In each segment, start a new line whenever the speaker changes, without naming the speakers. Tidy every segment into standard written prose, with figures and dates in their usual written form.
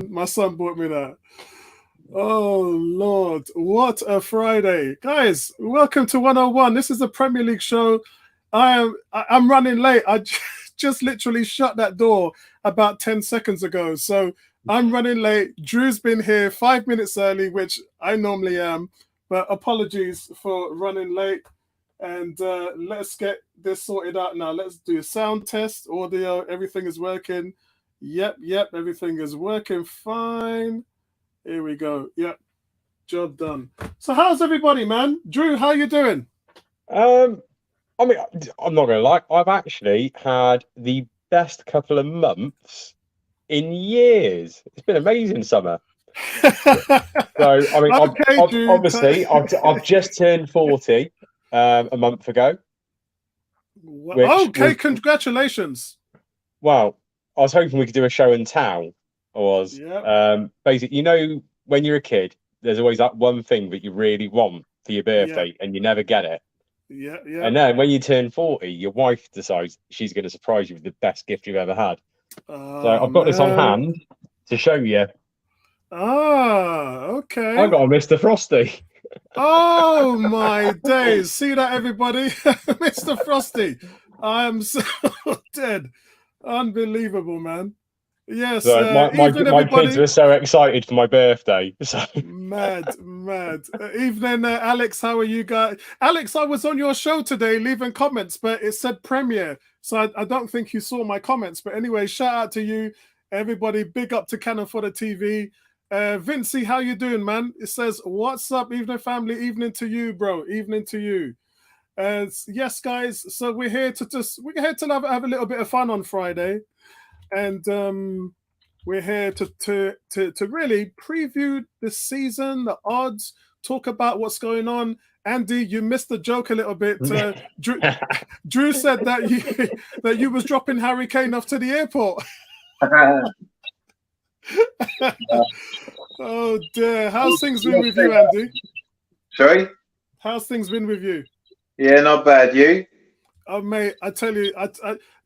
My son bought me that. Oh Lord, what a Friday. Guys, welcome to 101. This is the Premier League show. I'm running late. I just literally shut that door about 10 seconds ago. So I'm running late. Drew's been here 5 minutes early, which I normally am, but apologies for running late. And let's get this sorted out now. Let's do a sound test, audio, everything is working. Yep, everything is working fine. Here we go. Yep, job done. So how's everybody, man? Drew, how you doing?
Um, I mean, I'm not gonna lie. I've actually had the best couple of months in years. It's been amazing summer. So, I mean,
Okay, Drew.
I've just turned 40 a month ago, which
Okay,
was
congratulations.
well. I was hoping we could do a show in town. I was
Yep,
basically, when you're a kid, there's always that one thing that you really want for your
yep,
birthday, and you never get it. And
yep.
then when you turn 40, your wife decides she's going to surprise you with the best gift you've ever had. So
Oh
I've got this on
man.
hand to show you. I
Okay.
got a Mr. Frosty.
Oh my days. See that, everybody? Mr. Frosty. I am so dead. Unbelievable, man. Yes,
So
evening,
my kids
everybody.
were so excited for my birthday. So
Mad. Evening, Alex. How are you guys? Alex, I was on your show today leaving comments, but it said premiere. So I don't think you saw my comments. But anyway, shout out to you, everybody. Big up to Cannon for the TV. Vincey, how you doing, man? It says, what's up, evening family? Evening to you, bro. Evening to you. Yes, guys. So we're here to have a little bit of fun on Friday. And we're here to really preview the season, the odds, talk about what's going on. Andy, you missed the joke a little bit. Drew said that you was dropping Harry Kane off to the airport. Oh dear, how's things been with you, Andy?
Sorry?
How's things been with you?
Yeah, not bad. You?
Oh mate, I tell you,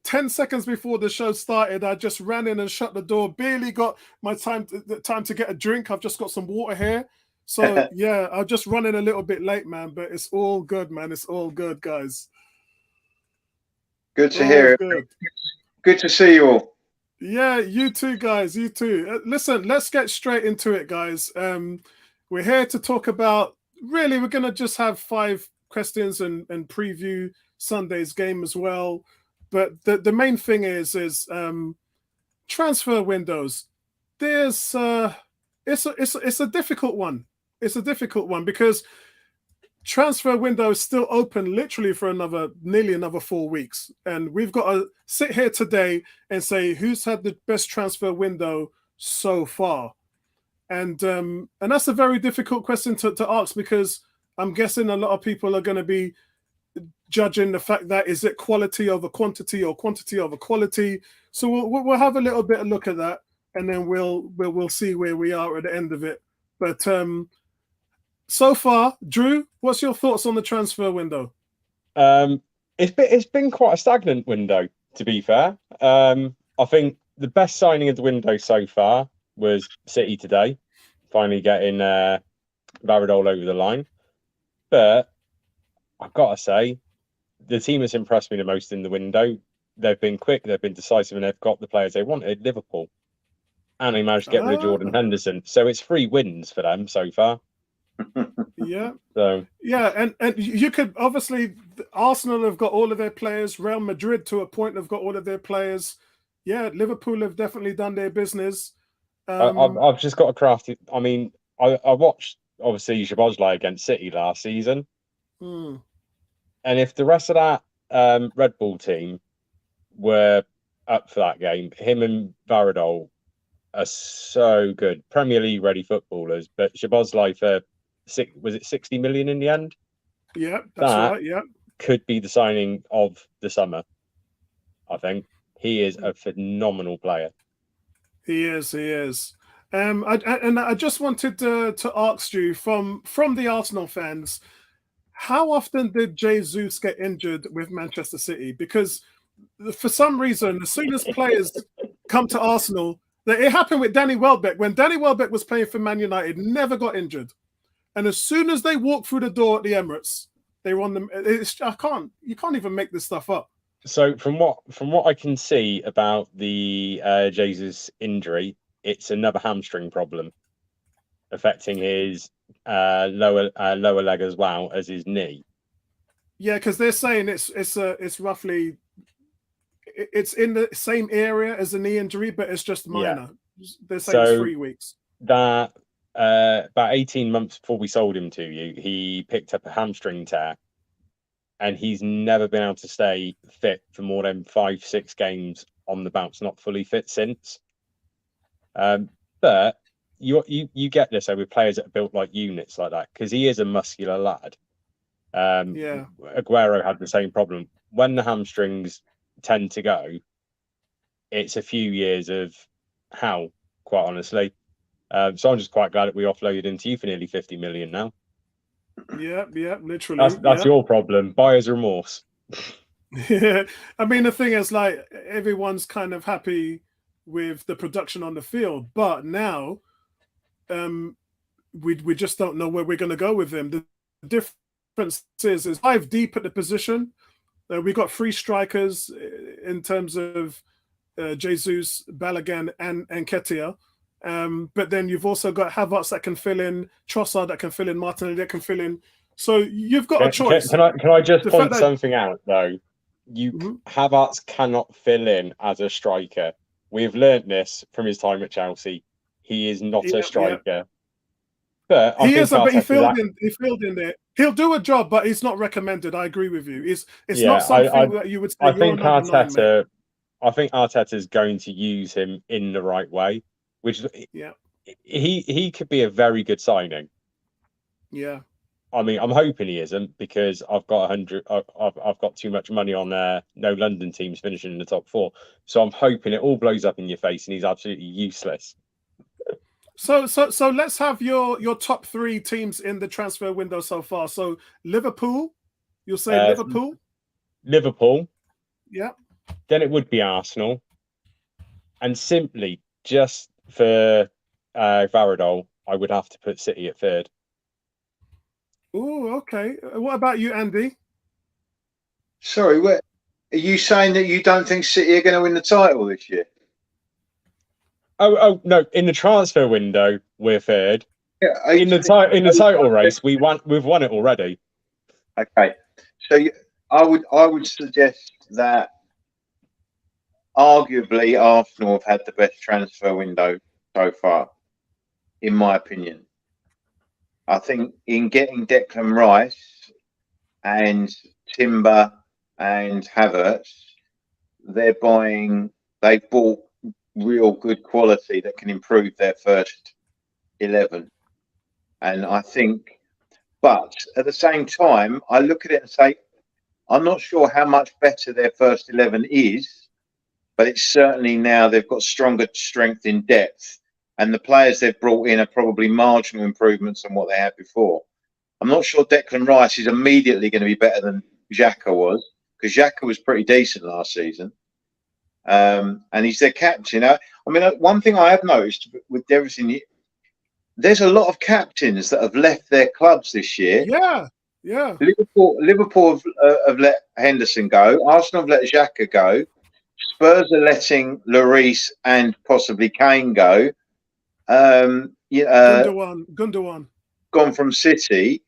10 seconds before the show started, I just ran in and shut the door. Barely got my time to get a drink. I've just got some water here. So yeah, I'm just running a little bit late, man. But it's all good, man. It's all good, guys.
Good to
All
hear.
good.
Good to see you all.
Yeah, you too, guys. You too. Listen, let's get straight into it, guys. We're here to talk about. Really, we're gonna just have 5 questions and preview Sunday's game as well. But the main thing is transfer windows. There's it's a difficult one. It's a difficult one because transfer window is still open literally for nearly another 4 weeks, and we've got to sit here today and say who's had the best transfer window so far, and that's a very difficult question to ask because I'm guessing a lot of people are going to be judging the fact that is it quality over quantity or quantity over quality. So we'll have a little bit of look at that, and then we'll see where we are at the end of it. But so far, Drew, what's your thoughts on the transfer window?
um, it's been quite a stagnant window, to be fair. I think the best signing of the window so far was City today, finally getting Varadol over the line. But I've got to say, the team that's impressed me the most in the window, they've been quick, they've been decisive, and they've got the players they wanted. Liverpool, and they managed to get rid of Jordan
Ah,
Henderson, so it's 3 wins for them so far.
yeah.
So
Yeah, and you could obviously Arsenal have got all of their players. Real Madrid to a point have got all of their players. Yeah, Liverpool have definitely done their business. Um,
I've just got to craft it. I mean, I watched obviously Szoboszlai against City last season,
hmm.
and if the rest of that Red Bull team were up for that game, him and Varadol are so good, Premier League ready footballers. But Szoboszlai for was it 60 million in the end?
Yeah, that's
That
right. Yeah,
could be the signing of the summer. I think he is a phenomenal player.
he is. He is. I just wanted to ask you from the Arsenal fans, how often did Jesus get injured with Manchester City? Because for some reason, as soon as players come to Arsenal, It happened with Danny Welbeck. When Danny Welbeck was playing for Man United, never got injured. And as soon as they walked through the door at the Emirates, they won them. You can't even make this stuff up.
So from what I can see about the Jesus injury, it's another hamstring problem affecting his lower leg as well as his knee.
Yeah, because they're saying it's roughly it's in the same area as a knee injury, but it's just minor. Yeah. They're saying it's 3 weeks.
That about 18 months before we sold him to you, he picked up a hamstring tear, and he's never been able to stay fit for more than 5-6 games on the bounce, not fully fit since. But you get this with players that are built like units like that, because he is a muscular lad. Aguero had the same problem. When the hamstrings tend to go, it's a few years of hell, quite honestly. So I'm just quite glad that we offloaded him to you for nearly 50 million now.
Yeah, literally.
That's your problem. Buyer's remorse.
Yeah, I mean, the thing is, like, everyone's kind of happy with the production on the field, but now we just don't know where we're going to go with him. The difference is 5 deep at the position. We got 3 strikers in terms of Jesus, Balogun, and Nketiah. But then you've also got Havertz that can fill in, Trossard that can fill in, Martinelli that can fill in. So you've got a choice.
Can I just point something out though? Havertz cannot fill in as a striker. We've learned this from his time at Chelsea. He is not a striker. Yeah. But
he filled in there. He'll do a job, but he's not recommended. I agree with you. It's not something that you would say. I think
Arteta is going to use him in the right way, which he could be a very good signing.
Yeah.
I mean, I'm hoping he isn't, because I've got I've got too much money on no London teams finishing in the top 4. So I'm hoping it all blows up in your face and he's absolutely useless.
So let's have your top 3 teams in the transfer window so far. So Liverpool, you'll say Liverpool?
Liverpool.
Yeah.
Then it would be Arsenal. And simply just for Varadol, I would have to put City at 3rd.
Oh, okay. What about you, Andy?
Sorry, are you saying that you don't think City are going to win the title this year?
Oh no! In the transfer window, we're 3rd.
Yeah,
in the title race, we've won it already.
Okay, so I would suggest that arguably Arsenal have had the best transfer window so far, in my opinion. I think in getting Declan Rice and Timber and Havertz, they've bought real good quality that can improve their first 11. And I think, but at the same time, I look at it and say, I'm not sure how much better their first 11 is, but it's certainly now they've got stronger strength in depth. And the players they've brought in are probably marginal improvements on what they had before. I'm not sure Declan Rice is immediately going to be better than Xhaka was, because Xhaka was pretty decent last season. And he's their captain. I mean, one thing I have noticed with everything, there's a lot of captains that have left their clubs this year.
Yeah.
Liverpool have let Henderson go. Arsenal have let Xhaka go. Spurs are letting Lloris and possibly Kane go.
Gundogan
gone from City.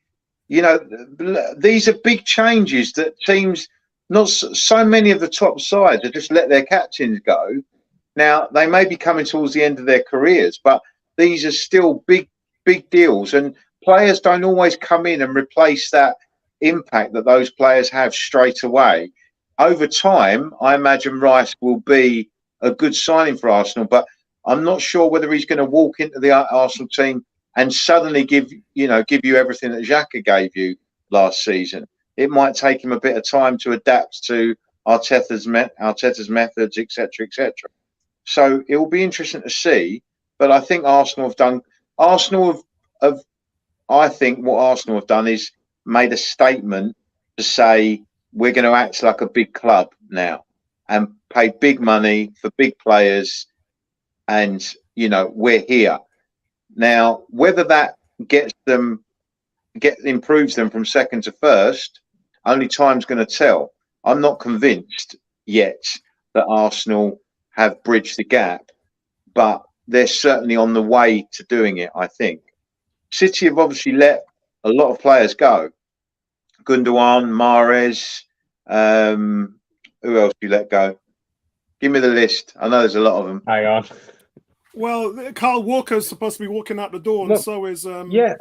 These are big changes that teams. Not so many of the top sides have just let their captains go. Now, they may be coming towards the end of their careers, but these are still big deals. And players don't always come in and replace that impact that those players have straight away. Over time, I imagine Rice will be a good signing for Arsenal, but I'm not sure whether he's going to walk into the Arsenal team and suddenly give you everything that Xhaka gave you last season. It might take him a bit of time to adapt to Arteta's methods, etc., etc. So it will be interesting to see. But I think Arsenal have done. I think what Arsenal have done is made a statement to say we're going to act like a big club now and pay big money for big players and we're here now. Whether that improves them from second to first, only time's going to tell. I'm not convinced yet that Arsenal have bridged the gap, but they're certainly on the way to doing it, I think. City have obviously let a lot of players go. Gundogan, Mahrez, who else do you let go? Give me the list. I know there's a lot of them.
Hang on.
Well, Kyle Walker's supposed to be walking out the door, and so is
yeah.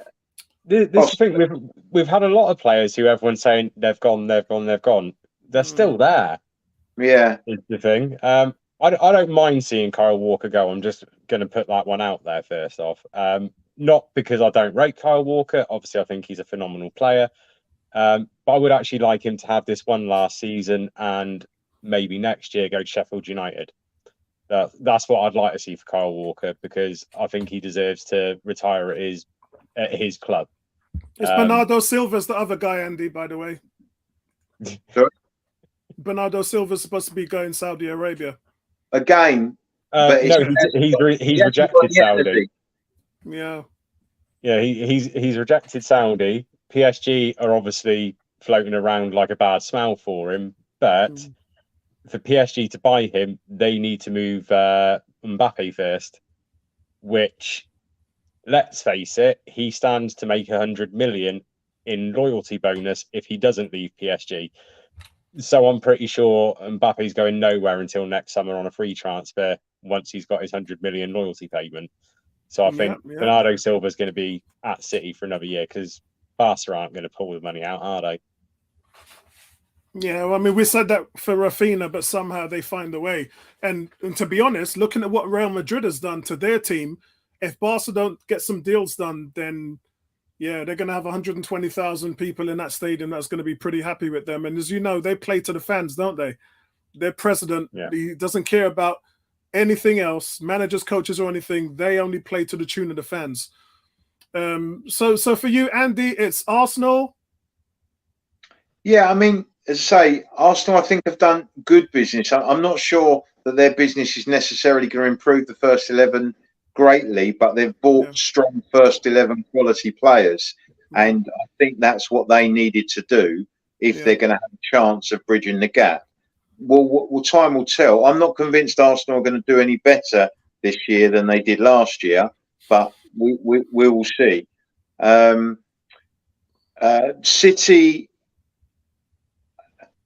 This is the thing. We've had a lot of players who everyone's saying they've gone. They're still there.
Yeah,
is the thing. I don't mind seeing Kyle Walker go. I'm just going to put that one out there first off. Not because I don't rate Kyle Walker. Obviously, I think he's a phenomenal player. But I would actually like him to have this one last season and maybe next year go to Sheffield United. That's what I'd like to see for Kyle Walker, because I think he deserves to retire at his club.
It's Bernardo Silva's the other guy, Andy, by the way.
Sorry?
Bernardo Silva's supposed to be going Saudi Arabia.
Again,
he's rejected Saudi.
Yeah.
Yeah, he's rejected Saudi. PSG are obviously floating around like a bad smell for him, but for PSG to buy him, they need to move Mbappe first, which, let's face it, he stands to make 100 million in loyalty bonus if he doesn't leave PSG. So I'm pretty sure Mbappe's going nowhere until next summer on a free transfer once he's got his 100 million loyalty payment. So I think Bernardo Silva's going to be at City for another year, because Barca aren't going to pull the money out, are they?
Yeah, well, I mean, we said that for Rafinha, but somehow they find a way. And to be honest, looking at what Real Madrid has done to their team, if Barca don't get some deals done, then yeah, they're going to have 120,000 people in that stadium that's going to be pretty happy with them. And as you know, they play to the fans, don't they? Their president, he doesn't care about anything else, managers, coaches, or anything. They only play to the tune of the fans. So for you, Andy, it's Arsenal.
Yeah, I mean, as I say, Arsenal, I think, have done good business. I'm not sure that their business is necessarily going to improve the first 11 greatly, but they've bought strong first 11 quality players, and I think that's what they needed to do if they're going to have a chance of bridging the gap. Well, time will tell. I'm not convinced Arsenal are going to do any better this year than they did last year, but we will see. City,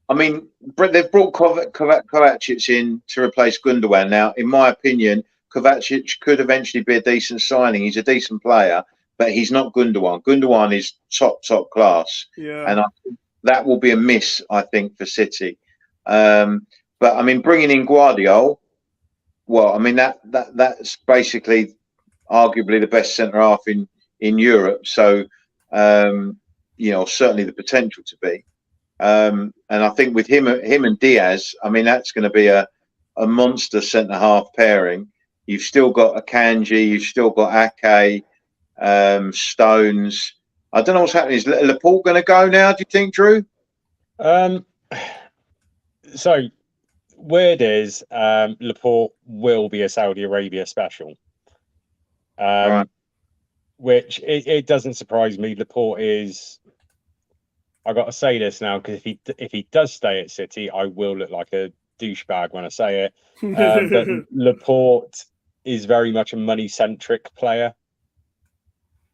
I mean, they've brought Kovacic in to replace Gundogan. Now, in my opinion, Kovacic could eventually be a decent signing. He's a decent player, but he's not Gundogan. Gundogan is top class, and I think that will be a miss, I think, for City. But I mean, bringing in Guardiola, well, I mean that's basically arguably the best centre half in Europe. So certainly the potential to be. And I think with him and Diaz, I mean, that's going to be a monster centre half pairing. You've still got Akanji, you've still got Ake, Stones. I don't know what's happening. Is Laporte going to go now, do you think, Drew?
So, word is Laporte will be a Saudi Arabia special.
Right.
Which it doesn't surprise me. Laporte is... I got to say this now, because if he does stay at City, I will look like a douchebag when I say it. But Laporte is very much a money-centric player.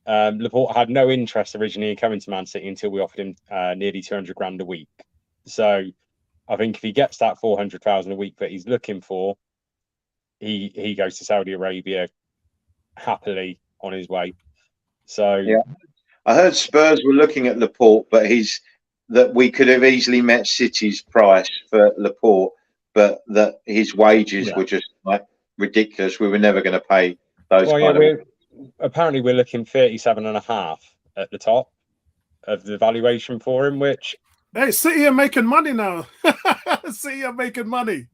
Laporte had no interest originally in coming to Man City until we offered him nearly 200 grand a week. So I think if he gets that 400,000 a week that he's looking for, he goes to Saudi Arabia happily on his way. So
yeah. I heard Spurs were looking at Laporte, but that we could have easily met City's price for Laporte, but that his wages were just like ridiculous. We were never going to pay those
apparently we're looking 37.5 at the top of the valuation for him, which...
Hey, City are making money now. City are making money.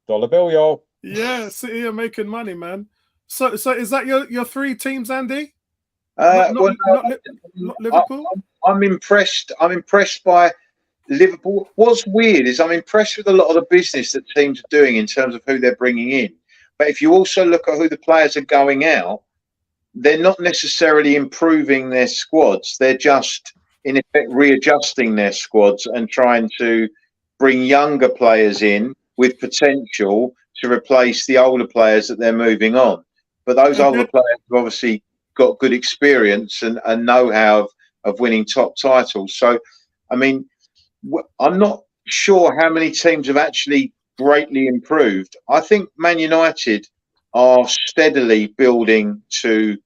Dollar bill, y'all.
Yeah, City are making money, man. So is that your three teams, Andy?
Not
Liverpool.
I'm impressed. I'm impressed by Liverpool. What's weird is I'm impressed with a lot of the business that teams are doing in terms of who they're bringing in. But if you also look at who the players are going out, they're not necessarily improving their squads. They're just, in effect, readjusting their squads and trying to bring younger players in with potential to replace the older players that they're moving on. But those older players have obviously got good experience and know-how of winning top titles. So, I mean, I'm not sure how many teams have actually greatly improved. I think Man United are steadily building to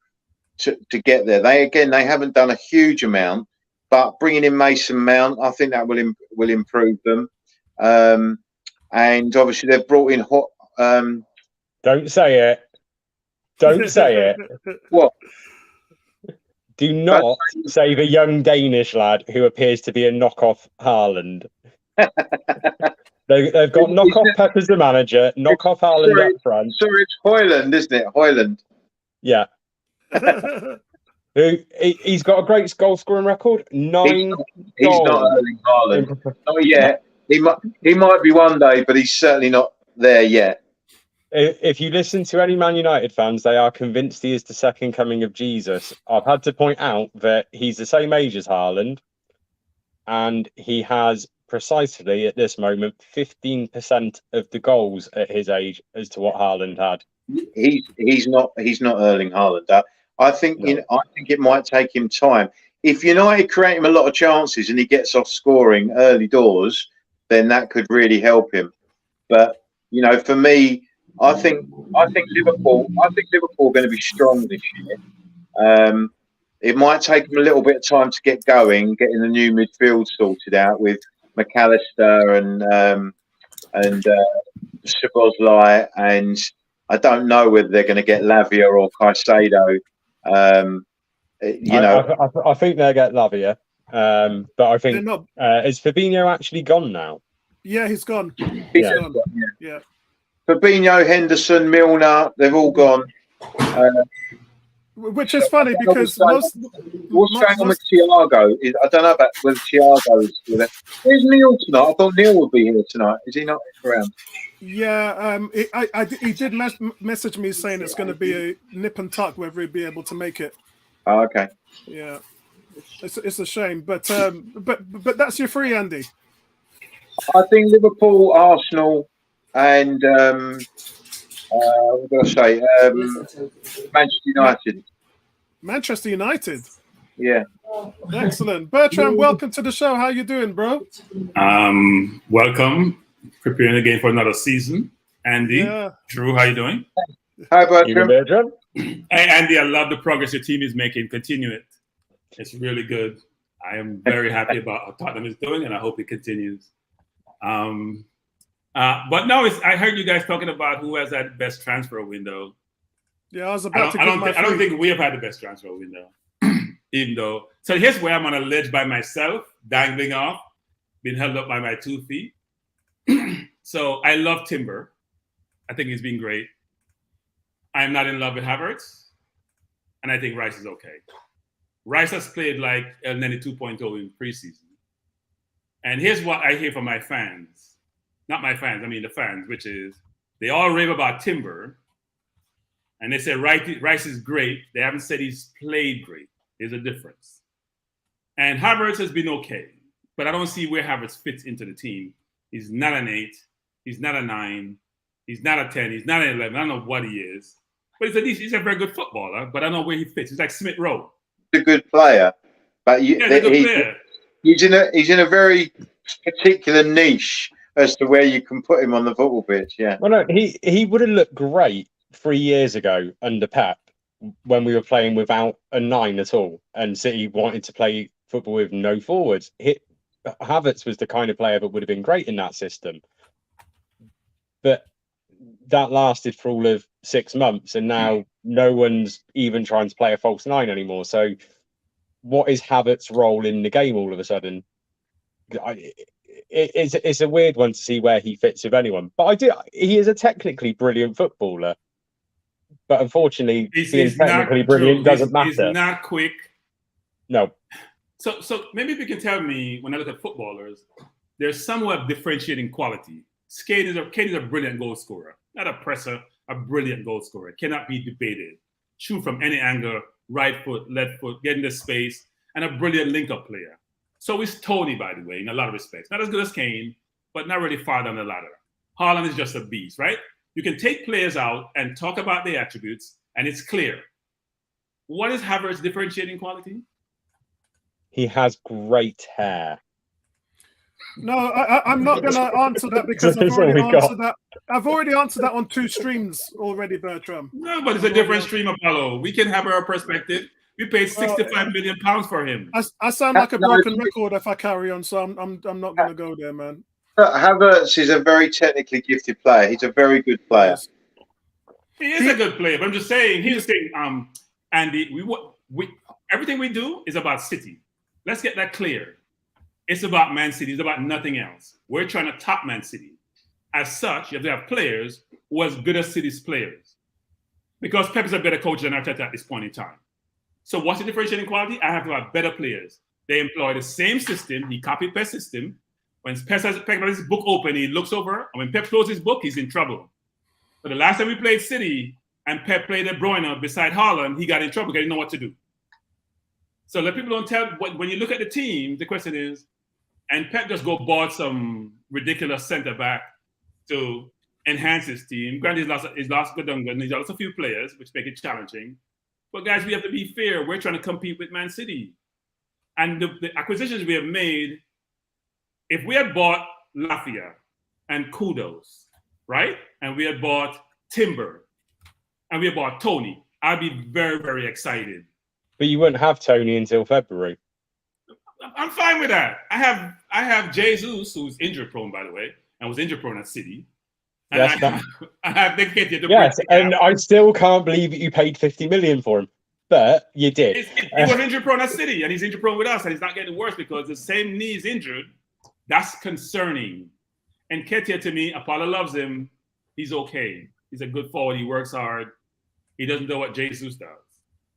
get there. They haven't done a huge amount, but bringing in Mason Mount, I think that will improve them. And obviously they've brought in
Don't say it. Don't say it.
What?
Do not say the young Danish lad who appears to be a knockoff Haaland. They've got knockoff Pep as the manager, knockoff Haaland up front.
Sorry, it's Højlund, isn't it? Højlund.
Yeah. He's got a great goal scoring record. 9 goals.
He's not Erling Haaland. Not yet. He might be one day, but he's certainly not there yet.
If you listen to any Man United fans, they are convinced he is the second coming of Jesus. I've had to point out that he's the same age as Haaland, and he has precisely at this moment 15% of the goals at his age as to what Haaland had.
He's not Erling Haaland. I think it might take him time. If United create him a lot of chances and he gets off scoring early doors, then that could really help him. But for me, I think Liverpool are going to be strong this year. It might take them a little bit of time to get going, getting the new midfield sorted out with McAllister and Szoboszlai, and I don't know whether they're going to get Lavia or Caicedo.
I think they'll get Lavia, but I think is Fabinho actually gone now?
Yeah, he's gone. Yeah.
Fabinho, Henderson, Milner, they've all gone.
Which is funny because
what's going on with Thiago? I don't know about whether Thiago is still there. Where's Neil tonight? I thought Neil would be here tonight. Is he not around?
Yeah, he did message me saying it's going to be a nip and tuck whether he'd be able to make it.
Oh, okay.
Yeah, it's a shame, but that's your three, Andy.
I think Liverpool, Arsenal, and what did I say? Manchester United.
Manchester United.
Yeah.
Excellent. Bertrand, welcome to the show. How you doing, bro?
Welcome. Preparing again for another season. Andy, Drew, how you doing?
Hi, Bertrand.
Hey, Andy, I love the progress your team is making. Continue it. It's really good. I am very happy about how Tottenham is doing, and I hope it continues. But no, I heard you guys talking about who has that best transfer window.
Yeah, I was about
I don't think we have had the best transfer window, even though. So here's where I'm on a ledge by myself, dangling off, being held up by my 2 feet. So I love Timber. I think he's been great. I'm not in love with Havertz, and I think Rice is okay. Rice has played like El Nene 2.0 in preseason. And here's what I hear from my fans. Not my fans, I mean the fans, which is they all rave about Timber. And they say Rice is great. They haven't said he's played great. There's a difference. And Havertz has been okay. But I don't see where Havertz fits into the team. He's not an 8. He's not a 9. He's not a 10. He's not an 11. I don't know what he is. But he's a very good footballer. But I don't know where he fits. He's like Smith Rowe.
He's a good player. But he's in a very particular niche as to where you can put him on the football pitch. Yeah.
Well, no, he would have looked great 3 years ago under Pep when we were playing without a 9 at all, and City wanted to play football with no forwards. Havertz was the kind of player that would have been great in that system, but that lasted for all of 6 months, and now no one's even trying to play a false 9 anymore. So, what is Havertz's role in the game all of a sudden? It's a weird one to see where he fits with anyone. But he is a technically brilliant footballer. But unfortunately, being technically brilliant doesn't matter.
He's not quick.
No.
So maybe if you can tell me, when I look at footballers, there's somewhat differentiating quality. Kane is a brilliant goal scorer, not a presser, a brilliant goal scorer. Cannot be debated. Shoot from any angle, right foot, left foot, get into space, and a brilliant link-up player. So is Tony, by the way, in a lot of respects. Not as good as Kane, but not really far down the ladder. Haaland is just a beast, right? You can take players out and talk about their attributes, and it's clear. What is Havertz's differentiating quality?
He has great hair.
No, I'm not going to answer that because I've already answered that on 2 streams already, Bertram.
No, but it's a different stream, Apollo. We can have our perspective. We paid £65 million for him.
I sound like a broken record if I carry on, so I'm not going to go there, man.
Havertz is a very technically gifted player. He's a very good player.
He is a good player, but I'm just saying, here's the thing, Andy, everything we do is about City. Let's get that clear. It's about Man City. It's about nothing else. We're trying to top Man City. As such, you have to have players who are as good as City's players. Because Pep is a better coach than Arteta at this point in time. So what's the differentiating quality? I have to have better players. They employ the same system. He copied Pep's system. When Pep has his book open, he looks over. And when Pep closes his book, he's in trouble. But the last time we played City and Pep played De Bruyne beside Haaland, he got in trouble because he didn't know what to do. So let people don't tell. When you look at the team, the question is, and Pep just bought some ridiculous centre back to enhance his team. Granted, he's lost Gundogan. He's lost a few players, which make it challenging. But guys, we have to be fair. We're trying to compete with Man City. And the acquisitions we have made, if we had bought Lafia and Kudos, right? And we had bought Timber, and we had bought Tony, I'd be very, very excited.
But you wouldn't have Tony until February.
I'm fine with that. I have Jesus, who's injury prone, by the way, and was injury prone at City. And
Yes,
I have Nick Kitty to
yes, and I still can't believe that you paid 50 million for him, but you did.
He was injury prone at City, and he's injury prone with us, and he's not getting worse because the same knee is injured. That's concerning. And Ketia, to me, Apollo loves him. He's okay. He's a good forward. He works hard. He doesn't know what Jesus does.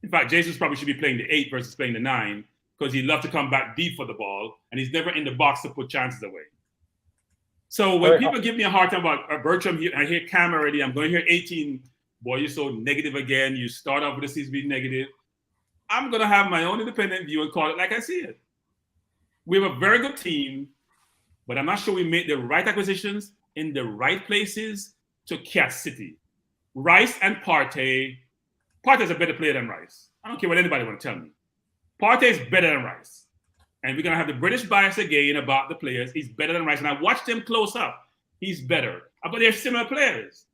In fact, Jesus probably should be playing the 8 versus playing the 9 because he loves to come back deep for the ball, and he's never in the box to put chances away. So when people give me a hard time about Bertram, I hear Cam already. I'm going to hear 18. Boy, you're so negative again. You start off with the season being negative. I'm going to have my own independent view and call it like I see it. We have a very good team, but I'm not sure we made the right acquisitions in the right places to catch City. Rice and Partey. Partey's a better player than Rice. I don't care what anybody want to tell me. Partey's better than Rice. And we're going to have the British bias again about the players. He's better than Rice. And I watched him close up. He's better. But they're similar players.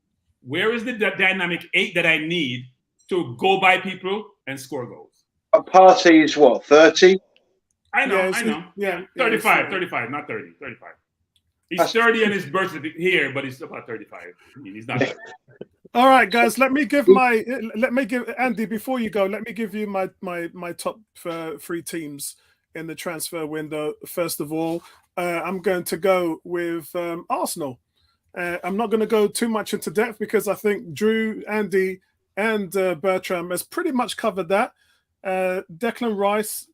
Where is the dynamic 8 that I need to go by people and score goals?
Partey is what, 30?
I know.
Yeah.
35, not 30, 35. He's 30 and his birth here, but he's about 35. He's not.
All right, guys. Let me give Andy, before you go, let me give you my top 3 teams in the transfer window. First of all, I'm going to go with Arsenal. I'm not going to go too much into depth because I think Drew, Andy, and Bertram has pretty much covered that. Declan Rice,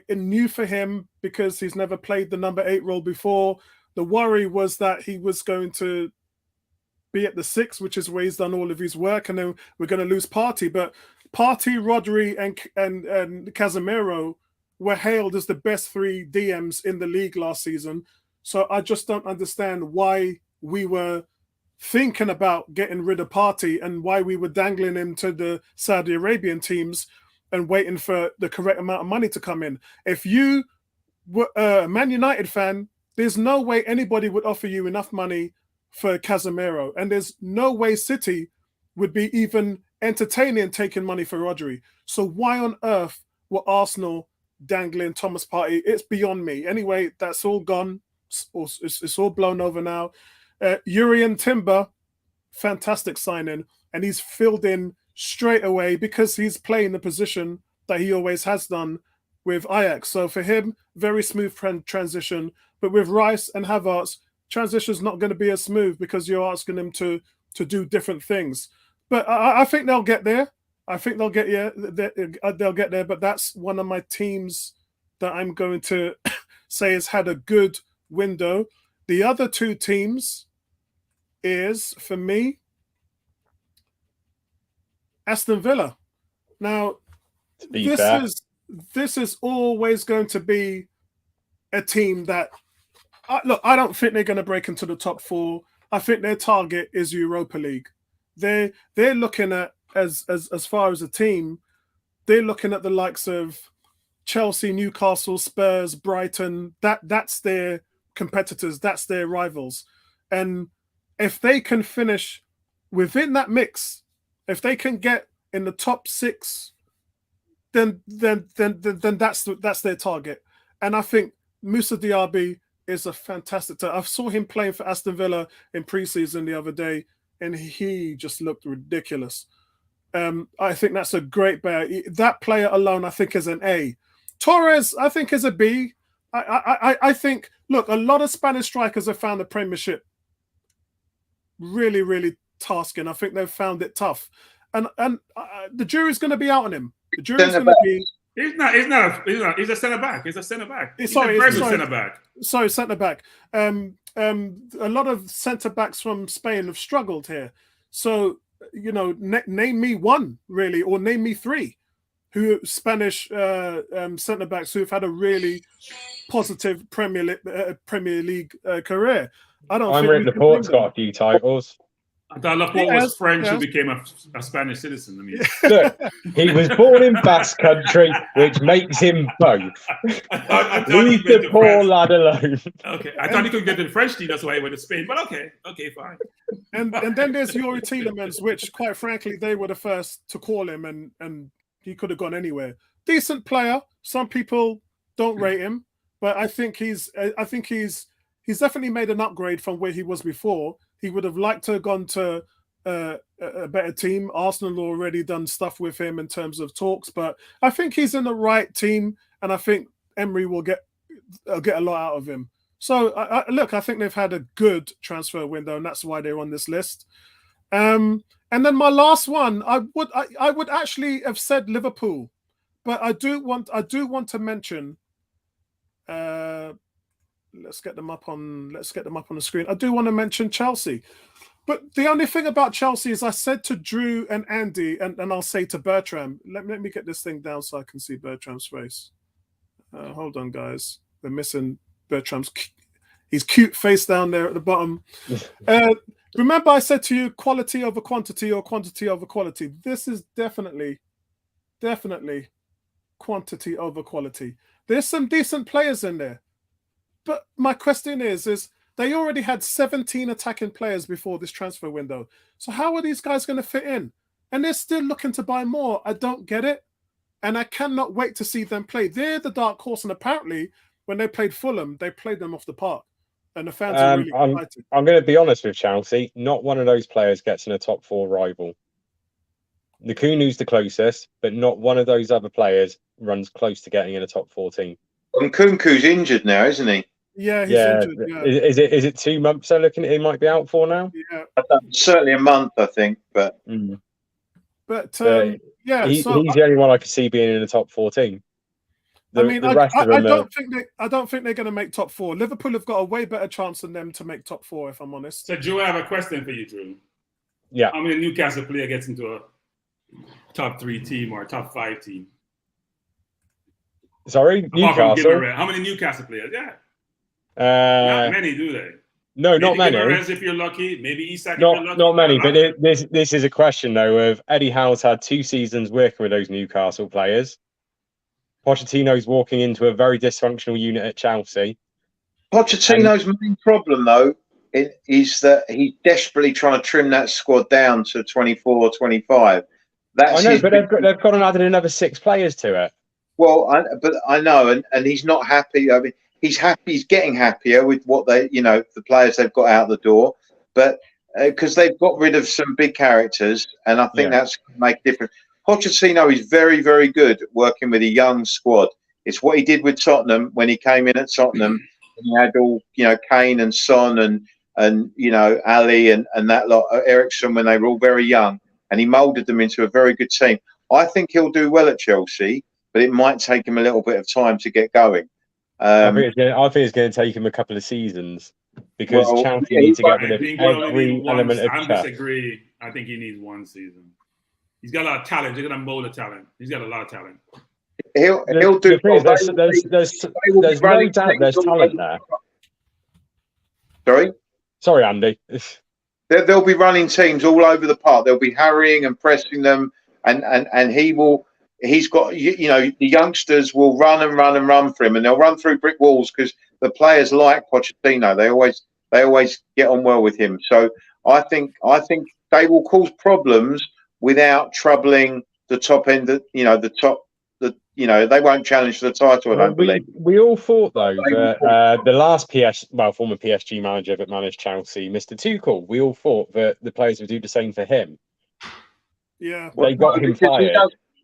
new for him because he's never played the number 8 role before. The worry was that he was going to be at the 6, which is where he's done all of his work, and then we're going to lose Partey. But Partey, Rodri, and Casemiro were hailed as the best 3 DMs in the league last season. So I just don't understand why we were thinking about getting rid of Partey and why we were dangling him to the Saudi Arabian teams and waiting for the correct amount of money to come in. If you were a Man United fan, there's no way anybody would offer you enough money for Casemiro. And there's no way City would be even entertaining taking money for Rodri. So why on earth were Arsenal dangling Thomas Partey? It's beyond me. Anyway, that's all gone. It's all blown over now. Urian Timber, fantastic signing. And he's filled in straight away because he's playing the position that he always has done with Ajax. So for him, very smooth transition. But with Rice and Havertz, transition's not going to be as smooth because you're asking them to do different things. But I think they'll get there. I think they'll get they'll get there. But that's one of my teams that I'm going to say has had a good window. The other 2 teams is, for me, Aston Villa. Now,
To be fair,
this is always going to be a team that look. I don't think they're going to break into the top 4. I think their target is Europa League. They're looking at as far as a team, they're looking at the likes of Chelsea, Newcastle, Spurs, Brighton. That's their competitors. That's their rivals. And if they can finish within that mix, if they can get in the top 6, then that's their target. And I think Moussa Diaby is a fantastic. I saw him playing for Aston Villa in pre-season the other day, and he just looked ridiculous. I think that's a great player. That player alone, I think, is an A. Torres, I think, is a B. I think, look, a lot of Spanish strikers have found the Premiership really, really tasking. I think they've found it tough. And the jury's going to be out on him. The jury's going to be...
He's not. He's a centre back. He's a centre back. He's a very good centre back.
Sorry, centre back. A lot of centre backs from Spain have struggled here. So, you know, name me one really, or name me 3 who Spanish centre backs who've had a really positive Premier League career. I don't.
Aymeric Laporte's got a few titles.
I thought Laporte was French who became a Spanish citizen. I mean,
look, he was born in Basque Country, which makes him both. Leave the poor lad alone.
Okay, I thought he could get to the French team. That's why he went to Spain. But okay, fine.
And then there's Yuri Tielemans, which, quite frankly, they were the first to call him, and he could have gone anywhere. Decent player. Some people don't rate him, but I think he's definitely made an upgrade from where he was before. He would have liked to have gone to a better team. Arsenal already done stuff with him in terms of talks, but I think he's in the right team, and I think Emery will get a lot out of him. So, I think they've had a good transfer window, and that's why they're on this list. And then my last one, I would actually have said Liverpool, but I do want to mention. Let's get them up on the screen. I do want to mention Chelsea. But the only thing about Chelsea is I said to Drew and Andy, and I'll say to Bertram, let me get this thing down so I can see Bertram's face. Hold on, guys. We're missing Bertram's his cute face down there at the bottom. Remember I said to you quality over quantity or quantity over quality. This is definitely quantity over quality. There's some decent players in there. But my question is they already had 17 attacking players before this transfer window. So how are these guys going to fit in? And they're still looking to buy more. I don't get it. And I cannot wait to see them play. They're the dark horse. And apparently, when they played Fulham, they played them off the park. And the fans are really excited.
I'm going to be honest with Chelsea. Not one of those players gets in a top 4 rival. Nkunku's the closest, but not one of those other players runs close to getting in a top 4 team.
Nkunku's injured now, isn't he?
Yeah, he's injured. Yeah.
Is it 2 months they're looking at he might be out for now?
Yeah.
Certainly a month, I think. But
yeah.
He's the only one I could see being in the top 4 team.
I don't think they're going to make top 4. Liverpool have got a way better chance than them to make top 4, if I'm honest.
So, Drew, I have a question for you, Drew.
Yeah.
How many Newcastle player gets into a top 3 team or a top 5 team?
Sorry, Newcastle.
How many Newcastle players? Yeah.
Not
many, do they?
No, maybe not many.
Gimenez if you're lucky, maybe Isak if you're lucky.
Not many, but this is a question, though, of Eddie Howe's had 2 seasons working with those Newcastle players. Pochettino's walking into a very dysfunctional unit at Chelsea.
Pochettino's main problem, though, is that he's desperately trying to trim that squad down to 24, 25.
I know, but they've gone and added another 6 players to it.
Well, I know, and he's not happy. I mean, he's happy. He's getting happier with what the players they've got out the door, but because they've got rid of some big characters, and I think that's going to make a difference. Pochettino is very, very good at working with a young squad. It's what he did with Tottenham when he came in at Tottenham. He had all, Kane and Son and Ali and that lot, Ericsson, when they were all very young, and he moulded them into a very good team. I think he'll do well at Chelsea, but it might take him a little bit of time to get going.
I think it's going to take him a couple of seasons because Chelsea need to get rid of every element of
I disagree. I think he needs 1 season. He's got a lot of talent. They're gonna mold the talent. He's got a lot of talent.
He'll do.
The thing is,
well.
there's no doubt there's talent there.
Sorry?
Sorry, Andy.
They'll be running teams all over the park. They'll be harrying and pressing them, and he will. He's got, you know, the youngsters will run and run and run for him, and they'll run through brick walls because the players like Pochettino. They always get on well with him. So I think they will cause problems without troubling the top end. They won't challenge for the title. I don't believe.
We all thought though that the last former PSG manager that managed Chelsea, Mr. Tuchel, we all thought that the players would do the same for him.
Yeah,
they got him fired.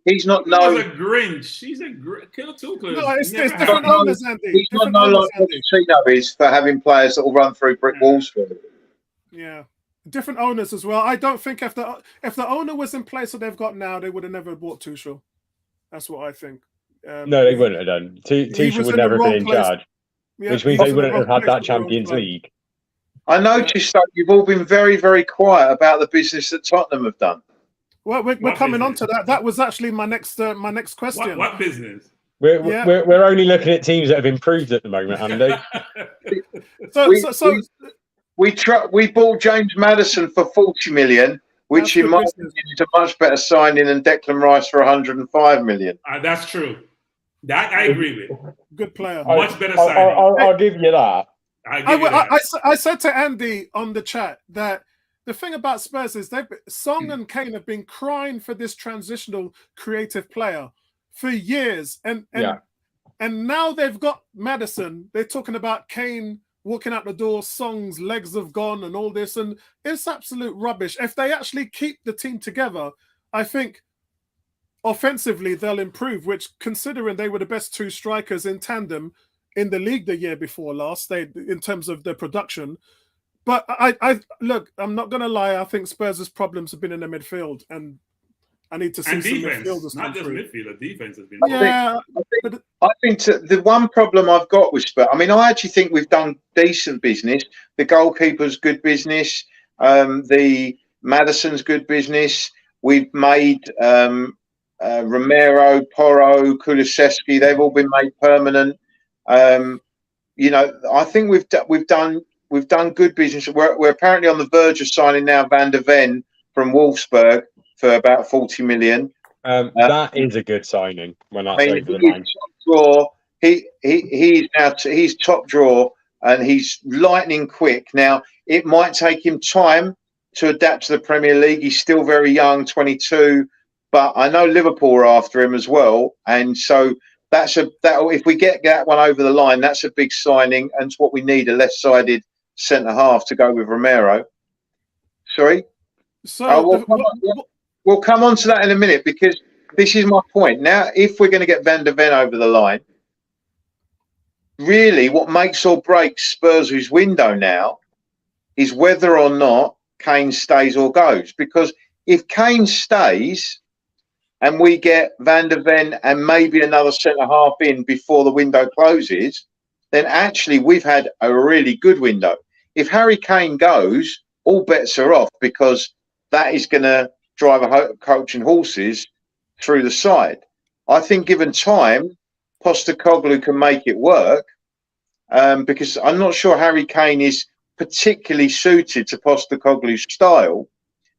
He's not
He's a Grinch. He's a Kill Tuchel.
No, it's different owners, Andy.
He's not like Pochettino is for having players that will run through brick walls for him.
Yeah, different owners as well. I don't think if the owner was in place that they've got now, they would have never bought Tuchel. That's what I think.
No, they wouldn't have done. Tuchel would never have been in charge, which means they wouldn't have had that Champions League.
I noticed that you've all been very, very quiet about the business that Tottenham have done.
Well, we're coming on to that. That was actually my next question.
What business?
We're only looking at teams that have improved at the moment, Andy.
We bought James Maddison for 40 million, which in my opinion is a much better signing than Declan Rice for 105 million.
That's true. That I agree with.
Good player.
Much better signing.
I'll give you that.
I said to Andy on the chat that the thing about Spurs is Son and Kane have been crying for this transitional creative player for years, and now they've got Maddison. They're talking about Kane walking out the door, Son's legs have gone, and all this, and it's absolute rubbish. If they actually keep the team together, I think offensively they'll improve. Which, considering they were the best two strikers in tandem in the league the year before last, in terms of their production. But I look, I'm not going to lie. I think Spurs' problems have been in the midfield, and I need to see some midfielders
not
come
just
through.
midfield. The defense has been.
I think the one problem I've got with Spurs. I mean, I actually think we've done decent business. The goalkeeper's good business. The Maddison's good business. We've made Romero, Porro, Kulusevski. They've all been made permanent. I think we've done good business. We're apparently on the verge of signing now Van der Ven from Wolfsburg for about 40 million.
That is a good signing when that's over the line.
He's top draw and he's lightning quick. Now it might take him time to adapt to the Premier League. He's still very young, 22, but I know Liverpool are after him as well, and so. If we get that one over the line, that's a big signing, and it's what we need, a left-sided centre half to go with Romero. Sorry? We'll come on to that in a minute, because this is my point. Now, if we're going to get Van der Ven over the line, really what makes or breaks Spurs' window now is whether or not Kane stays or goes. Because if Kane stays and we get Van der Ven and maybe another centre-half in before the window closes, then actually we've had a really good window. If Harry Kane goes, all bets are off, because that is going to drive a coach and horses through the side. I think given time, Postecoglou can make it work, because I'm not sure Harry Kane is particularly suited to Postecoglou's style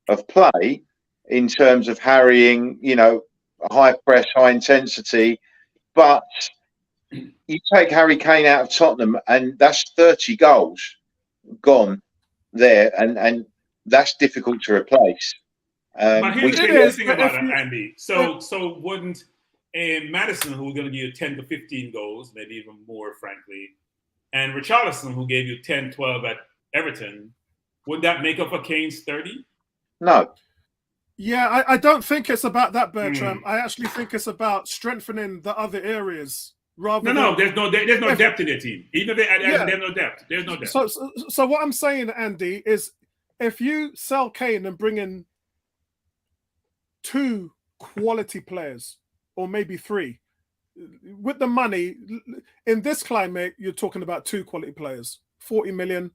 of play, in terms of harrying, high press, high intensity. But you take Harry Kane out of Tottenham and that's 30 goals gone there, and that's difficult to replace.
But here's the thing about it, Andy. So wouldn't Maddison, who's going to give you 10 to 15 goals, maybe even more, frankly, and Richarlison, who gave you 10, 12 at Everton, would that make up for Kane's 30?
No.
Yeah, I don't think it's about that, Bertram. I actually think it's about strengthening the other areas rather.
No, there's no depth in their team. Even if there's no depth, there's no depth.
So what I'm saying, Andy, is if you sell Kane and bring in 2 quality players, or maybe 3, with the money in this climate, you're talking about 2 quality players, 40 million.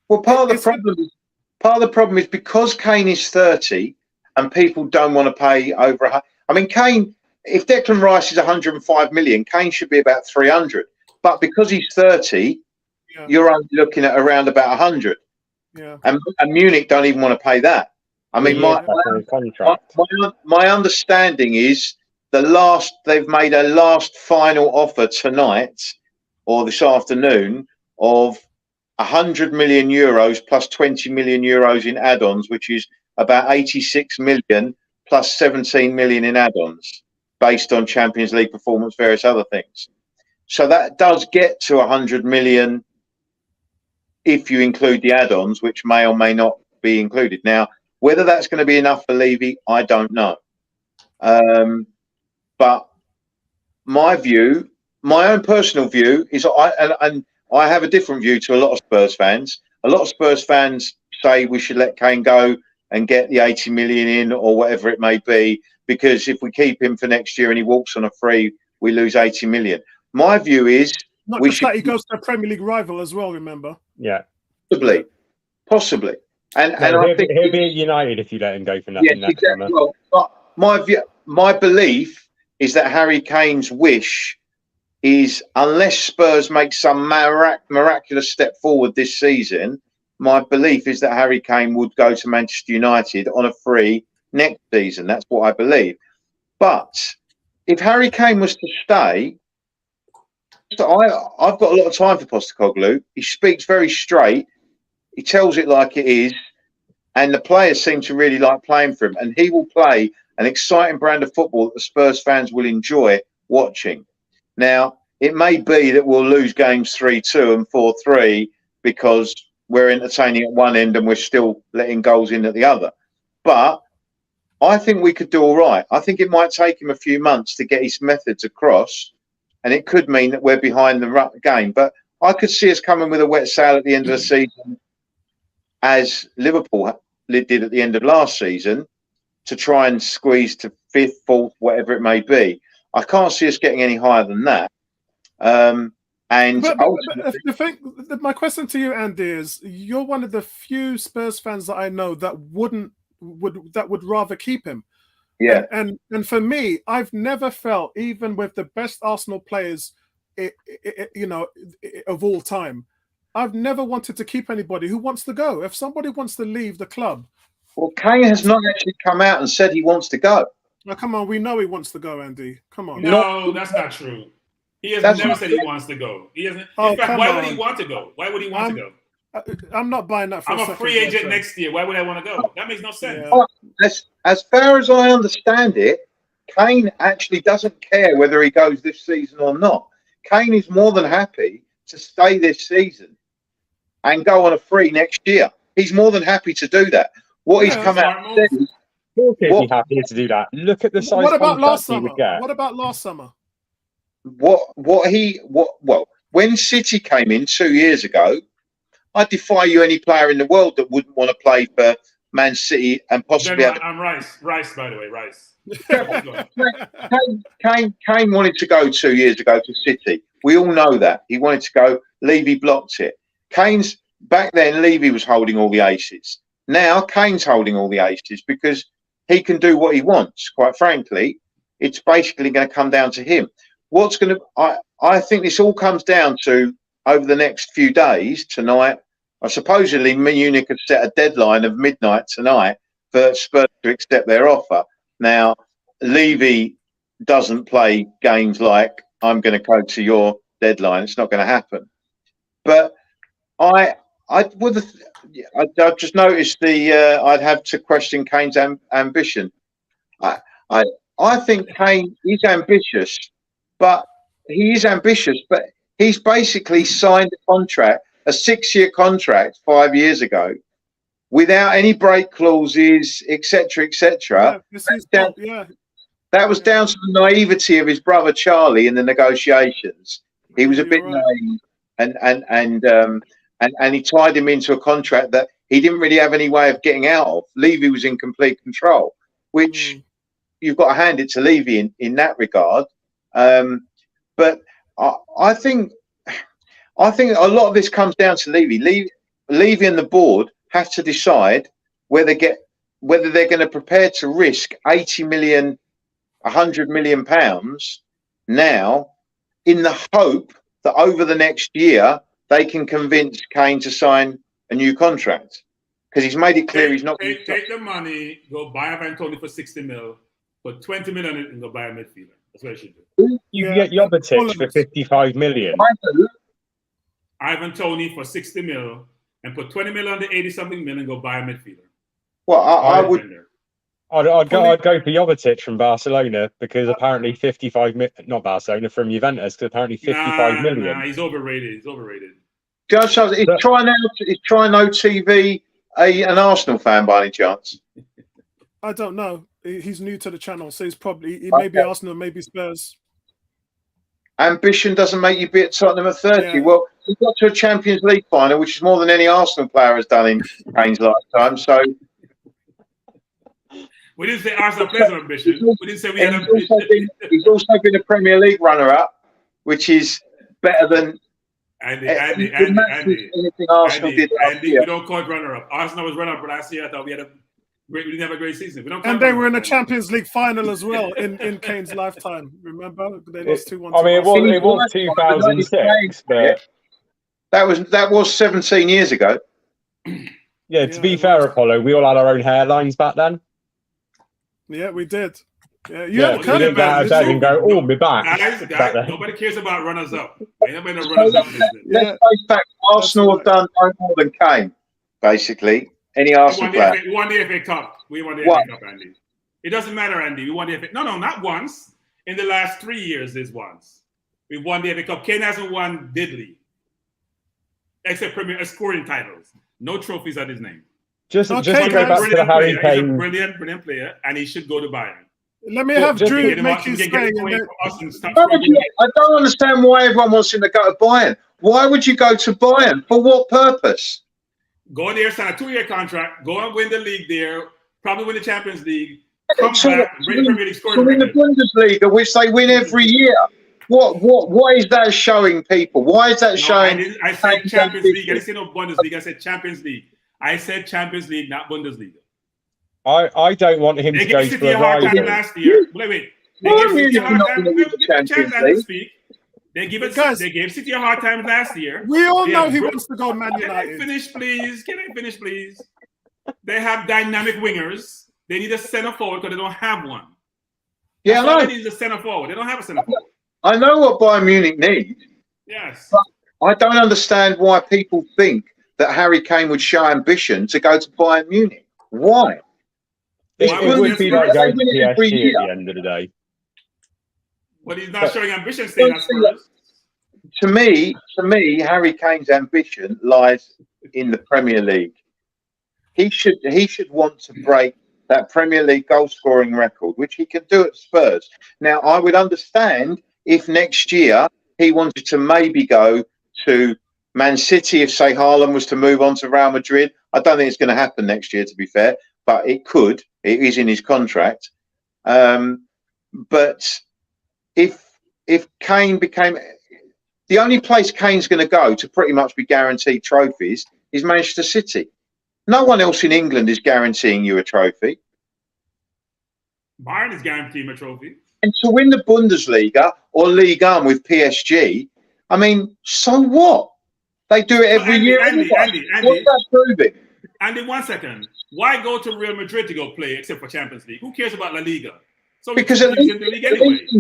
Well, part of the problem is because Kane is 30. and people don't want to pay over. I mean, Kane. If Declan Rice is 105 million, Kane should be about 300. But because he's 30, you're only looking at around about 100.
Yeah.
And Munich don't even want to pay that. I mean, my understanding is they've made a last final offer tonight or this afternoon of 100 million euros plus 20 million euros in add-ons, which is about 86 million plus 17 million in add-ons, based on Champions League performance, various other things. So that does get to 100 million if you include the add-ons, which may or may not be included. Now, whether that's going to be enough for Levy, I don't know. But my view, my own personal view, is I have a different view to a lot of Spurs fans. A lot of Spurs fans say we should let Kane go and get the 80 million in or whatever it may be, because if we keep him for next year and he walks on a free, we lose 80 million. My view is
he goes to a Premier League rival as well, remember?
Yeah.
Possibly. And
I think he'll be at United if you let him go for nothing next summer.
Well, my belief is that Harry Kane's wish is, unless Spurs make some miraculous step forward this season, my belief is that Harry Kane would go to Manchester United on a free next season. That's what I believe. But if Harry Kane was to stay, so I've got a lot of time for Postecoglou. He speaks very straight. He tells it like it is. And the players seem to really like playing for him. And he will play an exciting brand of football that the Spurs fans will enjoy watching. Now, it may be that we'll lose games 3-2 and 4-3 because we're entertaining at one end and we're still letting goals in at the other. But I think we could do all right. I think it might take him a few months to get his methods across, and it could mean that we're behind the game. But I could see us coming with a wet sail at the end of the season, as Liverpool did at the end of last season, to try and squeeze to 5th, 4th, whatever it may be. I can't see us getting any higher than that.
My question to you, Andy, is you're one of the few Spurs fans that I know that would rather keep him.
Yeah.
And for me, I've never felt, even with the best Arsenal players, of all time, I've never wanted to keep anybody who wants to go. If somebody wants to leave the club.
Well, Kane has not actually come out and said he wants to go.
Now, come on, we know he wants to go, Andy. Come on.
No, that's not true. He has never said he wants to go. He hasn't. In fact, why would he want to go? Why would he want to go?
I'm not buying that.
I'm a free agent next year. Why would I want to go? That makes no sense.
Yeah. As far as I understand it, Kane actually doesn't care whether he goes this season or not. Kane is more than happy to stay this season and go on a free next year. He's more than happy to do that. What he's come out and said is,
he's happy to do that. Look at the size.
What about last summer? What about last summer?
When City came in 2 years ago, I defy you any player in the world that wouldn't want to play for Man City and possibly.
I'm Rice, by the way, Rice.
Kane wanted to go 2 years ago to City. We all know that he wanted to go. Levy blocked it. Back then, Levy was holding all the aces. Now Kane's holding all the aces because he can do what he wants. Quite frankly, it's basically going to come down to him. I think this all comes down to, over the next few days, tonight. Supposedly Munich have set a deadline of midnight tonight for Spurs to accept their offer. Now, Levy doesn't play games like, I'm going to go to your deadline. It's not going to happen. But I've just noticed I'd have to question Kane's ambition. I think Kane is ambitious, but he's basically signed a contract, a 6-year contract 5 years ago, without any break clauses, etc., etc. That was down to the naivety of his brother Charlie in the negotiations. He was a bit naive, and he tied him into a contract that he didn't really have any way of getting out of. Levy was in complete control, which you've got to hand it to Levy in that regard. But I think a lot of this comes down to Levy. Levy and the board have to decide whether whether they're going to prepare to risk 80 million, 100 million pounds now in the hope that over the next year they can convince Kane to sign a new contract. Because he's made it clear he's not going to
take the money, go buy Ivan Toney for 60 mil, put 20 million in it and go buy a midfielder. That's what I should do.
You can get Jovetic for 55 million.
Ivan Toney for 60 mil and put 20 mil on the 80-something million and go buy a midfielder.
Well, I would.
I'd go for Jovetic from Barcelona because apparently 55 million, not Barcelona, from Juventus because apparently 55 million.
Nah, he's overrated. He's overrated.
Just is Try No TV an Arsenal fan by any chance?
I don't know. He's new to the channel, so he may be Arsenal, maybe Spurs.
Ambition doesn't make you be at Tottenham at 30.
Yeah.
Well, he got to a Champions League final, which is more than any Arsenal player has done in Kane's lifetime. So
we didn't say Arsenal players have ambition. We didn't say we had ambition.
He's also been a Premier League runner-up, which is better than
Andy,
anything Arsenal did last year.
we don't call it runner-up. Arsenal was runner-up last year. I thought we didn't have a great season. We don't
And they were in a Champions League final as well in Kane's lifetime. Remember? They lost 2-1.
I mean, it was 2006, but
that was 17 years ago.
Yeah, to be fair, Apollo, we all had our own hairlines back then.
Yeah, we did. Yeah,
we didn't get out of bed and go, "Oh, my back."
Guys, nobody cares about runners-up. Ain't nobody no runners-up business.
Let's face back. Arsenal have done no more than Kane, basically. Any Arsenal player.
We won the FA Cup. We won the FA Cup, Andy. It doesn't matter, Andy. We won the FA. No, not once. In the last 3 years, there's once. We won the FA Cup. Kane hasn't won diddly, except Premier scoring titles. No trophies at his name.
Just to go back to the Harry Kane.
He's a brilliant player, and he should go to Bayern.
Let me have Drew make his thing.
I don't understand why everyone wants him to go to Bayern. Why would you go to Bayern? For what purpose?
Go there, sign a 2-year contract, go and win the league there, probably win the Champions League, come back, bring the Premier League scoring
win the Bundesliga, which they win every year. What is that showing people? Why is that showing?
I said Champions League. I didn't say no Bundesliga. I said Champions League. I said Champions League, not Bundesliga.
I don't want him to go to a
hard time
rival.
last year. Wait. They gave City a hard time. They gave City a hard time last year.
We all know he wants to go Man United.
Can I finish, please? They have dynamic wingers. They need a center forward because they don't have one.
Yeah, I know.
They need a center forward. They don't have a center forward.
I know what Bayern Munich need.
Yes.
But I don't understand why people think that Harry Kane would show ambition to go to Bayern Munich. Why?
It would be like going to PSG at the end of the day.
But he's not showing ambition staying at Spurs.
To me, Harry Kane's ambition lies in the Premier League. He should want to break that Premier League goal scoring record, which he can do at Spurs. Now, I would understand if next year he wanted to maybe go to Man City if, say, Haaland was to move on to Real Madrid. I don't think it's going to happen next year, to be fair, but it could. It is in his contract. But if Kane became... The only place Kane's going to go to pretty much be guaranteed trophies is Manchester City. No one else in England is guaranteeing you a trophy.
Bayern is guaranteeing a trophy.
And to win the Bundesliga or Ligue 1 with PSG, I mean, so what? They do it every year.
Andy,
what's that proving?
Andy, 1 second. Why go to Real Madrid to go play except for Champions League? Who cares about La Liga? So
because at least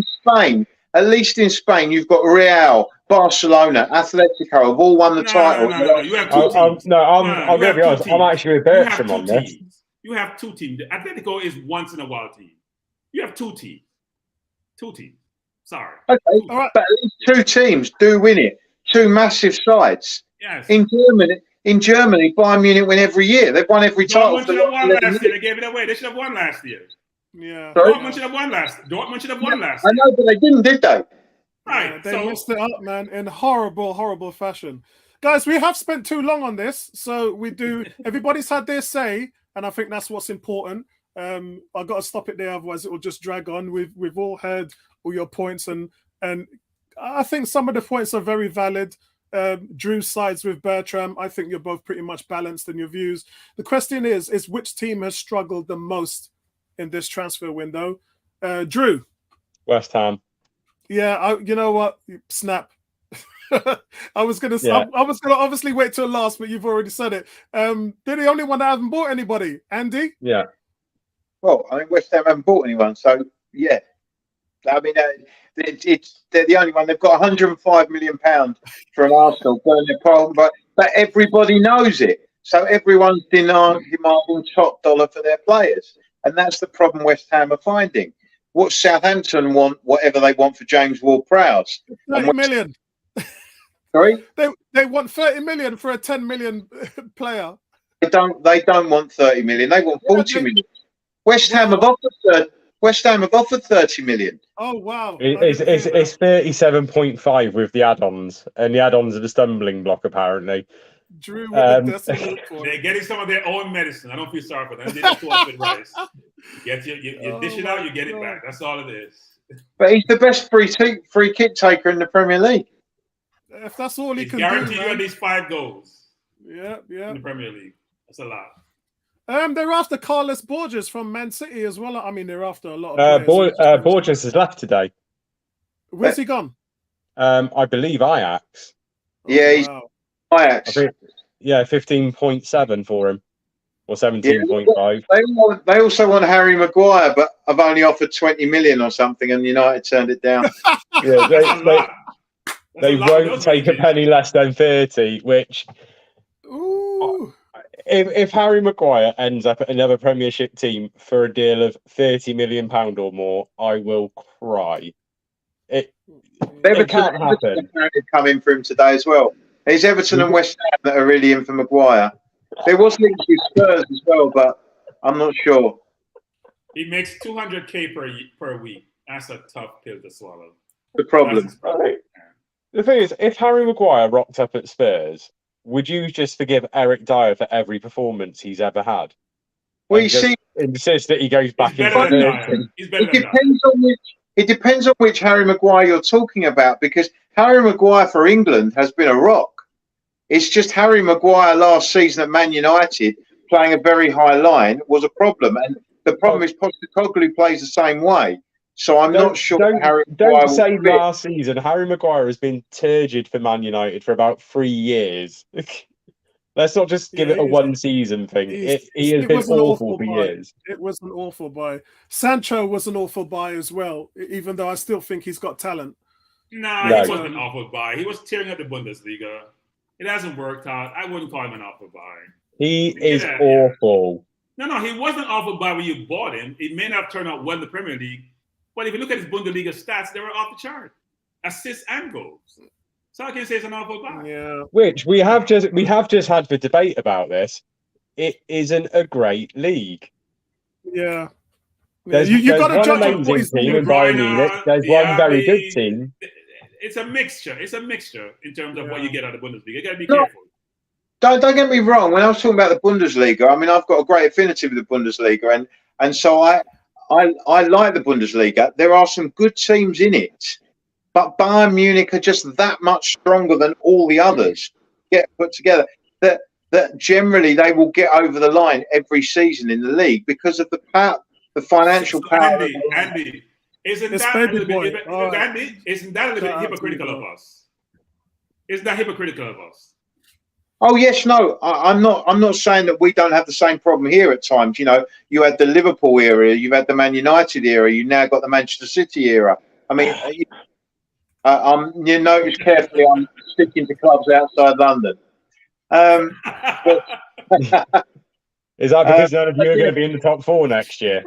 in Spain, you've got Real, Barcelona, Atletico have all won the title.
No, you have two teams.
I'm going to be honest. I'm actually with Bertram on this.
You have two teams. The Atletico is once in a while team. You have two teams. Sorry.
Okay, all right. But at least two teams do win it. Two massive sides.
Yes.
In Germany, Bayern Munich win every year. They've won every title.
Dortmund should have won last year. They gave it away. They should have won last year.
Yeah.
Dortmund should have won last year.
I know, but they didn't, did they?
Right.
Yeah, they messed it up, man, in horrible fashion. Guys, we have spent too long on this, so we do. Everybody's had their say, and I think that's what's important. I've got to stop it there, otherwise it will just drag on. We've all heard all your points, and I think some of the points are very valid. Drew sides with Bertram. I think you're both pretty much balanced in your views. The question is which team has struggled the most in this transfer window? Drew.
West Ham.
Yeah, you know what? Snap. I was gonna
Yeah.
I was gonna obviously wait till last, but you've already said it. They're the only one that haven't bought anybody. Andy?
Yeah.
Well, I mean, West Ham haven't bought anyone, so yeah. I mean, they're the only one. They've got £105 million from Arsenal, but everybody knows it. So everyone's demanding top dollar for their players, and that's the problem West Ham are finding. What Southampton want, whatever they want for James Ward-Prowse.
30 million.
Sorry,
they want 30 million for a 10 million player.
They don't want 30 million. They want 40 million. West Ham have offered 30 million.
Oh wow!
It's 37.5 with the add-ons, and the add-ons are the stumbling block apparently.
Drew with the decimal point.
They're getting some of their own medicine. I don't feel sorry for them. They just want with rice. You dish it out, you get it back. That's all it is.
But he's the best free kick taker in the Premier League.
If that's all he can
guarantee
do,
you at least 5 goals.
Yeah.
In the Premier League, that's a lot.
They're after Carlos Borges from Man City as well. I mean, they're after a lot of players.
Borges has left today.
Where's he gone?
I believe Ajax.
Yeah, he's Ajax.
15.7 for him, or 17.5.
They also want Harry Maguire, but I've only offered 20 million or something, and United turned it down.
They won't take a penny less than 30, which...
Ooh.
If Harry Maguire ends up at another Premiership team for a deal of £30 million or more, I will cry. It can't happen.
Come in for him today as well. It's Everton and West Ham that are really in for Maguire. There was links with Spurs as well, but I'm not sure.
He makes 200k per week. That's a tough pill to swallow.
The problem.
Right. The thing is, if Harry Maguire rocked up at Spurs, would you just forgive Eric Dyer for every performance he's ever had?
Well, you see,
insist that he goes back into the
It depends on which Harry Maguire you're talking about, because Harry Maguire for England has been a rock. It's just Harry Maguire last season at Man United playing a very high line was a problem, and the problem is Postecoglou plays the same way. So I'm not sure.
Don't say last season. Harry Maguire has been turgid for Man United for about 3 years. Let's not just give it a one-season thing. He has been awful for years.
It was an awful buy. Sancho was an awful buy as well, even though I still think he's got talent.
No, he wasn't an awful buy. He was tearing up the Bundesliga. It hasn't worked out. I wouldn't call him an awful buy.
He is awful.
No, he wasn't an awful buy when you bought him. It may not have turned out well in the Premier League. But if you look at his Bundesliga stats, they were off the chart. Assists and goals. So I can say it's an awful buy.
Yeah.
Which we have just had the debate about this. It isn't a great league.
Yeah.
There's
got to judge
one amazing team in Bayern Munich. There's one very good team.
It's a mixture. It's a mixture in terms of what you get out of the Bundesliga. You got to be careful.
Don't get me wrong. When I was talking about the Bundesliga, I mean, I've got a great affinity with the Bundesliga, and so I like the Bundesliga. There are some good teams in it, but Bayern Munich are just that much stronger than all the others get put together. That generally they will get over the line every season in the league because of the financial power.
Andy, isn't that a little bit hypocritical of us? Isn't that hypocritical of us?
Oh yes, no, I'm not saying that we don't have the same problem here at times. You know, you had the Liverpool era, you've had the Man United era, you now got the Manchester City era. I mean, you notice carefully, I'm sticking to clubs outside London.
Is that because none of you are going to be in the top 4 next year?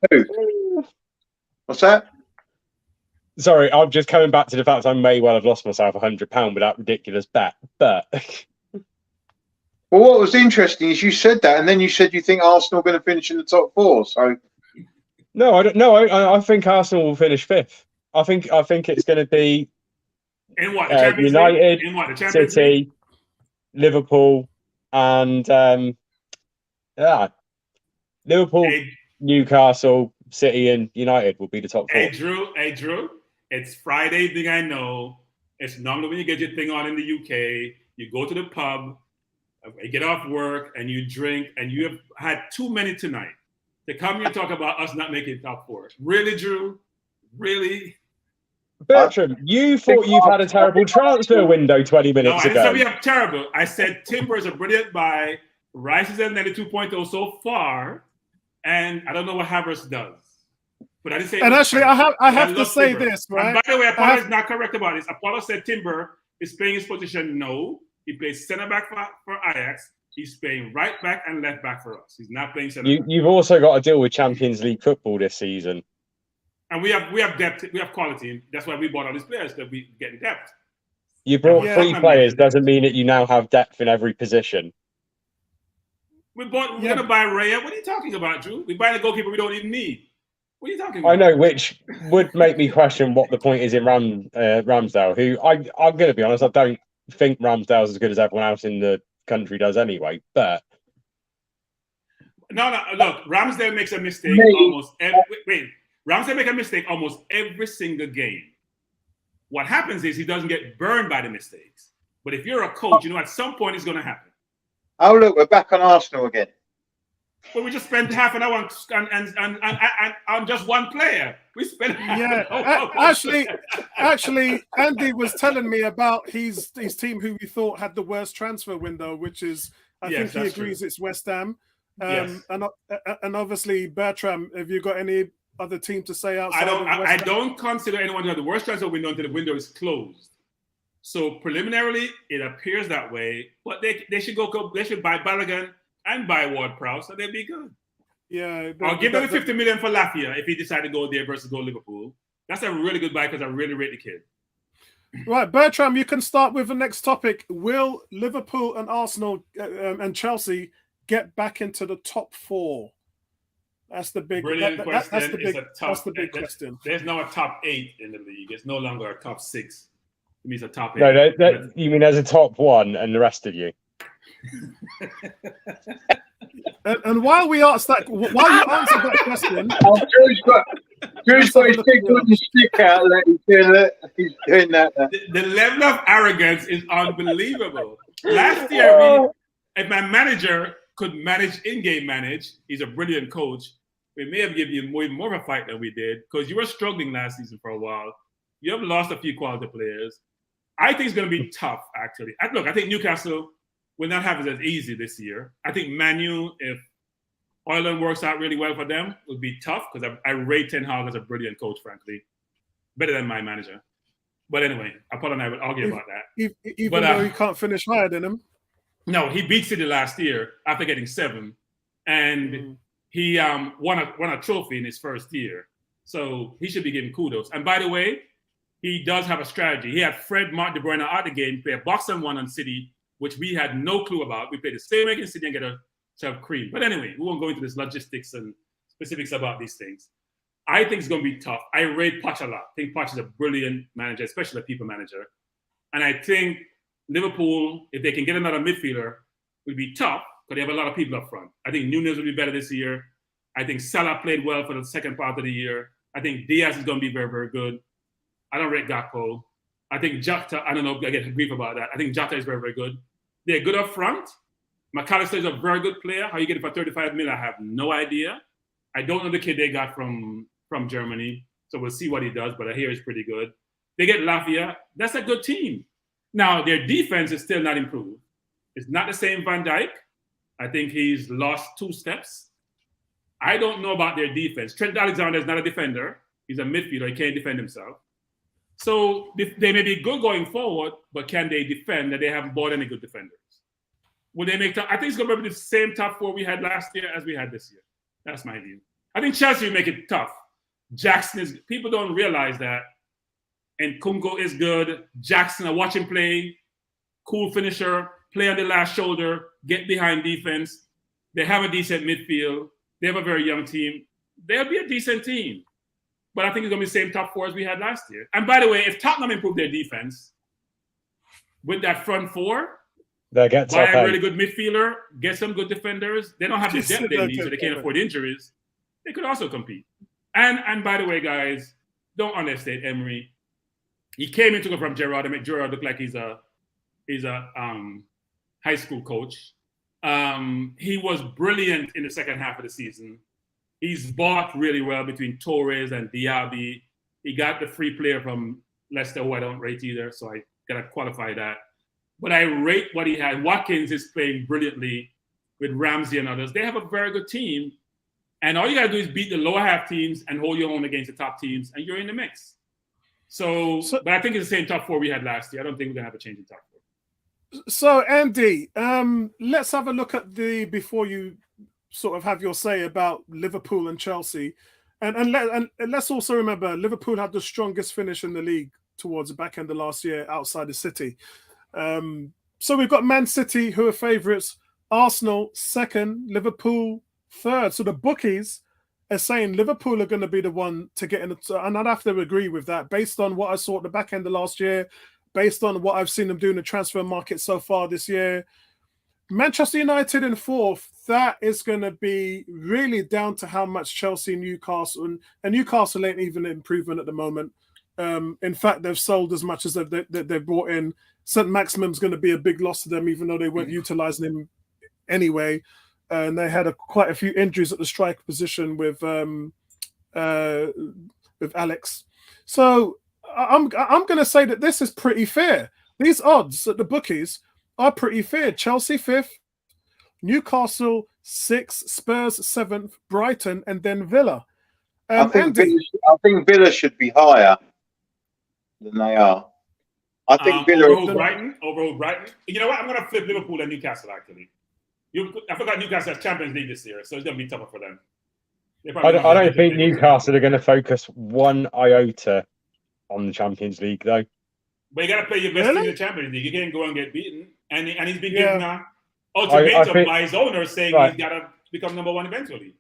Who? What's that?
Sorry, I'm just coming back to the fact I may well have lost myself £100 with that ridiculous bet. But
well, what was interesting is you said that, and then you said you think Arsenal are going to finish in the top 4. So
no, I don't. No, I think Arsenal will finish 5th. I think it's going to be
in what the
United,
in what, the
City, Liverpool, and Liverpool, Newcastle, City, and United will be the top 4.
Hey Drew. It's Friday evening, I know. It's normally when you get your thing on in the UK, you go to the pub, you get off work, and you drink, and you have had too many tonight. To come here and talk about us not making top 4. Really, Drew? Really?
Bertram, you thought you've had a terrible transfer window 20
No,
minutes
I didn't say
ago.
we have terrible. I said Timber is a brilliant buy. Rice is at 92.0 so far, and I don't know what Havertz does. But I didn't say.
And actually, I have to
love
say
Timber.
this, right?
And by the way, Apollo is not correct about this. Apollo said Timber is playing his position. No, he plays centre back for Ajax. He's playing right back and left back for us. He's not playing centre back.
You've also got to deal with Champions League football this season.
And we have depth, we have quality, and that's why we bought all these players, that we get in depth.
You brought
Yeah.
3 players doesn't mean that you now have depth in every position.
We're gonna buy Raya. What are you talking about, Drew? We buy the goalkeeper we don't even need. What are you talking about?
I know, which would make me question what the point is in Ramsdale, who I'm going to be honest, I don't think Ramsdale's as good as everyone else in the country does anyway. But
No, look, Ramsdale makes a mistake almost every. Wait, Ramsdale makes a mistake almost every single game. What happens is he doesn't get burned by the mistakes. But if you're a coach, you know at some point it's going to happen.
Oh, look, we're back on Arsenal again.
But we just spent half an hour on just one player. We spent
actually, Andy was telling me about his team who we thought had the worst transfer window, which is I think he agrees
true.
It's West Ham.
Yes.
And obviously Bertram, have you got any other team to say outside?
I don't consider anyone to have the worst transfer window until the window is closed. So preliminarily, it appears that way. But they should They should buy Balogun and buy Ward-Prowse, so they'll be good.
Yeah,
I'll give them 50 million for Lafia if he decides to go there versus go Liverpool. That's a really good buy because I really rate the kid.
Right, Bertram, you can start with the next topic. Will Liverpool and Arsenal and Chelsea get back into the top 4? That's the big.
Brilliant question.
That's the big question.
There's now a top 8 in the league. It's no longer a top 6. It means a top 8.
No, you mean there's a top 1 and the rest of you.
and while you answer that question,
Drew's got his big wooden stick out. He's doing that.
The level of arrogance is unbelievable. Last year, if my manager could in-game manage, he's a brilliant coach. We may have given you more of a fight than we did because you were struggling last season for a while. You have lost a few quality players. I think it's going to be tough, actually. I think Newcastle will not have it as easy this year. I think Man U, if Ireland works out really well for them, will be tough because I rate Ten Hag as a brilliant coach, frankly. Better than my manager. But anyway, Apollo and I would argue about that.
Even though he can't finish higher than him.
No, he beat City last year after getting 7. And he won a trophy in his first year. So he should be given kudos. And by the way, he does have a strategy. He had Fred, Mark, De Bruyne out the game, play a box and 1 on City, which we had no clue about. We played the same way against City and get a serve cream. But anyway, we won't go into this logistics and specifics about these things. I think it's going to be tough. I rate Poch a lot. I think Poch is a brilliant manager, especially a people manager. And I think Liverpool, if they can get another midfielder, will be tough because they have a lot of people up front. I think Núñez will be better this year. I think Salah played well for the second part of the year. I think Diaz is going to be very, very good. I don't rate Gakpo. I think Jota, I don't know, I get grief about that. I think Jota is very, very good. They're good up front. McAllister is a very good player. How you get it for 35 million, I have no idea. I don't know the kid they got from Germany, so we'll see what he does, but I hear he's pretty good. They get Lafia. That's a good team. Now, their defense is still not improved. It's not the same Van Dijk. I think he's lost 2 steps. I don't know about their defense. Trent Alexander is not a defender. He's a midfielder. He can't defend himself. So they may be good going forward, but can they defend? That they haven't bought any good defenders. Will they make? I think it's going to be the same top 4 we had last year as we had this year. That's my view. I think Chelsea will make it tough. Jackson is. People don't realize that. And Kungo is good. Jackson, I watch him play. Cool finisher. Play on the last shoulder. Get behind defense. They have a decent midfield. They have a very young team. They'll be a decent team. But I think it's going to be the same top 4 as we had last year. And by the way, if Tottenham improve their defense with that front 4,
they get
buy a really good midfielder, get some good defenders. They don't have the depth they need, so they can't afford injuries. They could also compete. And by the way, guys, don't underestimate Emery. He came and took it from Gerard and made Gerard look like he's a high school coach. He was brilliant in the second half of the season. He's bought really well between Torres and Diaby. He got the free player from Leicester, who I don't rate either, so I gotta qualify that. But I rate what he had. Watkins is playing brilliantly with Ramsey and others. They have a very good team, and all you gotta do is beat the lower half teams and hold your own against the top teams, and you're in the mix. So but I think it's the same top four we had last year. I don't think we're gonna have a change in top four.
So Andy, let's have a look at before you sort of have your say about Liverpool and Chelsea, and let's also remember Liverpool had the strongest finish in the league towards the back end of last year outside the City. So we've got Man City who are favourites, Arsenal second, Liverpool third. So the bookies are saying Liverpool are going to be the one to get in, and I'd have to agree with that based on what I saw at the back end of last year, based on what I've seen them do in the transfer market so far this year. Manchester United in fourth, that is going to be really down to how much Chelsea, Newcastle, and Newcastle ain't even improving at the moment. In fact, they've sold as much as they've brought in. St. Maximum's going to be a big loss to them, even though they weren't utilising him anyway. And they had quite a few injuries at the striker position with Alex. So I'm going to say that this is pretty fair. These odds at the bookies are pretty fair. Chelsea 5th, Newcastle 6th, Spurs 7th, Brighton, and then Villa.
I think Villa should be higher than they are. I think Villa
overall Brighton. You know what? I'm going to flip Liverpool and Newcastle, actually. I forgot Newcastle has Champions League this year, so it's going to be tougher for them.
I don't think Newcastle are going to focus one iota on the Champions League, though.
But you got to play your best in the Champions League. You can't go and get beaten. And he's been given an ultimatum by his owner saying he's got to become number one eventually.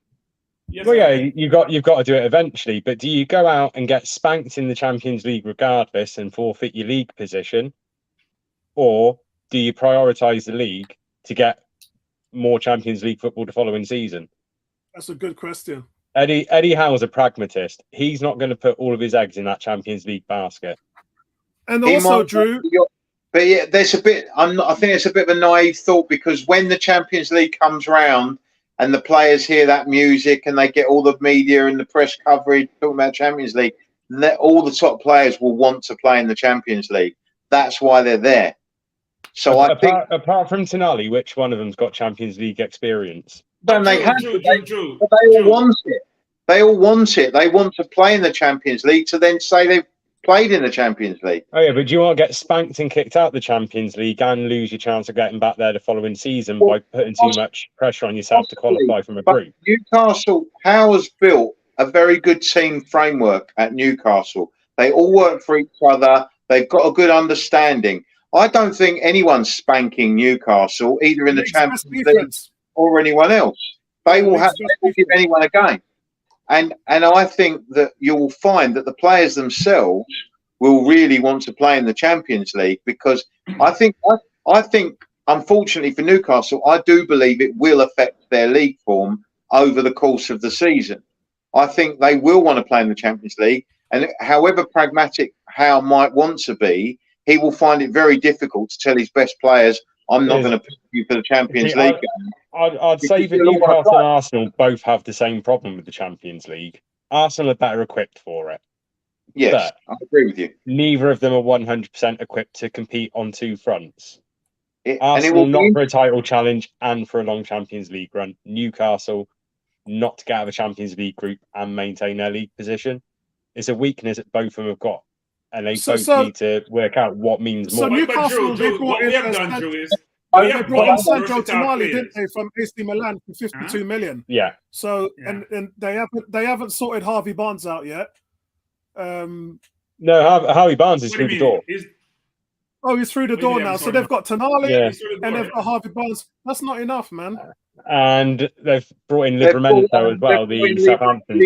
Yes,
well, yeah, you've got to do it eventually. But do you go out and get spanked in the Champions League regardless and forfeit your league position, or do you prioritise the league to get more Champions League football the following season?
That's a good question.
Eddie Howe's a pragmatist. He's not going to put all of his eggs in that Champions League basket.
And also, Drew.
But yeah, there's a bit. I think it's a bit of a naive thought, because when the Champions League comes round and the players hear that music and they get all the media and the press coverage talking about Champions League, all the top players will want to play in the Champions League. That's why they're there. So
apart from Tonali, which one of them's got Champions League experience?
But they all want it. They all want it. They want to play in the Champions League to then say they've played in the Champions League.
Oh yeah, but do you want to get spanked and kicked out the Champions League and lose your chance of getting back there the following season by putting too much pressure on yourself to qualify from a group?
Newcastle, Howe's built a very good team framework at Newcastle. They all work for each other. They've got a good understanding. I don't think anyone's spanking Newcastle, either in the Champions League or anyone else. They will give anyone a game. And I think that you'll find that the players themselves will really want to play in the Champions League, because I think, unfortunately for Newcastle, I do believe it will affect their league form over the course of the season. I think they will want to play in the Champions League, and however pragmatic Howe might want to be, he will find it very difficult to tell his best players, I'm not going to pick you for the Champions League game.
I'd say that Newcastle and Arsenal both have the same problem with the Champions League. Arsenal are better equipped for it.
Yes, I agree with you.
Neither of them are 100% equipped to compete on two fronts. Arsenal not for a title challenge and for a long Champions League run. Newcastle not to get out of a Champions League group and maintain their league position. It's a weakness that both of them have got. And they both need to work out what means more.
So Newcastle, they brought in Sandro Tonali, didn't they, from AC Milan for 52 million?
Yeah.
So and they haven't sorted Harvey Barnes out yet.
No, Harvey Barnes is through the door.
He's through the door now. So they've got Tonali and they've got Harvey Barnes. That's not enough, man.
And they've brought in Livramento as well, the Southampton.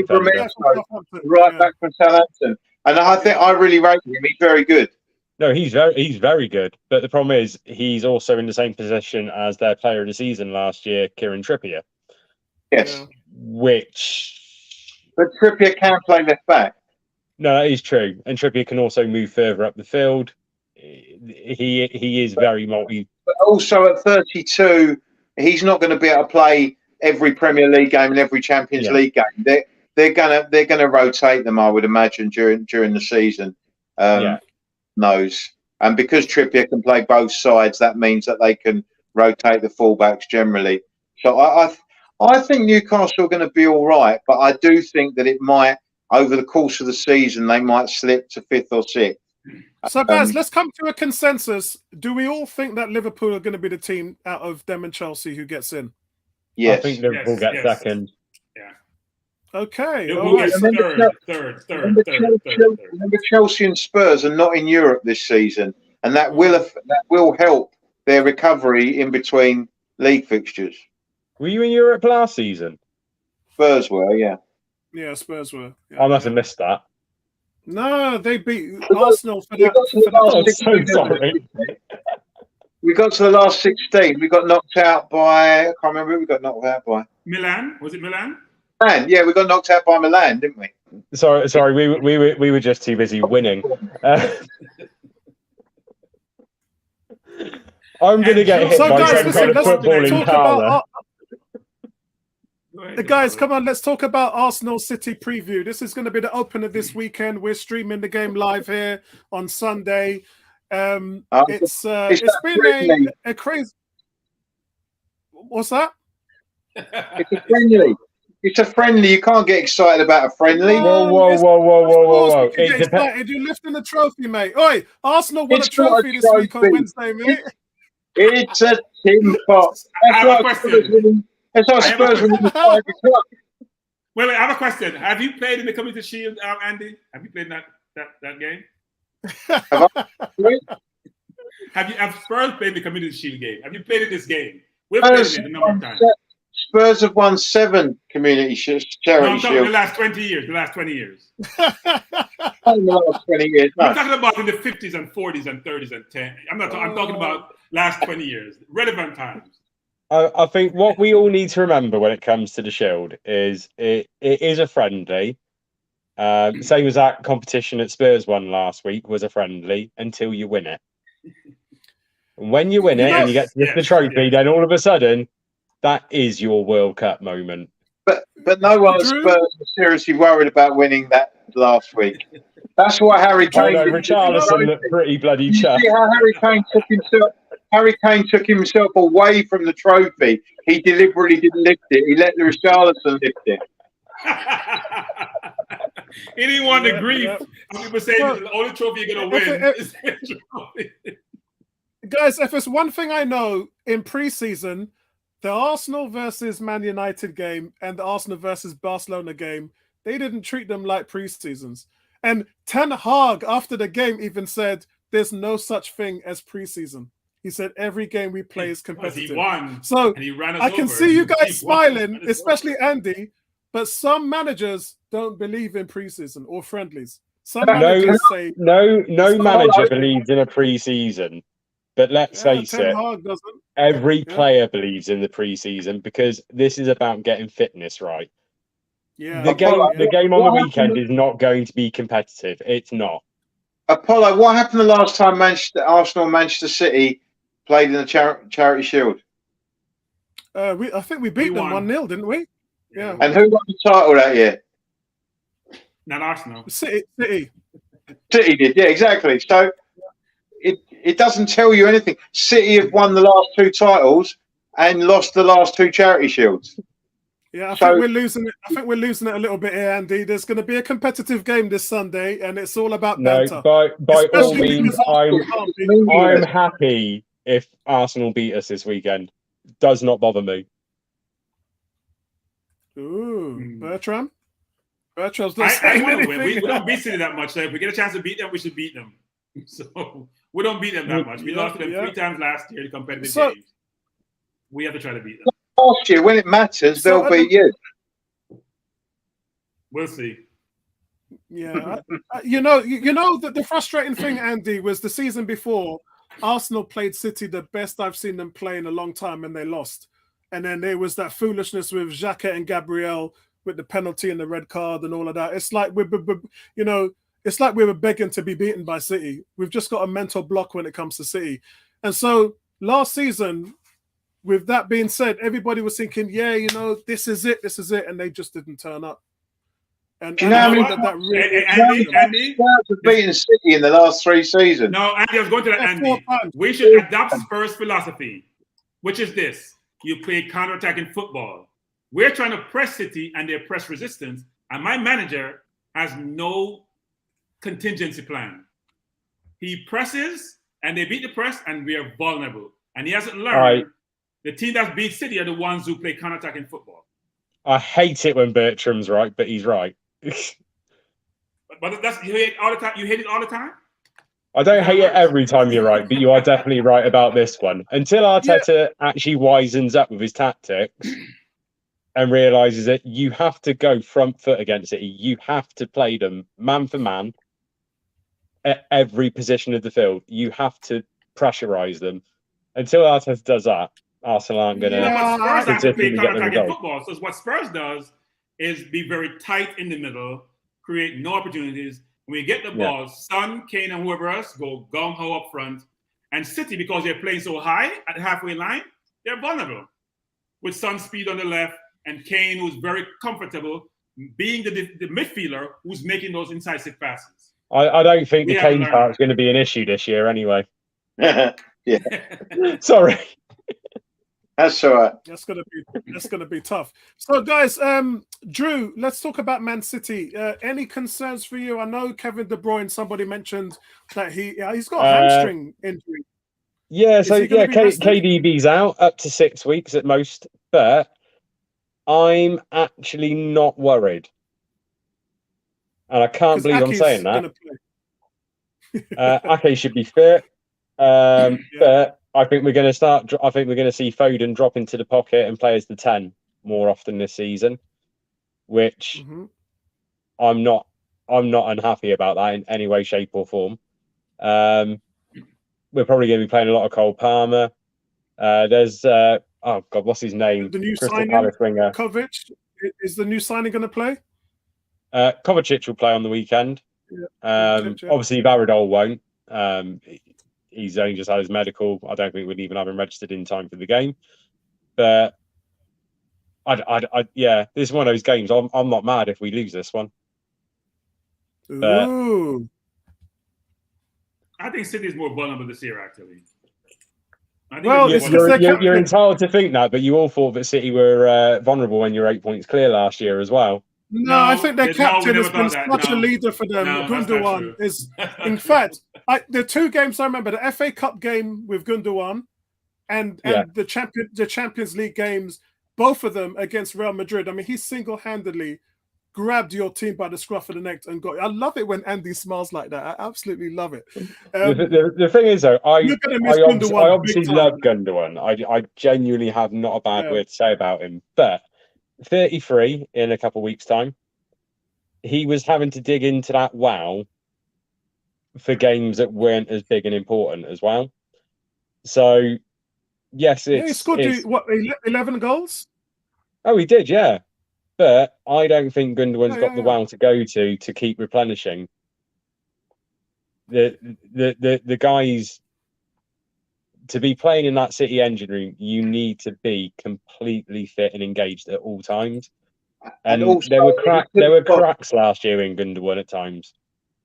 Right back from Southampton. And I really rate him. He's very good.
No, he's very good. But the problem is he's also in the same position as their player of the season last year, Kieran Trippier.
Yes.
But Trippier
can play left back.
No, that is true. And Trippier can also move further up the field. He is very multi.
But also at 32, he's not going to be able to play every Premier League game and every Champions League game. They're gonna rotate them, I would imagine, during the season. Knows. And because Trippier can play both sides, that means that they can rotate the fullbacks generally. So I think Newcastle are going to be all right, but I do think that it might, over the course of the season, they might slip to 5th or 6th.
So, guys, let's come to a consensus. Do we all think that Liverpool are going to be the team out of them and Chelsea who gets in?
Yes. I think Liverpool gets second.
Yeah. Okay.
Liverpool gets third.
Remember, Chelsea and Spurs are not in Europe this season, and that will help their recovery in between league fixtures.
Were you in Europe last season?
Spurs were, yeah.
Yeah, Spurs were. Yeah,
I must have missed that.
No, they beat Arsenal for that.
I'm so sorry.
We got to the last 16. We got knocked out by, I can't remember who we got knocked out by.
Milan? Was it Milan?
Milan, yeah, we got knocked out by Milan, didn't we?
Sorry, we were just too busy winning. I'm going to get hit by some kind of footballing power.
Guys, come on, let's talk about Arsenal City preview. This is going to be the opener this weekend. We're streaming the game live here on Sunday. It's been a crazy. What's that?
It's a friendly. It's a friendly. You can't get excited about a friendly.
Whoa.
You're lifting the trophy, mate. Oi, Arsenal won a trophy this week on Wednesday, mate.
It's a tin pot.
I have a question.
That's how Spurs winning the 5 o'clock.
Wait, I have a question. Have you played in the Community Shield, Andy? Have you played in that game? Have Spurs played in the Community Shield game? Have you played in this game? We've played it a number of times.
Spurs have won 7 Community Charity
Shields.
Shield.
The last 20 years. The last 20 years.
The last 20 years. No.
I'm talking about in the 50s and 40s and 30s and 10. I'm talking about last 20 years. Relevant times.
I think what we all need to remember when it comes to the Shield is it is a friendly. Same as that competition that Spurs won last week was a friendly until you win it. And when you win it and you get to lift the trophy, then all of a sudden, that is your World Cup moment.
But no one at Spurs was seriously worried about winning that last week. That's why Harry Kane.
Richarlison looked pretty bloody chuffed.
See how Harry Kane took himself away from the trophy. He deliberately didn't lift it. He let the Richarlison lift it.
He didn't want the grief. People say the only trophy you're going to win is the trophy.
Guys, if it's one thing I know in pre-season, the Arsenal versus Man United game and the Arsenal versus Barcelona game, they didn't treat them like pre-seasons. And Ten Hag, after the game, even said, there's no such thing as pre-season. He said, every game we play is competitive.
He won,
so
and he ran us
I can
over.
see you guys smiling, especially Andy, but some managers don't believe in pre-season or friendlies. Some managers say...
No manager believes in a pre-season. But let's face it, every player believes in the pre-season because this is about getting fitness right.
Yeah.
The game on the weekend is not going to be competitive. It's not.
Apollo, what happened the last time Arsenal and Manchester City played in the Charity Shield?
I think we beat them 1-0, didn't we? Yeah.
And who won the title that year?
Not Arsenal.
City.
City did, yeah, exactly. So it doesn't tell you anything. City have won the last 2 titles and lost the last 2 Charity Shields.
Yeah, I think we're losing it. I think we're losing it a little bit here, Andy. There's going to be a competitive game this Sunday, and it's all about banter.
By all means, I'm happy if Arsenal beat us this weekend. Does not bother me.
Ooh, Bertram's not
I want to win. We don't beat City that much. So if we get a chance to beat them, we should beat them. So we don't beat them that much. We lost to them 3 times last year in competitive games. We have to try to beat them.
Last year, when it matters, they'll beat you.
We'll see.
Yeah, you know the frustrating thing, Andy, was the season before Arsenal played City the best I've seen them play in a long time, and they lost. And then there was that foolishness with Xhaka and Gabriel with the penalty and the red card and all of that. It's like it's like we were begging to be beaten by City. We've just got a mental block when it comes to City. And so last season, with that being said, everybody was thinking, yeah, you know, this is it, and they just didn't turn up. And
Do you know how many
that really
Andy,
have beaten City in the last 3 seasons?
No, Andy, I was going to that,
Yeah,
Andy.
4 times.
We should adopt Spurs philosophy, which is this. You play counter-attacking football. We're trying to press City and their press resistance, and my manager has no contingency plan. He presses, and they beat the press, and we are vulnerable. And he hasn't learned the team that beat City are the ones who play counter-attacking football.
I hate it when Bertram's right, but he's right.
But that's you hate it all the time. You hate it all the time.
I don't hate it every time you're right, but you are definitely right about this one. Until Arteta actually wisens up with his tactics and realizes that you have to go front foot against it. You have to play them man for man at every position of the field. You have to pressurize them. Until Arteta does that, Arsenal aren't going
But Spurs have to play
consistently get the
counter-attacking
result.
football. So what Spurs does is be very tight in the middle, create no opportunities. When we get the ball, Son, Kane, and whoever else go gung-ho up front. And City, because they're playing so high at the halfway line, they're vulnerable. With Son's speed on the left and Kane, who's very comfortable being the midfielder who's making those incisive passes.
I don't think the Kane part's going to be an issue this year anyway.
Yeah.
Sorry.
That's all right.
That's gonna be tough. So, guys, Drew, let's talk about Man City. Any concerns for you? I know Kevin De Bruyne. Somebody mentioned that he's got a hamstring injury.
Yeah, KDB's out up to 6 weeks at most, but I'm actually not worried, and I can't believe I'm saying that. Ake should be fit, but I think we're going to I think we're going to see Foden drop into the pocket and play as the 10 more often this season, which I'm not unhappy about that in any way, shape, or form. We're probably going to be playing a lot of Cole Palmer. There's what's his name?
The new
Crystal
signing,
Palace winger.
Kovacic. Is the new signing going to play?
Kovacic will play on the weekend. Obviously, Varadol won't. He's only just had his medical. I don't think we'd even have him registered in time for the game. But this is one of those games. I'm not mad if we lose this one.
Ooh.
I think City is more vulnerable this year, actually.
You're entitled to think that, but you all thought that City were vulnerable when you were 8 points clear last year as well.
No, I think their captain has been such a leader for them. Gundogan is, in fact, the 2 games I remember: the FA Cup game with Gundogan, and the Champions League games, both of them against Real Madrid. I mean, he single-handedly grabbed your team by the scruff of the neck and got. I love it when Andy smiles like that. I absolutely love it.
The thing is, though, I obviously love Gundogan. I genuinely have not a bad word to say about him, but 33 in a couple of weeks' time, he was having to dig into that for games that weren't as big and important as well. So, yes,
he scored 11 goals?
Oh, he did, yeah. But I don't think Gundogan's got the wow to go to keep replenishing. The guys, to be playing in that City engine room, you need to be completely fit and engaged at all times. And also, there were cracks last year in Gundogan at times.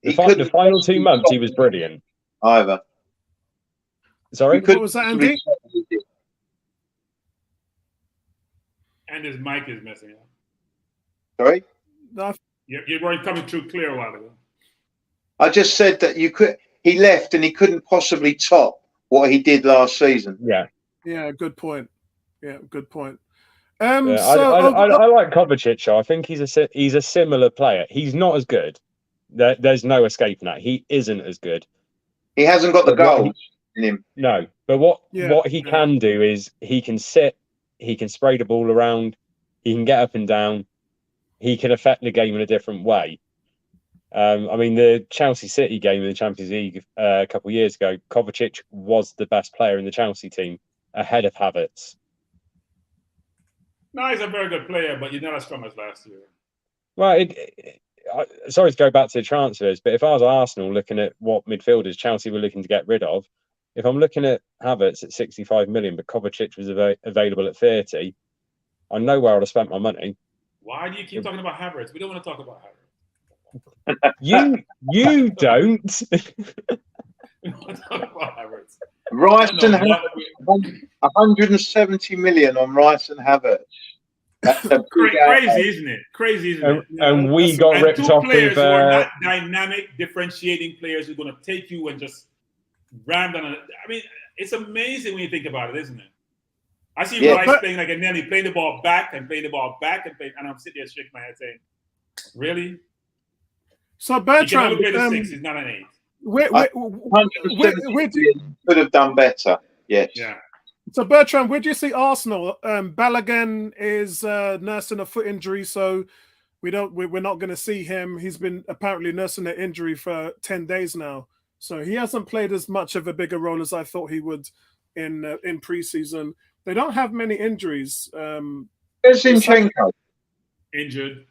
The final 2 months, he was brilliant.
Either.
Sorry?
What was that, Andy?
And his mic is messing up.
Sorry?
You weren't coming through clear a while ago.
I just said that he left and he couldn't possibly top what he did last season.
Yeah, good point. I
like Kovacic. I think he's a similar player. He's not as good. There's no escaping that. He isn't as good.
He hasn't got the goals in him.
No, but what he can do is he can sit, he can spray the ball around, he can get up and down, he can affect the game in a different way. I mean, the Chelsea City game in the Champions League a couple of years ago, Kovacic was the best player in the Chelsea team, ahead of Havertz.
No, he's a very good player, but you're not as strong as last year.
Well, sorry to go back to the transfers, but if I was Arsenal looking at what midfielders Chelsea were looking to get rid of, if I'm looking at Havertz at 65 million, but Kovacic was available at 30, I know where I'd have spent my money.
Why do you keep talking about Havertz? We don't want to talk about Havertz.
You don't.
We don't want to talk about Havertz.
Rice and Havertz, 170 million on Rice and Havertz. That's a
crazy, isn't it? Crazy, isn't it?
And we got ripped off
players
with
who are not dynamic, differentiating players who are going to take you and just ram down. I mean, it's amazing when you think about it, isn't it? I see Rice playing like a Nelly, playing the ball back and playing the ball back and I'm sitting there shaking my head saying, "Really?"
So Bertrand,
he can only play the 6. He's not an 8.
Where do you
could have done better? Yes.
Yeah.
So Bertrand, where do you see Arsenal? Balogun is nursing a foot injury, so we're not going to see him. He's been apparently nursing an injury for 10 days now, so he hasn't played as much of a bigger role as I thought he would in preseason. They don't have many injuries.
Where's Zinchenko?
Injured.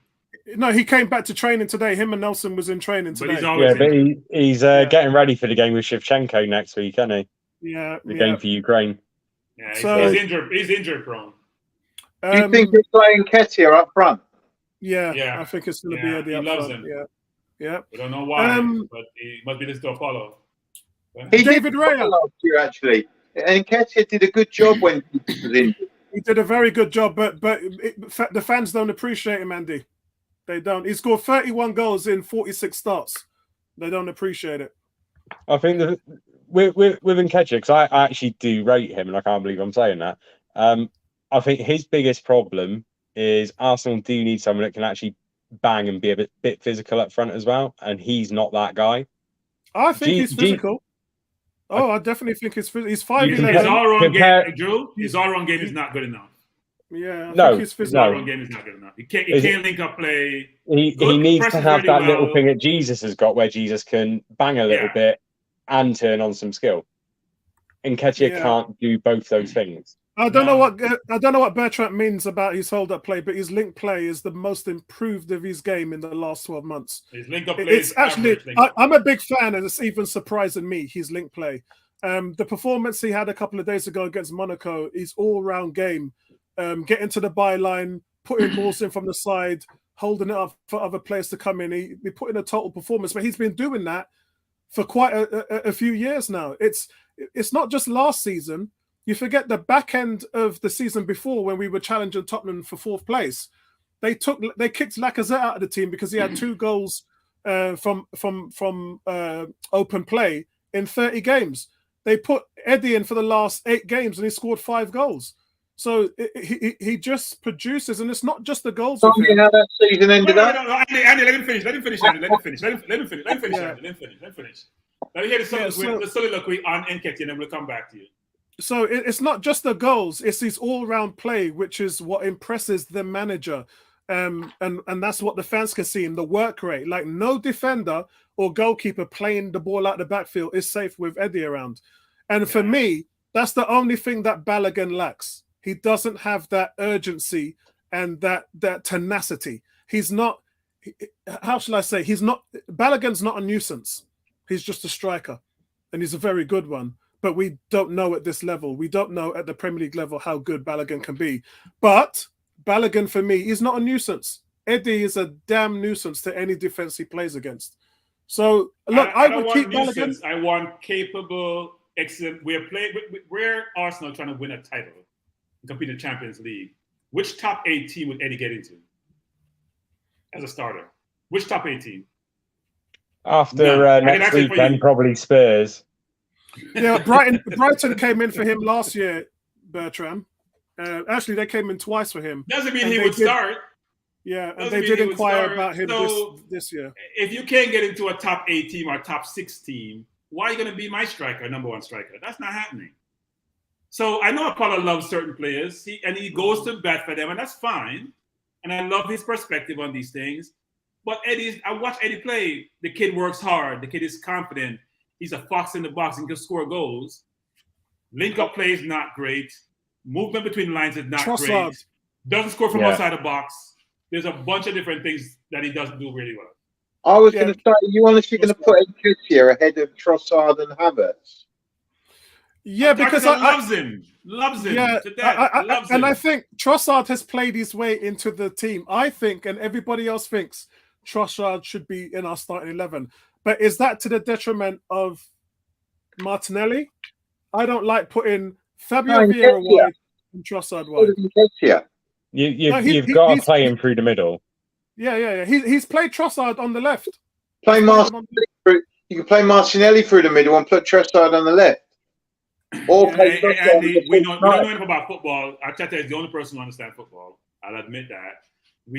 No, he came back to training today. Him and Nelson was in training today.
He's getting ready for the game with Shevchenko next week, isn't he?
Yeah.
The game for Ukraine.
Yeah, he's injured. He's injured prone.
Do you think he's playing Nketiah up front?
Yeah. I think it's going to be Eddie up
loves
front.
him.
Yeah.
We don't know why, but he must be listening to Apollo.
He
David
did
Raya
last year, actually. And Nketiah did a good job when he was injured.
He did a very good job, but the fans don't appreciate him, Andy. They don't. He scored 31 goals in 46 starts. They don't appreciate it.
I think with Nketiah, because I actually do rate him, and I can't believe I'm saying that. I think his biggest problem is Arsenal do need someone that can actually bang and be a bit physical up front as well, and he's not that guy.
I think he's physical. I definitely think he's 5'11".
His all-round game, Drew. His all-round game is not good enough.
Yeah,
I
think his physical
all-round game is not good enough. He can't link up play.
He needs to have that little thing that Jesus has got, where Jesus can bang a little bit and turn on some skill. And Nketiah can't do both those things.
I don't know what Bertrand means about his hold-up play, but his link play is the most improved of his game in the last 12 months.
His link-up play
it's actually, I'm a big fan, and it's even surprising me, his link play. The performance he had a couple of days ago against Monaco, his all-round game, getting to the byline, putting balls in from the side, holding it up for other players to come in. He put in a total performance, but he's been doing that for quite a few years now. It's not just last season. You forget the back end of the season before, when we were challenging Tottenham for 4th place. They kicked Lacazette out of the team because he had 2 goals from open play in 30 games. They put Eddie in for the last 8 games and he scored 5 goals. So he just produces, and it's not just the goals.
Tell me how that season ended up.
Andy, let him finish. Let him finish. Let me hear the soliloquy on Nketiah, and then we'll come back to you.
So it's not just the goals; it's his all-round play, which is what impresses the manager, and that's what the fans can see in the work rate. Like, no defender or goalkeeper playing the ball out the backfield is safe with Eddie around. And for me, that's the only thing that Balogun lacks. He doesn't have that urgency and that tenacity. He's not. How shall I say? Balogun's not a nuisance. He's just a striker, and he's a very good one. But we don't know at this level. We don't know at the Premier League level how good Balogun can be. But Balogun, for me, is not a nuisance. Eddie is a damn nuisance to any defense he plays against. So, look, I would keep Balogun.
I want capable, excellent. We're Arsenal trying to win a title and compete in the Champions League. Which top 8 team would Eddie get into as a starter? Which top 8 team?
After next weekend, probably Spurs.
Yeah, Brighton came in for him last year, Bertram. Actually, they came in twice for him.
Doesn't mean he would start.
Yeah, and they did inquire about him this year.
If you can't get into a top 8 team or top 6 team, why are you going to be my striker, number 1 striker? That's not happening. So I know Apollo loves certain players, and he goes to bat for them, and that's fine. And I love his perspective on these things. But I watch Eddie play. The kid works hard. The kid is confident. He's a fox in the box and can score goals. Link-up play is not great. Movement between lines is not great. Doesn't score from outside the box. There's a bunch of different things that he doesn't do really well.
I was
Yeah.
going to say, you honestly going to put Nketiah ahead of Trossard and Havertz?
Yeah, because I
loves him to death. Loves
and
him.
I think Trossard has played his way into the team. I think, and everybody else thinks, Trossard should be in our starting 11. But is that to the detriment of Martinelli? I don't like putting Fabio Vieira wide and Trossard wide.
Nketiah.
You've got to play him through the middle.
Yeah. He's played Trossard on the left.
Play you can play Martinelli through the middle and put Trossard on the left. Or play
Andy, we don't know enough about football. Arteta is the only person who understands football. I'll admit that.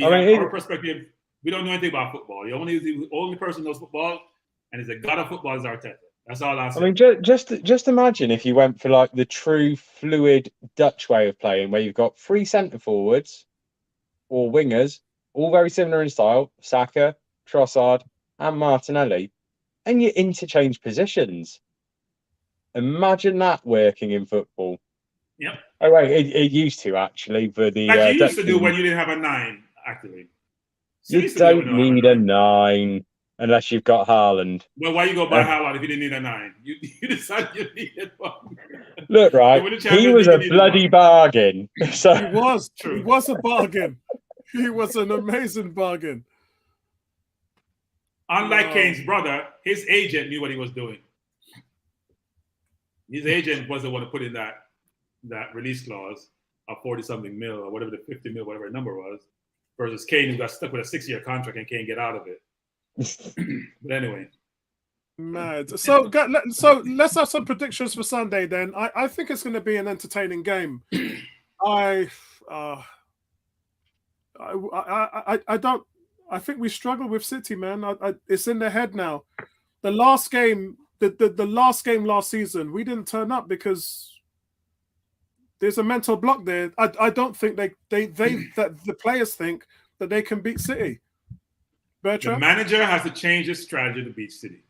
Our perspective, we don't know anything about football. The only person who knows football and is a god of football is Arteta. That's all I say.
I mean, just imagine if you went for like the true fluid Dutch way of playing, where you've got 3 centre forwards or wingers, all very similar in style, Saka, Trossard, and Martinelli, and you interchange positions. Imagine that working in football.
Yep.
Oh wait, it used to actually for the.
Like you used to do when you didn't have a 9, actually.
You don't need a 9 unless you've got Haaland.
Well, why you go buy Haaland if you didn't need a 9? You decided you needed one.
Look, right, he was a bloody bargain. So
he was true. He was a bargain. He was an amazing bargain.
Unlike Kane's brother, his agent knew what he was doing. His agent was the one to put in that release clause of 40-something mil or whatever, the 50 mil, whatever the number was, versus Kane, who got stuck with a 6-year contract and can't get out of it. But anyway.
Mad. So let's have some predictions for Sunday then. I think it's going to be an entertaining game. I think we struggle with City, man. It's in their head now. The last game last season, we didn't turn up because there's a mental block there. I don't think that the players think that they can beat City. Bertrand?
The manager has to change his strategy to beat City.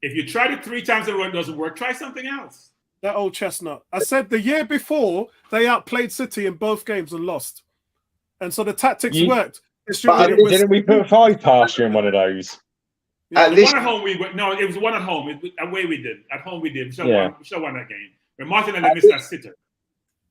If you tried it 3 times in a row and it doesn't work, try something else.
That old chestnut. I said the year before they outplayed City in both games and lost, and so the tactics worked.
Didn't we put 5 past you in one of those?
Yeah.
One at home we went. No, it was one at home. Away we did. At home we did. We should have won that game. But Martinelli missed that sitter.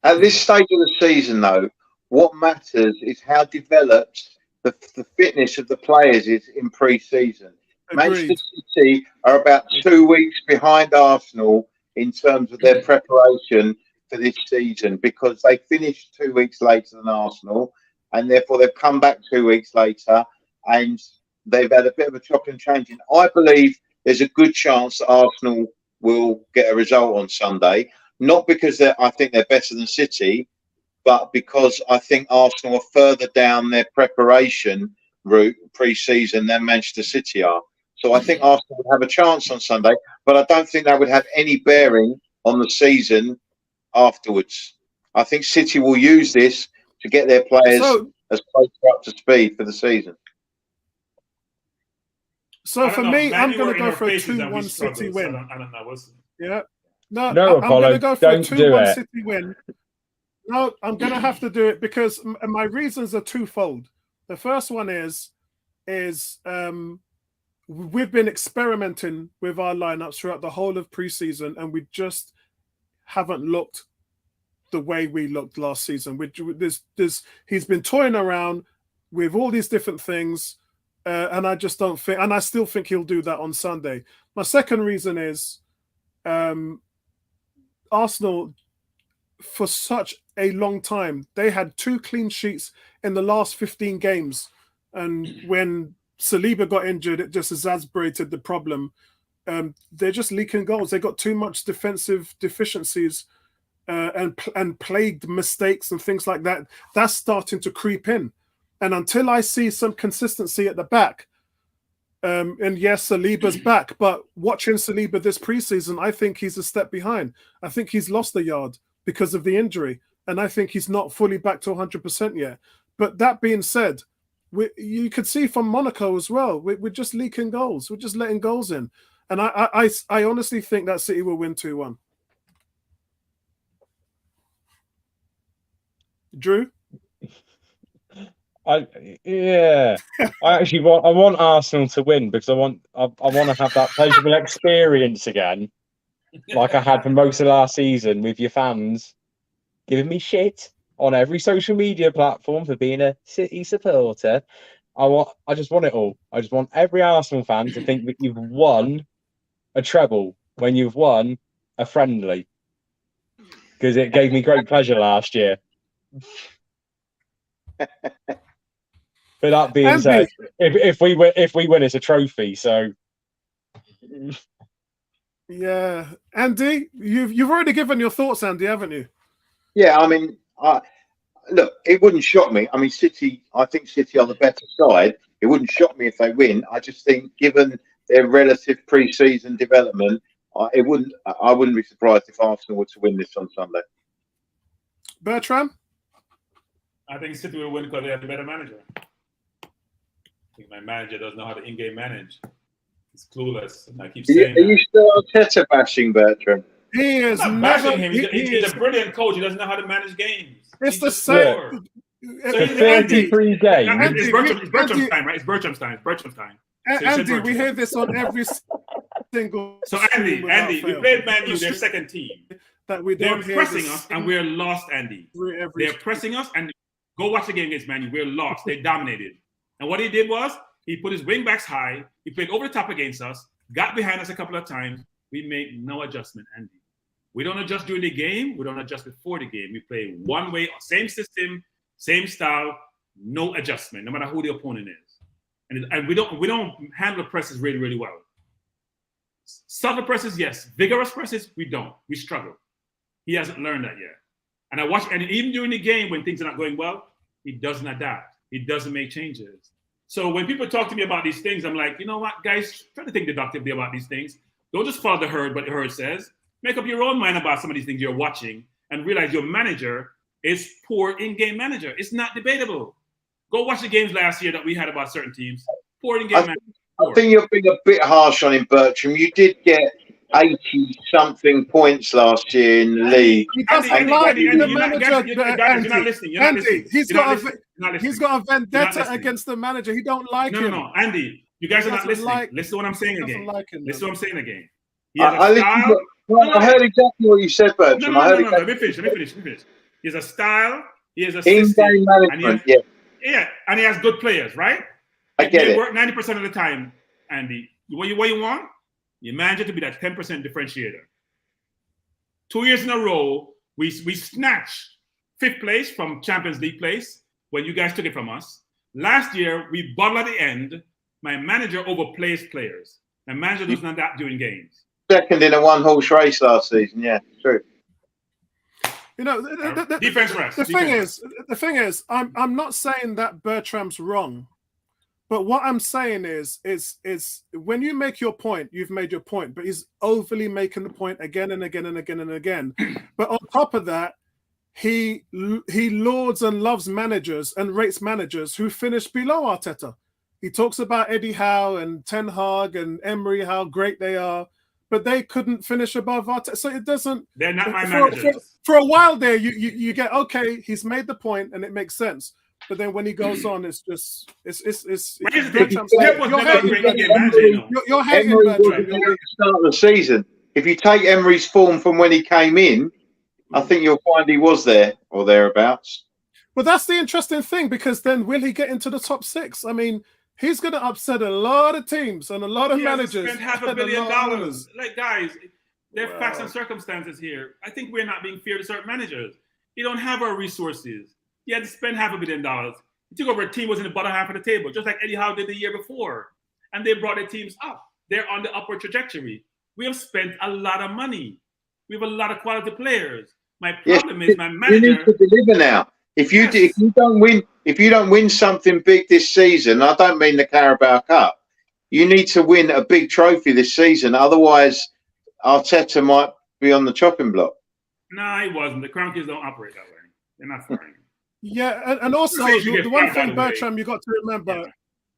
At this stage of the season, though, what matters is how developed the fitness of the players is in pre-season. Manchester City are about 2 weeks behind Arsenal in terms of their preparation for this season because they finished 2 weeks later than Arsenal, and therefore they've come back 2 weeks later and they've had a bit of a chop and changing. I believe there's a good chance that Arsenal will get a result on Sunday, not because I think they're better than City, but because I think Arsenal are further down their preparation route pre-season than Manchester City are. So I think Arsenal would have a chance on Sunday, but I don't think that would have any bearing on the season afterwards. I think City will use this to get their players as close up to speed for the season.
So for me, I'm going to go for a 2-1 City win.
I don't know.
Yeah.
No,
I'm going to go for a 2-1
it.
City win. No, I'm going to have to do it because my reasons are twofold. The first one is we've been experimenting with our lineups throughout the whole of preseason, and we just haven't looked the way we looked last season. He's been toying around with all these different things, and I just don't think, and I still think he'll do that on Sunday. My second reason is Arsenal, for such a long time, they had 2 clean sheets in the last 15 games, and when Saliba got injured, it just exacerbated the problem. They're just leaking goals. They got too much defensive deficiencies and plagued mistakes and things like that. That's starting to creep in. And until I see some consistency at the back, and yes, Saliba's back, but watching Saliba this preseason, I think he's a step behind. I think he's lost a yard because of the injury, and I think he's not fully back to 100% yet. But that being said, you could see from Monaco as well, we're just leaking goals. We're just letting goals in. And I honestly think that City will win 2-1. Drew?
I want Arsenal to win because I want to have that pleasurable experience again, like I had for most of last season with your fans giving me shit on every social media platform for being a City supporter. I just want it all. I just want every Arsenal fan to think that you've won a treble when you've won a friendly, because it gave me great pleasure last year. But that being said, if we win, it's a trophy. So
yeah, Andy, you've already given your thoughts, Andy, haven't you?
Yeah, I mean, look, it wouldn't shock me. I mean, City. I think City are the better side. It wouldn't shock me if they win. I just think, given their relative pre-season development, I wouldn't be surprised if Arsenal were to win this on Sunday.
Bertram?
I think City will win because they have a better manager. I think my manager doesn't know how to in-game manage. He's clueless. And I keep saying
Are you still Arteta bashing, Bertram?
He is
I'm not bashing him. He's a brilliant coach. He doesn't know how to manage games.
It's the same.
So
33 games.
It's Bertram's time, right? It's Bertram's time. So
Andy, we hear this on every single.
So Andy, we played Man U, their second team.
That we
They're
don't hear
pressing us, and we're lost, Andy. They're pressing us, and go watch the game against Man U. We're lost. They dominated. And what he did was he put his wing backs high. He played over the top against us. Got behind us a couple of times. We made no adjustment, Andy. We don't adjust during the game. We don't adjust before the game. We play one way, same system, same style, no adjustment, no matter who the opponent is. And we don't handle presses really, really well. Subtle presses, yes. Vigorous presses, we don't. We struggle. He hasn't learned that yet. And I watch, and even during the game when things are not going well, he doesn't adapt. He doesn't make changes. So when people talk to me about these things, I'm like, you know what, guys, try to think deductively about these things. Don't just follow the herd, what the herd says. Make up your own mind about some of these things you're watching and realize your manager is poor in-game manager. It's not debatable. Go watch the games last year that we had about certain teams. Poor in-game manager.
I think you're being a bit harsh on him, Bertram. You did get 80-something points last year in the league.
He doesn't like the manager.
You're not listening.
Andy, he's got a vendetta against the manager. He don't like him.
No, Andy, you guys are not listening. Listen to what I'm saying again. Listen to what I'm saying again.
I heard exactly what you said, Bertram.
Let me finish. He has a style. He has a
in-game management.
Yeah, and he has good players, right?
I get it.
Work 90% of the time, Andy. What you want? Your manager to be that 10% differentiator. 2 years in a row, we snatched 5th place from Champions League place when you guys took it from us. Last year, we bottled at the end. My manager overplays players. My manager does not adapt during games.
Second in a one-horse race last season. Yeah, true.
You know,
defense rest.
The thing is, I'm not saying that Bertram's wrong, but what I'm saying is when you make your point, you've made your point, but he's overly making the point again and again and again and again. But on top of that, he lauds and loves managers and rates managers who finish below Arteta. He talks about Eddie Howe and Ten Hag and Emery, how great they are, but they couldn't finish above Arteta. So it doesn't.
They're not my managers.
For a while there, you get, okay, he's made the point and it makes sense. But then when he goes on, it's just you're hating Bertram.
At the start of the season, if you take Emery's form from when he came in, I think you'll find he was there or thereabouts.
But that's the interesting thing, because then will he get into the top 6? I mean, he's going to upset a lot of teams and a lot of managers.
Spent $500 million. Like, guys, there are facts and circumstances here. I think we're not being fair to certain managers. You don't have our resources. You had to spend $500 million. He took over a team was in the bottom half of the table, just like Eddie Howe did the year before. And they brought their teams up. They're on the upward trajectory. We have spent a lot of money. We have a lot of quality players. My problem is my manager.
You need to deliver now. If you don't win something big this season, I don't mean the Carabao Cup. You need to win a big trophy this season. Otherwise, Arteta might be on the chopping block.
No, he wasn't. The Crown Kids don't operate that way. They're not firing him.
Yeah, and also the one thing, Bertram, you got to remember.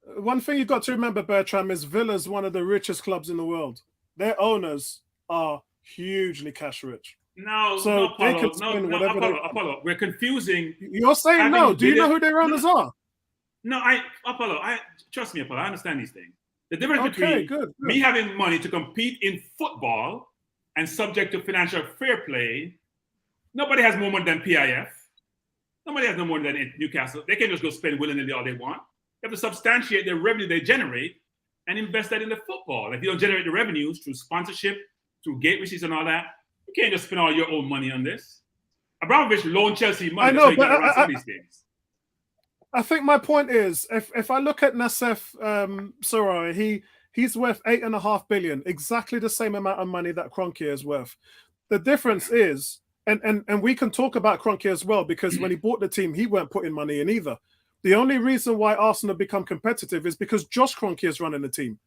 Yeah. One thing you got to remember, Bertram, is Villa's one of the richest clubs in the world. Their owners are hugely cash rich.
No, Apollo. We're confusing.
You're saying no. Do you know who their owners are?
No, Apollo, trust me, Apollo, I understand these things. The difference
Okay,
between
good.
me having money to compete in football and subject to financial fair play, nobody has more money than PIF. Nobody has no more than Newcastle. They can just go spend willingly all they want. They have to substantiate the revenue they generate and invest that in the football. If you don't generate the revenues through sponsorship, through gate receipts and all that, you can't just spend all your own money on this. Abramovich loaned Chelsea money,
I know,
so he
but
got around some of these things.
I think my point is, if I look at Nassef Sarai, he's worth $8.5 billion, exactly the same amount of money that Kroenke is worth. The difference is, and we can talk about Kroenke as well, because when he bought the team, he weren't putting money in either. The only reason why Arsenal become competitive is because Josh Kroenke is running the team,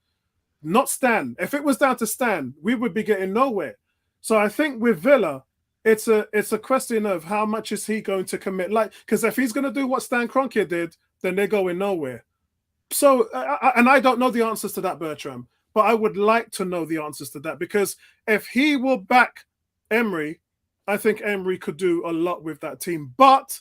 not Stan. If it was down to Stan, we would be getting nowhere. So I think with Villa, it's a question of how much is he going to commit. Like, because if he's going to do what Stan Kroenke did, then they're going nowhere. So, and I don't know the answers to that, Bertram, but I would like to know the answers to that, because if he will back Emery, I think Emery could do a lot with that team. But,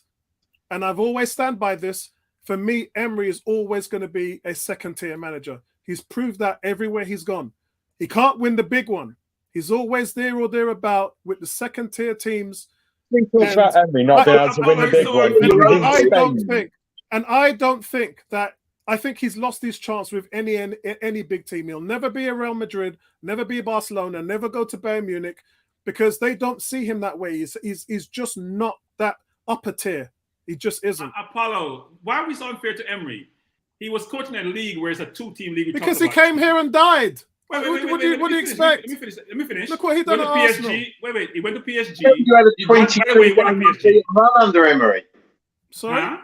and I've always stand by this, for me, Emery is always going to be a second-tier manager. He's proved that everywhere he's gone. He can't win the big one. He's always there or thereabout with the second-tier teams.
Think about Emery not being able to win the big one.
I don't think that. I think he's lost his chance with any big team. He'll never be a Real Madrid, never be a Barcelona, never go to Bayern Munich, because they don't see him that way. He's just not that upper tier. He just isn't.
Apollo, why are we so unfair to Emery? He was coaching a league where it's a two-team league.
Because he came here and died. What do you expect?
Let me finish.
Look what he done at Arsenal.
Wait. He went to PSG.
You had a 22-game run under Emery.
Sorry?
Huh?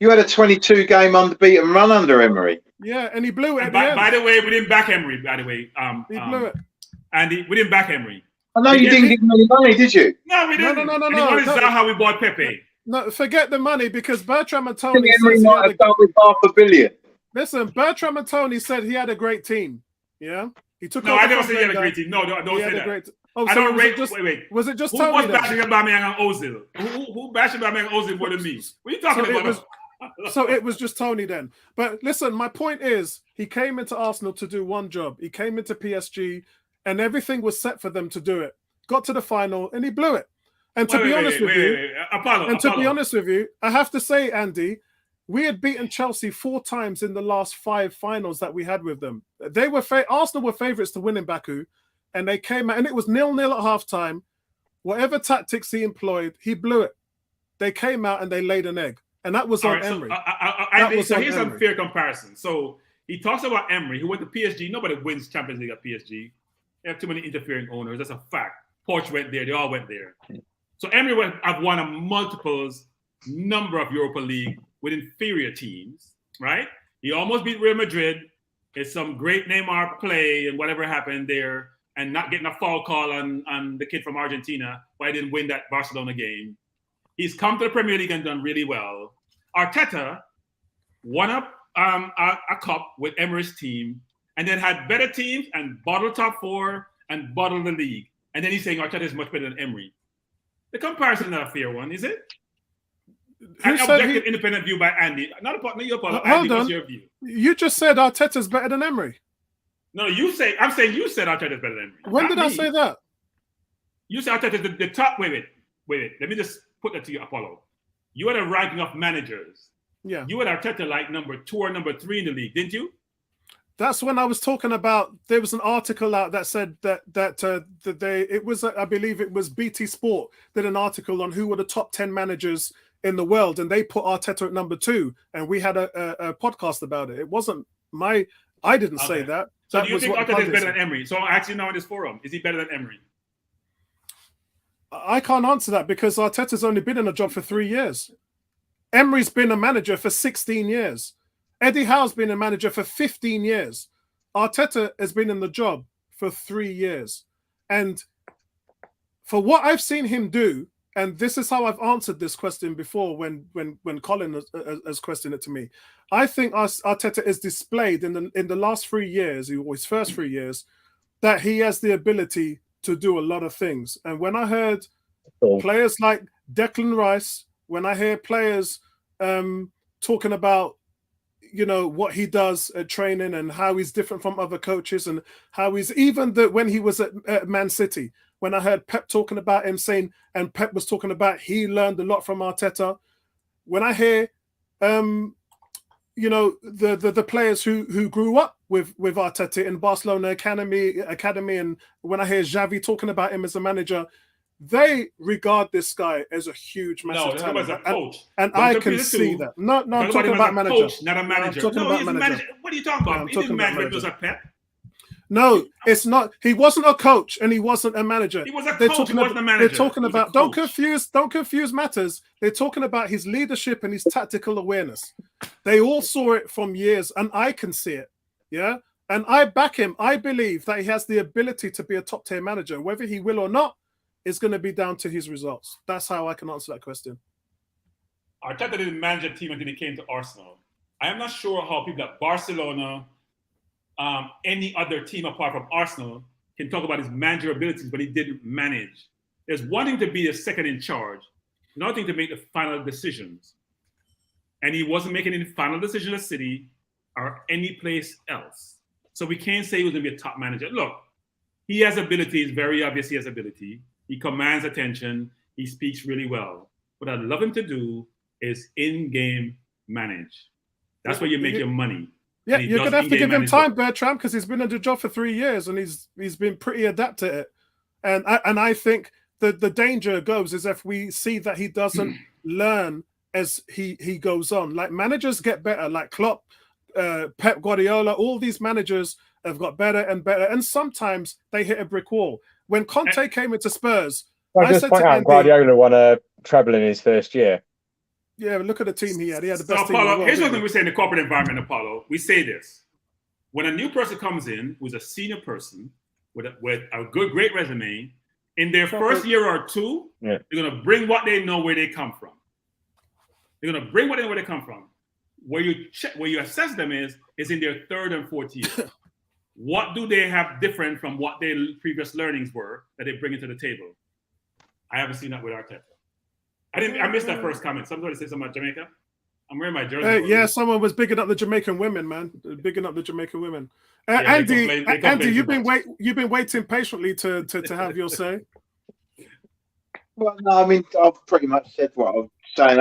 You had a 22-game unbeaten run under Emery.
Yeah, and he blew it.
By the way, we didn't back Emery. By the way,
he blew it.
And we didn't back Emery.
I know you didn't give him any money, did you?
No, we didn't.
No.
And what is that how we bought Pepe?
No, forget the money, because Bertram and Tony
Emery might have done with $500 million.
Listen, Bertram and Tony said he had a great team. Yeah, he took.
No, I never said he had a great team. No, don't say that.
Oh,
I
so
don't rate.
Wait. Was it just
who
Tony?
Who was bashing Aubameyang and Ozil? Who bashing Aubameyang and Ozil more than me? What are you talking about?
So it was just Tony then. But listen, my point is, he came into Arsenal to do one job. He came into PSG, and everything was set for them to do it. Got to the final, and he blew it. And to be honest with you, I have to say, Andy, we had beaten Chelsea 4 times in the last 5 finals that we had with them. They were Arsenal were favourites to win in Baku, and they came out, and it was 0-0 at halftime. Whatever tactics he employed, he blew it. They came out and they laid an egg, and that was on Emery.
So here's an unfair comparison. So he talks about Emery, who went to PSG. Nobody wins Champions League at PSG. They have too many interfering owners. That's a fact. Poch went there. They all went there. So Emery have won a multiples number of Europa League with inferior teams, right? He almost beat Real Madrid. It's some great Neymar play and whatever happened there, and not getting a foul call on the kid from Argentina, why he didn't win that Barcelona game. He's come to the Premier League and done really well. Arteta won up a cup with Emery's team, and then had better teams and bottled top 4 and bottled the league. And then he's saying Arteta is much better than Emery. The comparison is not a fair one, is it? An objective, independent view by Andy. Not your part. Andy, what's your view?
You just said Arteta's better than Emery.
No, I'm saying you said Arteta's better than Emery.
When did I say that?
You said Arteta's the top. Wait. Let me just put that to you, Apollo. You had a ranking of managers.
Yeah.
You had Arteta like number 2 or number 3 in the league, didn't you?
That's when I was talking about. There was an article out that said I believe it was BT Sport did an article on who were the top 10 managers in the world, and they put Arteta at number 2, and we had a podcast about it. It wasn't I didn't say that.
So
that
do you think Arteta is better than Emery? So I'm asking now in this forum, is he better than Emery?
I can't answer that because Arteta's only been in a job for 3 years. Emery's been a manager for 16 years. Eddie Howe's been a manager for 15 years. Arteta has been in the job for 3 years. And for what I've seen him do, and this is how I've answered this question before when Colin has questioned it to me, I think Arteta is displayed in the last 3 years, or his first 3 years, that he has the ability to do a lot of things. And when I heard players like Declan Rice, when I hear players talking about you know, what he does at training and how he's different from other coaches, and how he's even when he was at Man City, when I heard Pep talking about him saying, and Pep was talking about he learned a lot from Arteta. When I hear, you know, the players who grew up with Arteta in Barcelona academy, and when I hear Xavi talking about him as a manager, they regard this guy as a huge, massive talent.
As a coach.
And I can see that. No, I'm talking about manager.
Coach, not a manager.
No,
he's a manager. What are you talking about? He didn't manage when he was a Pep.
No, it's not. He wasn't a coach and he wasn't a manager.
He was a coach, he wasn't a manager.
They're talking about, don't confuse matters. They're talking about his leadership and his tactical awareness. They all saw it from years, and I can see it. Yeah. And I back him. I believe that he has the ability to be a top tier manager. Whether he will or not is going to be down to his results. That's how I can answer that question.
Arteta didn't manage a team until he came to Arsenal. I am not sure how people at Barcelona, any other team apart from Arsenal, can talk about his manager abilities, but he didn't manage. There's one thing to be a second in charge, another thing to make the final decisions. And he wasn't making any final decisions at City or any place else. So we can't say he was going to be a top manager. Look, he has ability. It's very obvious he has ability. He commands attention. He speaks really well. What I'd love him to do is in-game manage. That's where you make your money.
Yeah, you're going to have to give him time, Bertram, because he's been in the job for 3 years and he's been pretty adept at it. And I think the danger goes is if we see that he doesn't learn as he goes on. Like, managers get better, like Klopp, Pep Guardiola, all these managers have got better and better. And sometimes they hit a brick wall. When Conte came into Spurs,
I said to Andy, Guardiola won a treble in his first year.
Yeah, look at the team he had. He had the best
team
in the world.
Here's one thing we say in the corporate environment, Apollo. We say this. When a new person comes in who's a senior person with a great resume, in their first year or two, they're going to bring what they know where they come from. They're going to bring what they know where they come from. Where you assess them is in their third and fourth year. What do they have different from what their previous learnings were that they bring into the table? I haven't seen that with Arteta. I missed that first comment. Somebody said something about Jamaica. I'm wearing my jersey.
Yeah, someone was bigging up the Jamaican women, man. Bigging up the Jamaican women. Andy, you've been waiting patiently to have your say.
Well, no, I mean, I've pretty much said what I was saying.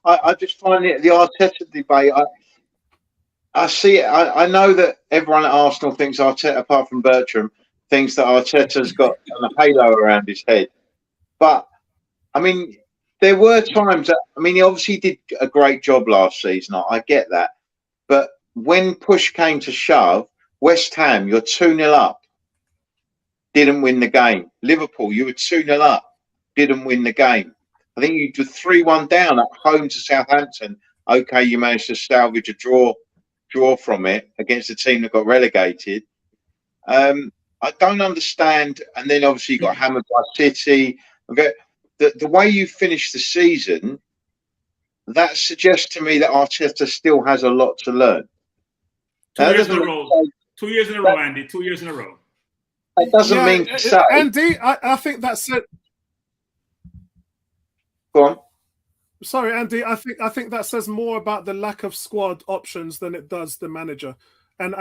I just find it the Arteta debate. I see it. I know that everyone at Arsenal thinks Arteta, apart from Bertram, thinks that Arteta's got a halo around his head. But I mean, there were times that, I mean, he obviously did a great job last season. I get that. But when push came to shove, West Ham, you're 2-0 up, didn't win the game. Liverpool, you were 2-0 up, didn't win the game. I think you were 3-1 down at home to Southampton. Okay, you managed to salvage a draw from it against a team that got relegated. I don't understand. And then obviously you got hammered by City. Okay. The way you finish the season, that suggests to me that Arteta still has a lot to learn.
2 years in a row. 2 years in a row, Andy. 2 years in a row.
That doesn't mean to say.
Andy, I think that's it.
Go on.
Sorry, Andy. I think that says more about the lack of squad options than it does the manager. And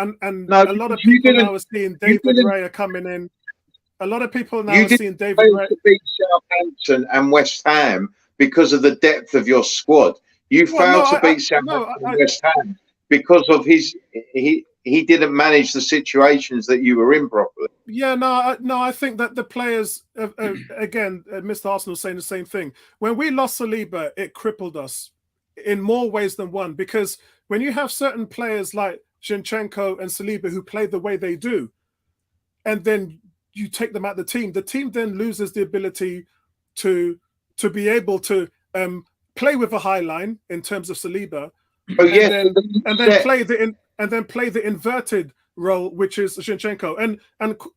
no, a lot of people now are seeing David Raya coming in. A lot of people now are seeing David Raya
to beat Southampton and West Ham because of the depth of your squad. You failed to beat Southampton and West Ham because of he didn't manage the situations that you were in properly.
Yeah, no, I think that the players, again, Mr. Arsenal saying the same thing. When we lost Saliba, it crippled us in more ways than one, because when you have certain players like Zinchenko and Saliba who play the way they do, and then you take them out the team then loses the ability to be able to play with a high line in terms of Saliba, and then play the inverted role, which is Zinchenko. And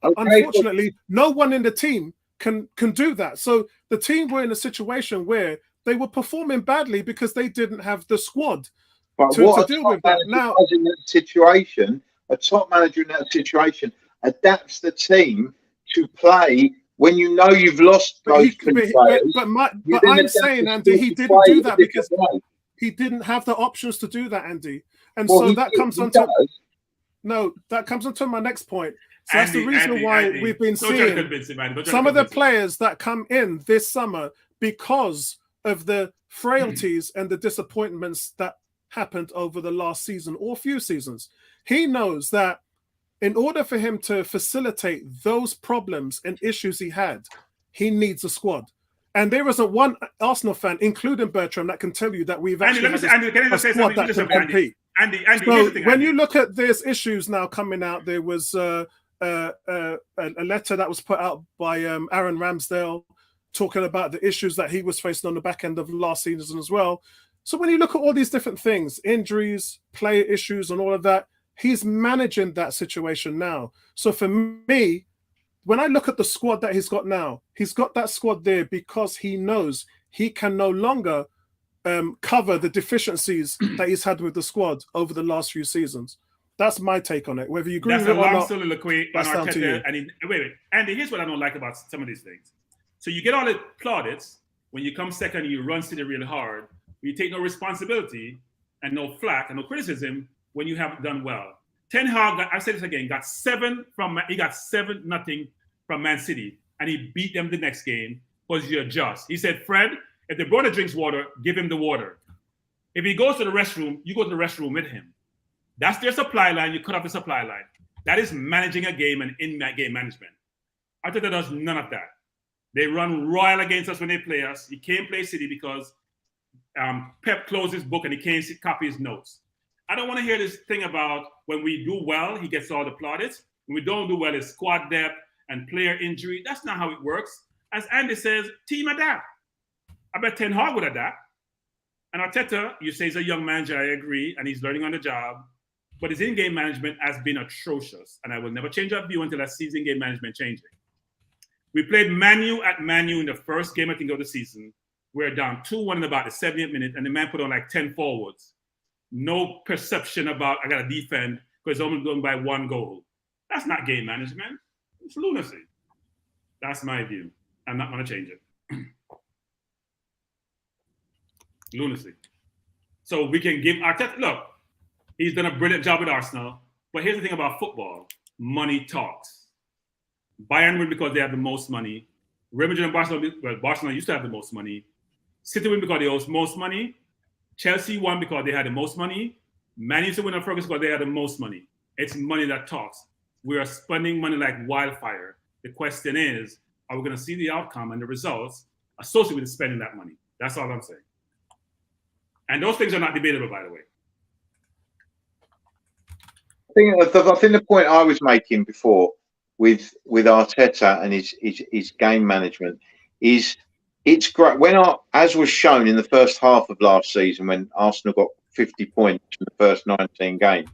unfortunately, no one in the team can do that. So the team were in a situation where they were performing badly because they didn't have the squad to deal with that. Now,
in that situation, a top manager in that situation adapts the team to play when you know you've lost those players.
But I'm saying, Andy, he didn't do that because he didn't have the options to do that, Andy. And
Well,
so
he
that
did-
comes
he
onto
does.
that comes onto my next point. So that's the
Andy,
reason why
Andy,
we've been
don't try to
seeing
convince him, Andy. Don't try to
some of the
convince him.
players that come in this summer because of the frailties and the disappointments that happened over the last season or few seasons. He knows that in order for him to facilitate those problems and issues he had, he needs a squad. And there isn't one Arsenal fan, including Bertram, that can tell you that we've
Andy,
actually
let me
had
say, Andy, can I
a
just say
squad
something?
that
Listen,
can
Andy.
compete.
Andy, here's
So
the thing,
when
Andy.
you look at these issues now coming out, there was a letter that was put out by Aaron Ramsdale talking about the issues that he was facing on the back end of last season as well. So when you look at all these different things, injuries, player issues, and all of that, he's managing that situation now. So for me, when I look at the squad that he's got now, he's got that squad there because he knows he can no longer cover the deficiencies that he's had with the squad over the last few seasons. That's my take on it. Whether you agree
That's
with
a
it or
long
not,
soliloquy on
that's down to you.
Arteta. And wait. Andy, here's what I don't like about some of these things. So you get all the plaudits when you come second and you run City really hard. You take no responsibility and no flack and no criticism when you haven't done well. Ten Hag, I've said this again, got 7-0 from Man City, and he beat them the next game because you're just. He said, Fred, if the brother drinks water, give him the water. If he goes to the restroom, you go to the restroom with him. That's their supply line. You cut off the supply line. That is managing a game and in-game management. Arteta does none of that. They run royal against us when they play us. He can't play City because Pep closed his book and he can't copy his notes. I don't want to hear this thing about when we do well, he gets all the plaudits. When we don't do well, it's squad depth and player injury. That's not how it works. As Andy says, team adapt. I bet Ten Hag would adapt. And Arteta, you say he's a young manager, I agree, and he's learning on the job. But his in-game management has been atrocious. And I will never change that view until I see his in-game management changing. We played Man U at Man U in the first game, I think, of the season. We're down 2-1 in about the 70th minute, and the man put on like 10 forwards. No perception about, I got to defend because it's only done by 1 goal. That's not game management. It's lunacy. That's my view. I'm not going to change it. Lunacy. So we can give Arteta, look, he's done a brilliant job with Arsenal. But here's the thing about football. Money talks. Bayern win because they have the most money. Real Madrid and Barcelona, well, Barcelona used to have the most money. City win because they owe most money. Chelsea won because they had the most money. Man used to win on Ferguson because they had the most money. It's money that talks. We are spending money like wildfire. The question is, are we going to see the outcome and the results associated with spending that money? That's all I'm saying. And those things are not debatable, by the way.
I think the point I was making before with Arteta and his game management is it's great. As was shown in the first half of last season when Arsenal got 50 points in the first 19 games.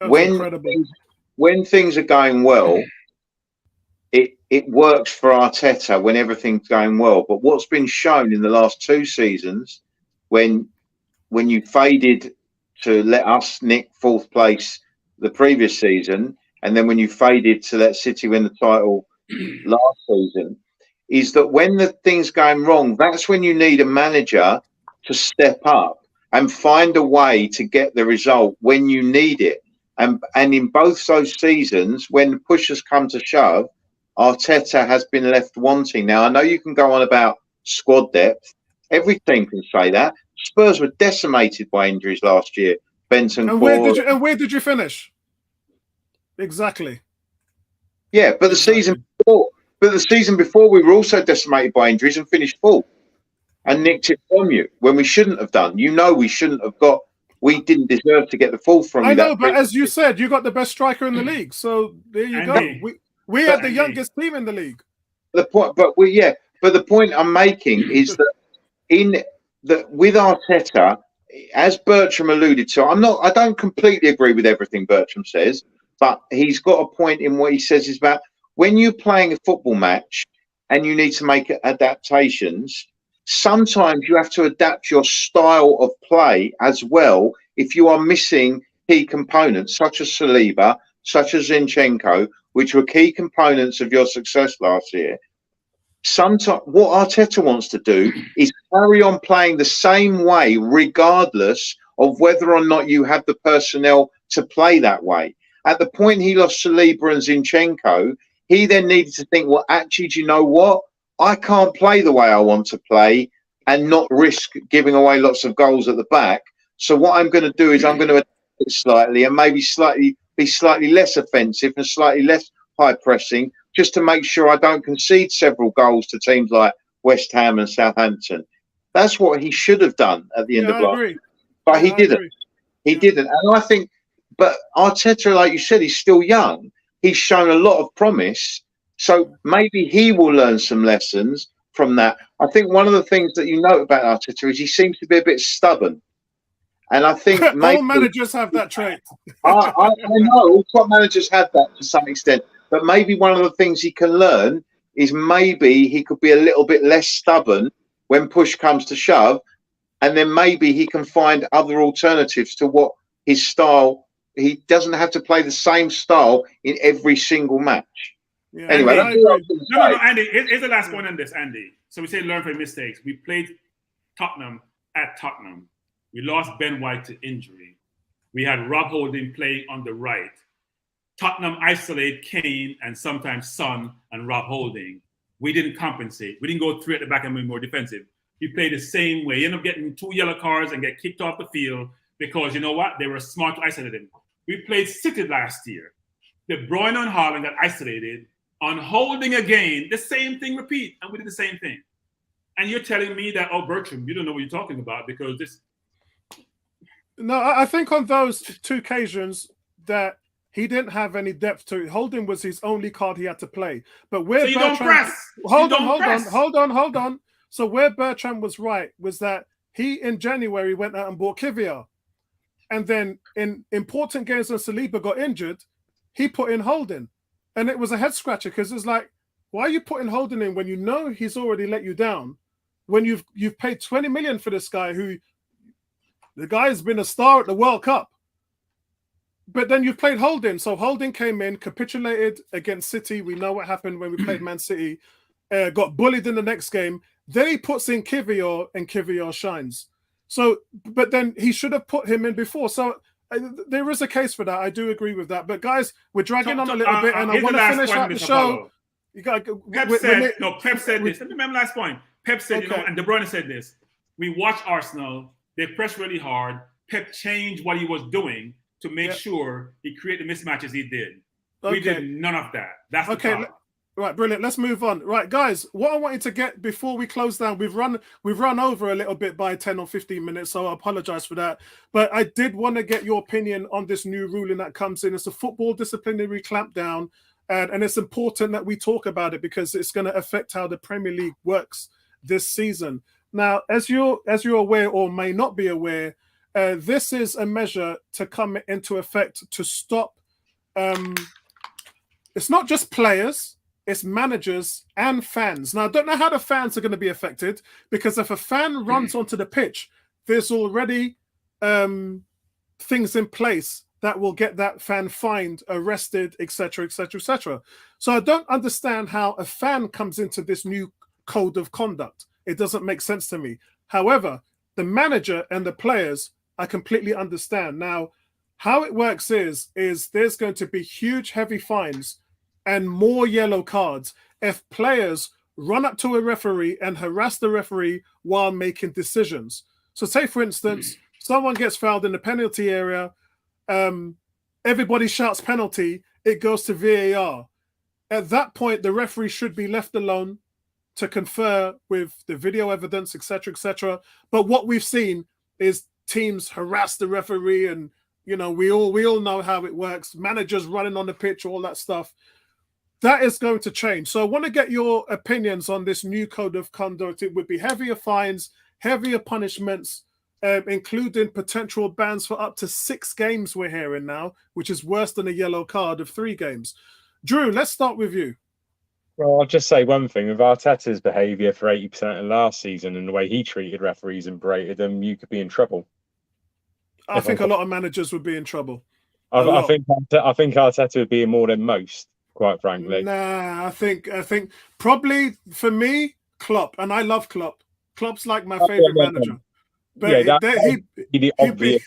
When things are going well, it works for Arteta when everything's going well. But what's been shown in the last 2 seasons, when you faded to let us nick 4th place the previous season, and then when you faded to let City win the title last season, is that when the thing's going wrong, that's when you need a manager to step up and find a way to get the result when you need it. And in both those seasons, when the push has come to shove, Arteta has been left wanting. Now, I know you can go on about squad depth. Every team can say that. Spurs were decimated by injuries last year. Benton.
And where did you finish? Exactly.
Yeah, but the season before we were also decimated by injuries and finished 4th and nicked it from you when we shouldn't have done. We shouldn't have got. We didn't deserve to get the 4th from you.
I know, but as you said, you got the best striker in the league. So there you go. We had the youngest team in the league.
But the point I'm making is that with Arteta, as Bertram alluded to, I don't completely agree with everything Bertram says, but he's got a point in what he says is about when you're playing a football match and you need to make adaptations, sometimes you have to adapt your style of play as well if you are missing key components such as Saliba, such as Zinchenko, which were key components of your success last year. Sometimes what Arteta wants to do is carry on playing the same way regardless of whether or not you have the personnel to play that way. At the point he lost Saliba and Zinchenko, he then needed to think, well, actually, do you know what? I can't play the way I want to play and not risk giving away lots of goals at the back. So what I'm going to do is I'm going to adapt it slightly and maybe be slightly less offensive and slightly less high pressing, just to make sure I don't concede several goals to teams like West Ham and Southampton. That's what he should have done at the end of last year. But he didn't. He didn't. And I think, but Arteta, like you said, he's still young. He's shown a lot of promise. So maybe he will learn some lessons from that. I think one of the things that you note about Arteta is he seems to be a bit stubborn. And I think
all managers have that trait.
I know all top managers have that to some extent. But maybe one of the things he can learn is maybe he could be a little bit less stubborn when push comes to shove. And then maybe he can find other alternatives to what his style. He doesn't have to play the same style in every single match.
Yeah,
anyway,
no, Andy, here's the last point on this, Andy. So we say learn from mistakes. We played Tottenham at Tottenham. We lost Ben White to injury. We had Rob Holding playing on the right. Tottenham isolate Kane and sometimes Son and Rob Holding. We didn't compensate. We didn't go three at the back and be more defensive. We played the same way. You end up getting 2 yellow cards and get kicked off the field because you know what? They were smart to isolate him. We played City last year. De Bruyne and Haaland got isolated. On Holding again, the same thing repeat, and we did the same thing. And you're telling me that, oh, Bertram, you don't know what you're talking about because this.
No, I think on those 2 occasions that he didn't have any depth to it. Holding was his only card he had to play. But where
so you don't press.
Hold on. So where Bertrand was right was that he in January went out and bought Kivior. And then in important games when Saliba got injured, he put in Holding. And it was a head scratcher because it's like, why are you putting Holding in when you know he's already let you down? When you've paid 20 million for this guy who the guy has been a star at the World Cup. But then you've played Holding. So Holding came in, capitulated against City. We know what happened when we played Man City. Got bullied in the next game. Then he puts in Kivior and Kivior shines. So, but then he should have put him in before. So there is a case for that. I do agree with that. But guys, we're dragging on a little bit, and I want to finish out the show. You got
Pep said this. Let me remember last point. Pep said,
okay.
And De Bruyne said this. We watch Arsenal. They press really hard. Pep changed what he was doing to make sure he created the mismatches he did. We did none of that. That's the problem.
Right, brilliant. Let's move on. Right, guys, what I wanted to get before we close down, we've run over a little bit by 10 or 15 minutes, so I apologize for that. But I did want to get your opinion on this new ruling that comes in. It's a football disciplinary clampdown, and it's important that we talk about it because it's going to affect how the Premier League works this season. Now, as you're aware or may not be aware, this is a measure to come into effect to stop. It's not just players. It's managers and fans. Now, I don't know how the fans are going to be affected because if a fan runs onto the pitch, there's already things in place that will get that fan fined, arrested, etc., etc., etc. So I don't understand how a fan comes into this new code of conduct. It doesn't make sense to me. However, the manager and the players, I completely understand. Now, how it works is there's going to be huge, heavy fines and more yellow cards if players run up to a referee and harass the referee while making decisions. So say, for instance, someone gets fouled in the penalty area, everybody shouts penalty, it goes to VAR. At that point, the referee should be left alone to confer with the video evidence, etc., etc. But what we've seen is teams harass the referee and, you know, we all know how it works. Managers running on the pitch, all that stuff. That is going to change. So I want to get your opinions on this new code of conduct. It would be heavier fines, heavier punishments, including potential bans for up to 6 games we're hearing now, which is worse than a yellow card of 3 games. Drew, let's start with you.
Well, I'll just say one thing. With Arteta's behaviour for 80% of last season and the way he treated referees and berated them, you could be in trouble.
I think a lot of managers would be in trouble.
I think Arteta would be in more than most, quite frankly.
Nah, I think probably for me, Klopp, and I love Klopp. Klopp's like my favorite manager. But
yeah,
he'd
the obvious.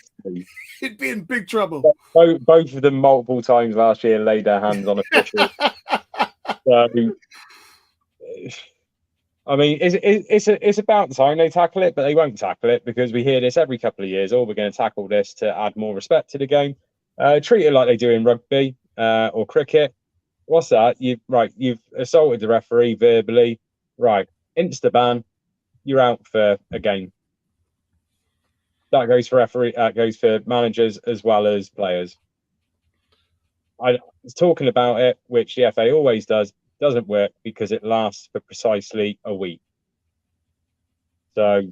he'd be in big trouble.
Both of them multiple times last year laid their hands on officials. So, I mean, it's about time they tackle it, but they won't tackle it because we hear this every couple of years. Oh, we're going to tackle this to add more respect to the game. Treat it like they do in rugby or cricket. What's that? You've assaulted the referee verbally. Right, insta ban. You're out for a game. That goes for referee. That goes for managers as well as players. I was talking about it, which the FA always does. Doesn't work because it lasts for precisely a week. So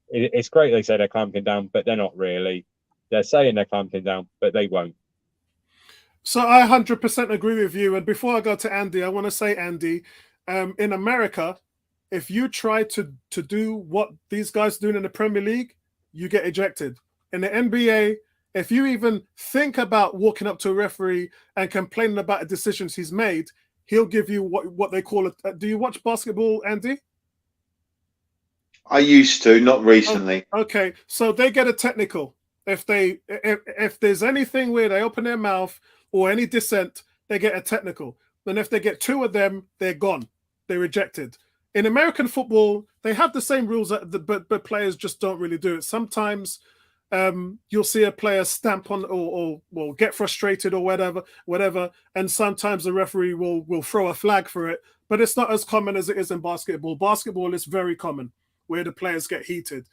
it's great they say they're clamping down, but they're not really. They're saying they're clamping down, but they won't.
So I 100% agree with you. And before I go to Andy, I want to say, Andy, in America, if you try to do what these guys are doing in the Premier League, you get ejected. In the NBA, if you even think about walking up to a referee and complaining about the decisions he's made, he'll give you what they call it. Do you watch basketball, Andy?
I used to, not recently.
Okay, so they get a technical. If there's anything where they open their mouth or any dissent, they get a technical. And if they get two of them, they're gone. They're rejected. In American football, they have the same rules, but players just don't really do it. Sometimes you'll see a player stamp on or get frustrated or whatever, and sometimes the referee will throw a flag for it. But it's not as common as it is in basketball. Basketball is very common where the players get heated.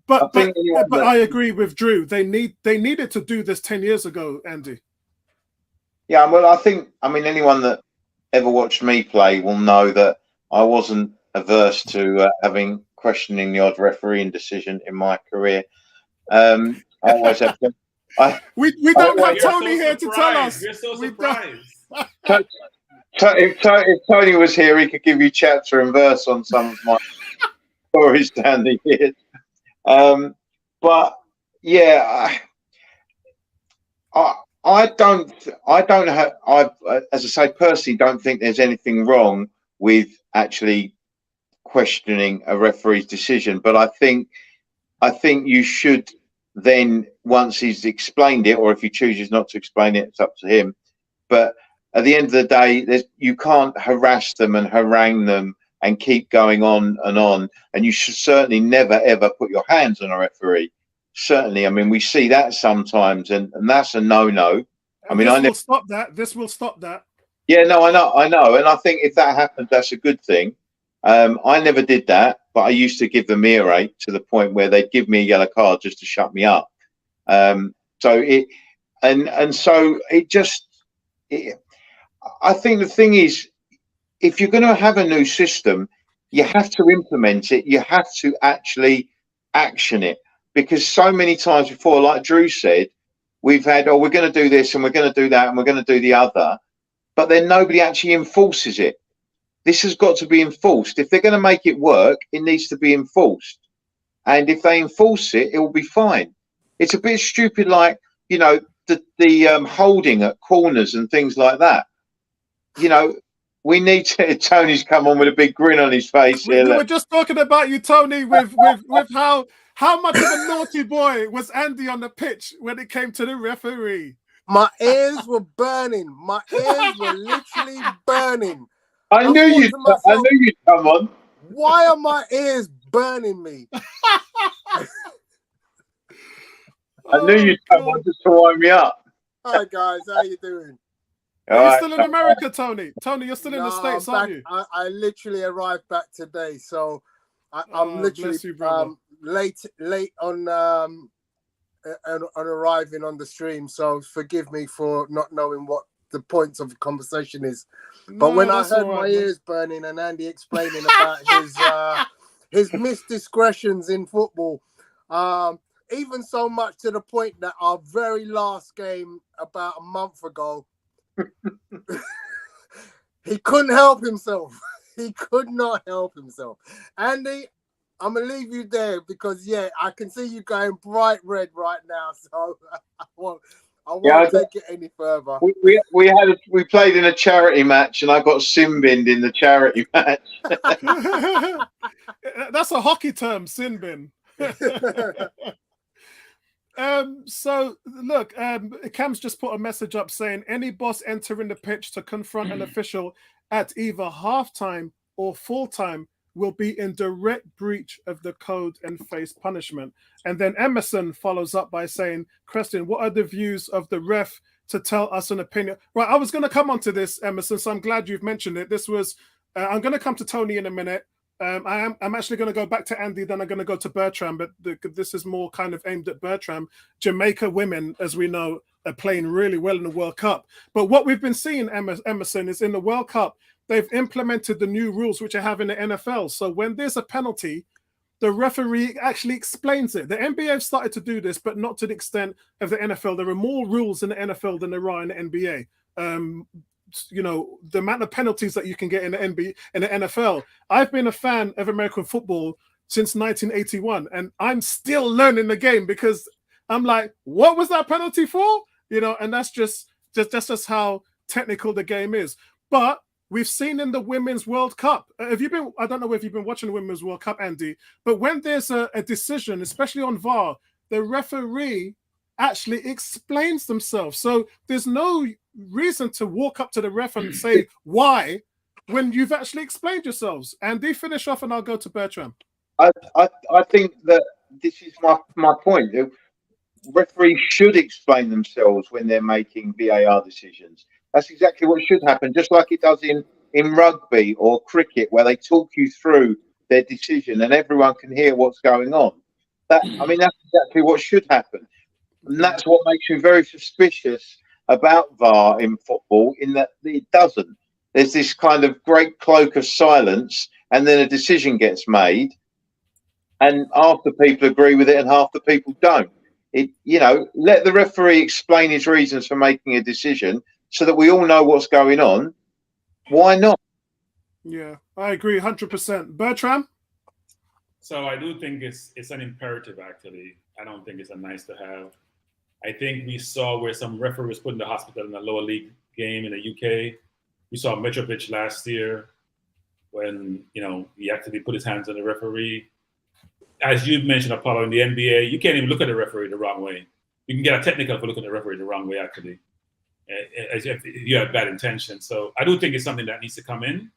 But I agree with Drew. They needed to do this 10 years ago, Andy.
Yeah, well, I mean, anyone that ever watched me play will know that I wasn't averse to having questioning the odd refereeing decision in my career. I always have.
We don't have Tony here to tell us.
We're so surprised.
If Tony was here, he could give you chapter and verse on some of my stories down the years. But yeah, I as I say, personally, don't think there's anything wrong with actually questioning a referee's decision. But I think you should then, once he's explained it, or if he chooses not to explain it, it's up to him. But at the end of the day, you can't harass them and harangue them and keep going on. And you should certainly never, ever put your hands on a referee. Certainly. I mean, we see that sometimes, and that's a no-no. I mean,
This will stop that.
Yeah, no, I know. And I think if that happens, that's a good thing. I never did that, but I used to give them earache to the point where they'd give me a yellow card just to shut me up. I think the thing is, if you're going to have a new system, you have to implement it. You have to actually action it, because so many times before, like Drew said, we've had, we're going to do this and we're going to do that and we're going to do the other, but then nobody actually enforces it. This has got to be enforced. If they're going to make it work, it needs to be enforced. And if they enforce it, it will be fine. It's a bit stupid, like, you know, the holding at corners and things like that. You know, we need to. Tony's come on with a big grin on his face.
We were just talking about you, Tony, with how much of a naughty boy was Andy on the pitch when it came to the referee.
My ears were burning. My ears were literally burning.
I knew you'd come on.
Why are my ears burning me?
I knew you'd come on just to wind me up.
Hi guys, how you doing?
Are you still in America, Tony? Tony, you're still in the States, aren't you?
I literally arrived back today, so I'm literally late on arriving on the stream. So forgive me for not knowing what the points of the conversation is. But when I heard my ears burning and Andy explaining about his misdiscretions in football, even so much to the point that our very last game about a month ago, he couldn't help himself. He could not help himself. Andy, I'm gonna leave you there because I can see you going bright red right now. So I won't take it any further.
We played in a charity match and I got sin-binned in the charity match.
That's a hockey term, sin bin. So look, Cam's just put a message up saying any boss entering the pitch to confront an official at either halftime or full time will be in direct breach of the code and face punishment. And then Emerson follows up by saying, Preston, what are the views of the ref to tell us an opinion? Right, I was going to come on to this, Emerson, so I'm glad you've mentioned it. This was, I'm going to come to Tony in a minute. I'm actually going to go back to Andy, then I'm going to go to Bertram, but this is more kind of aimed at Bertram. Jamaica women, as we know, are playing really well in the World Cup. But what we've been seeing, Emerson, is in the World Cup, they've implemented the new rules which I have in the NFL. So when there's a penalty, the referee actually explains it. The NBA have started to do this, but not to the extent of the NFL. There are more rules in the NFL than there are in the NBA. You know, the amount of penalties that you can get in the NBA and the NFL. I've been a fan of American football since 1981, and I'm still learning the game because I'm like, what was that penalty for? You know, and that's just how technical the game is. But we've seen in the Women's World Cup. Have you been? I don't know if you've been watching the Women's World Cup, Andy. But when there's a decision, especially on VAR, the referee actually explains themselves. So there's no reason to walk up to the ref and say why when you've actually explained yourselves. Andy, finish off and I'll go to Bertram.
I think that this is my point. Referees should explain themselves when they're making VAR decisions. That's exactly what should happen, just like it does in rugby or cricket, where they talk you through their decision and everyone can hear what's going on. That's exactly what should happen. And that's what makes me very suspicious about VAR in football, in that it doesn't. There's this kind of great cloak of silence, and then a decision gets made, and half the people agree with it and half the people don't. Let the referee explain his reasons for making a decision so that we all know what's going on. Why not?
Yeah, I agree 100%. Bertram?
So I do think it's an imperative, actually. I don't think it's a nice to have. I think we saw where some referee was put in the hospital in a lower league game in the UK. We saw Mitrovic last year when, he actually put his hands on the referee. As you mentioned, Apollo, in the NBA, you can't even look at the referee the wrong way. You can get a technical for looking at the referee the wrong way, actually, as if you have bad intention. So I do think it's something that needs to come in.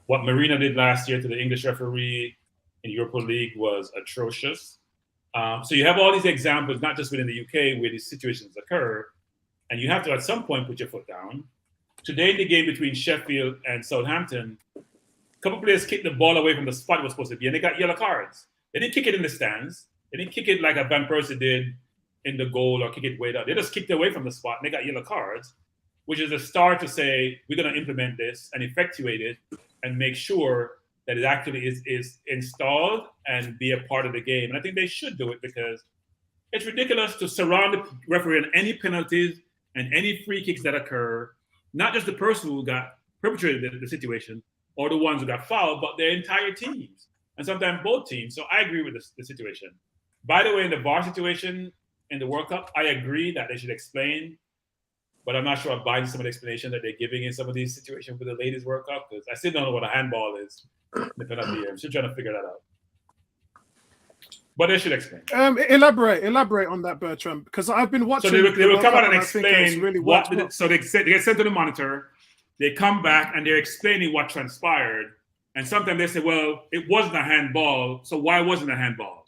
What Marina did last year to the English referee in Europa League was atrocious. So you have all these examples, not just within the UK, where these situations occur, and you have to at some point put your foot down. Today in the game between Sheffield and Southampton, a couple players kicked the ball away from the spot it was supposed to be, and they got yellow cards. They didn't kick it in the stands. They didn't kick it like a Van Persie did in the goal or kick it way down. They just kicked it away from the spot, and they got yellow cards, which is a start to say, we're going to implement this and effectuate it and make sure that it actually is installed and be a part of the game. And I think they should do it, because it's ridiculous to surround the referee on any penalties and any free kicks that occur, not just the person who got perpetrated the situation or the ones who got fouled, but their entire teams, and sometimes both teams. So I agree with the situation. By the way, in the VAR situation in the World Cup, I agree that they should explain, but I'm not sure I'm buying some of the explanation that they're giving in some of these situations for the ladies' World Cup, because I still don't know what a handball is. The penalty here. I'm still trying to figure that out. But they should explain.
Elaborate on that, Bertram, because I've been watching.
So they will come out and explain
really
so they get sent to the monitor. They come back and they're explaining what transpired. And sometimes they say, well, it wasn't a handball, so why wasn't it a handball?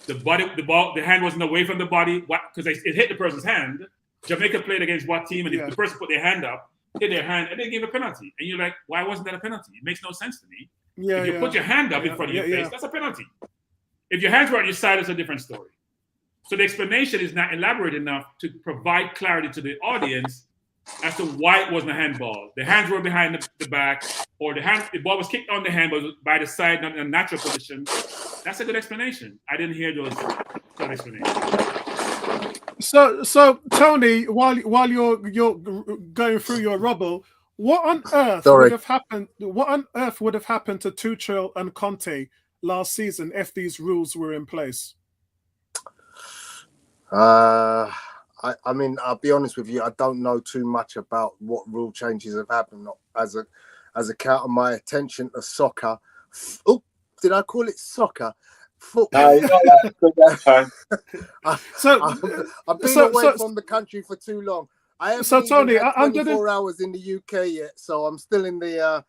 The hand wasn't away from the body. Because it hit the person's hand. Jamaica played against what team? And the person put their hand up, hit their hand, and they gave a penalty. And you're like, why wasn't that a penalty? It makes no sense to me. If you put your hand up in front of your face, that's a penalty. If your hands were on your side, it's a different story. So the explanation is not elaborate enough to provide clarity to the audience as to why it wasn't a handball. The hands were behind the back, or the ball was kicked on the hand, but by the side, not in a natural position. That's a good explanation. I didn't hear those good explanations.
So Tony, while you're going through your rubble, what on earth would have happened? What on earth would have happened to Tuchel and Conte last season if these rules were in place?
I mean, I'll be honest with you. I don't know too much about what rule changes have happened. As a count of my attention to soccer. Oh, did I call it soccer?
No, you're not allowed to put that time.
I've been away from the country for too long. I haven't even
Tony,
had 24 hours in the UK yet, so I'm still in the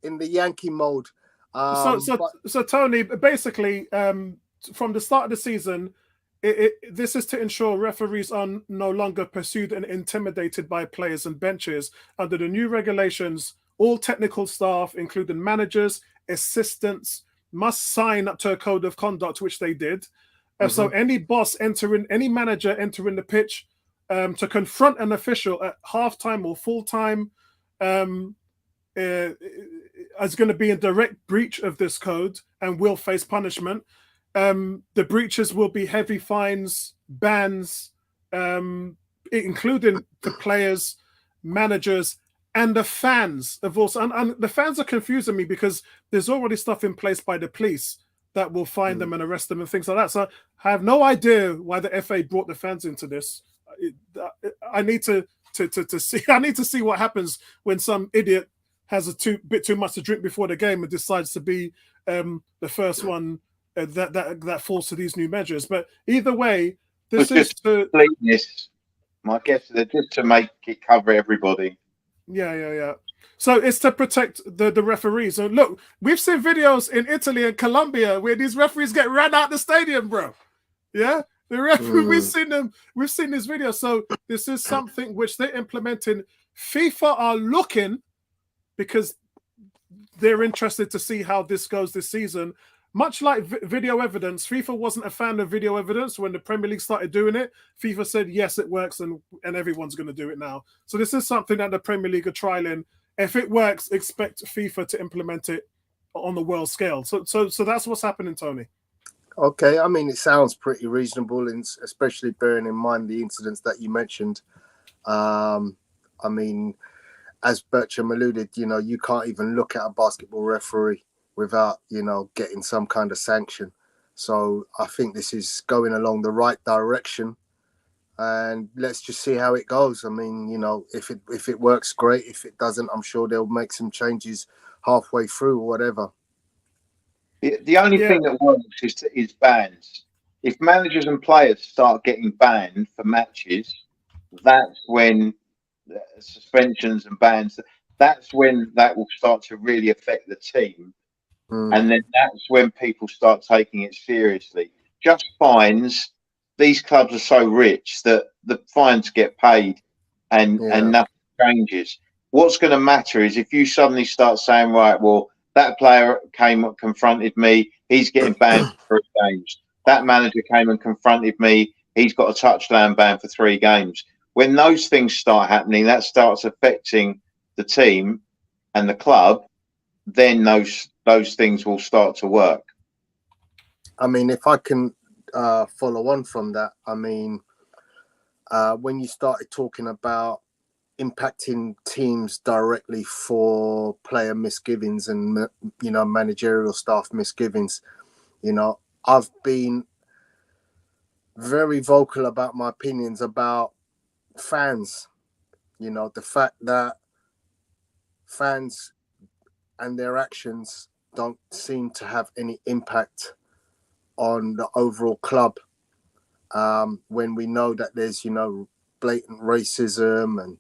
Yankee mode.
So Tony, basically, from the start of the season, this is to ensure referees are no longer pursued and intimidated by players and benches. Under the new regulations, all technical staff, including managers, assistants, must sign up to a code of conduct, which they did. So any manager entering the pitch to confront an official at halftime or full time is going to be in direct breach of this code and will face punishment. The breaches will be heavy fines, bans, including the players, managers, and the fans of also. And the fans are confusing me because there's already stuff in place by the police that will fine them and arrest them and things like that. So I have no idea why the FA brought the fans into this. I need to see. I need to see what happens when some idiot has a bit too much to drink before the game and decides to be the first one that falls to these new measures. But either way, this is to
my guess is just to make it cover everybody.
Yeah. So it's to protect the referees. So look, we've seen videos in Italy and Colombia where these referees get ran out the stadium, bro. Yeah, the referee, we've seen this video. So this is something which they're implementing. FIFA are looking because they're interested to see how this goes this season. Much like video evidence, FIFA wasn't a fan of video evidence when the Premier League started doing it. FIFA said, yes, it works, and everyone's going to do it now. So this is something that the Premier League are trialing. If it works, expect FIFA to implement it on the world scale. So that's what's happening, Tony.
Okay, I mean, it sounds pretty reasonable, and especially bearing in mind the incidents that you mentioned. I mean, as Bertram alluded, you can't even look at a basketball referee without, getting some kind of sanction. So I think this is going along the right direction, and let's just see how it goes. I mean, if it works, great. If it doesn't, I'm sure they'll make some changes halfway through or whatever.
The only thing that works is bans. If managers and players start getting banned for matches, that's when suspensions and bans, that's when that will start to really affect the team. And then that's when people start taking it seriously. Just fines, these clubs are so rich that the fines get paid and nothing changes. What's going to matter is if you suddenly start saying, right, well, that player came and confronted me, he's getting banned for 3 games. That manager came and confronted me, he's got a touchdown ban for 3 games. When those things start happening, that starts affecting the team and the club, then those things will start to work.
I mean, if I can follow on from that, I mean, when you started talking about impacting teams directly for player misgivings and, managerial staff misgivings, I've been very vocal about my opinions about fans, the fact that fans and their actions don't seem to have any impact on the overall club. When we know that there's, blatant racism and,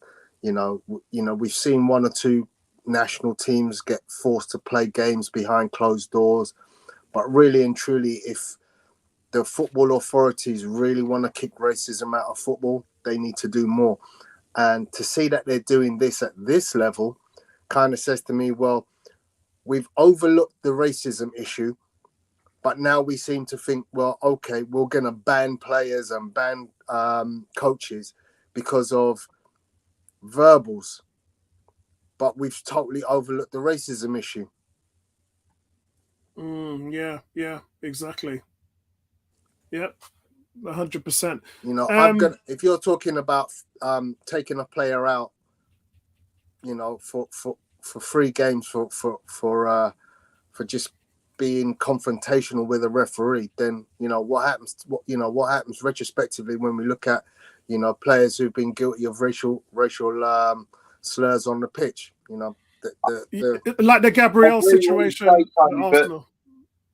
we've seen 1 or 2 national teams get forced to play games behind closed doors. But really and truly, if the football authorities really want to kick racism out of football, they need to do more. And to see that they're doing this at this level kind of says to me, well, we've overlooked the racism issue, but now we seem to think, well, okay, we're going to ban players and ban coaches because of verbals, but we've totally overlooked the racism issue.
Yeah, exactly. Yep, 100%.
If you're talking about taking a player out, for 3 games for just being confrontational with a referee, then what happens? What happens retrospectively when we look at players who've been guilty of racial slurs on the pitch?
Like the Gabriel situation at Arsenal.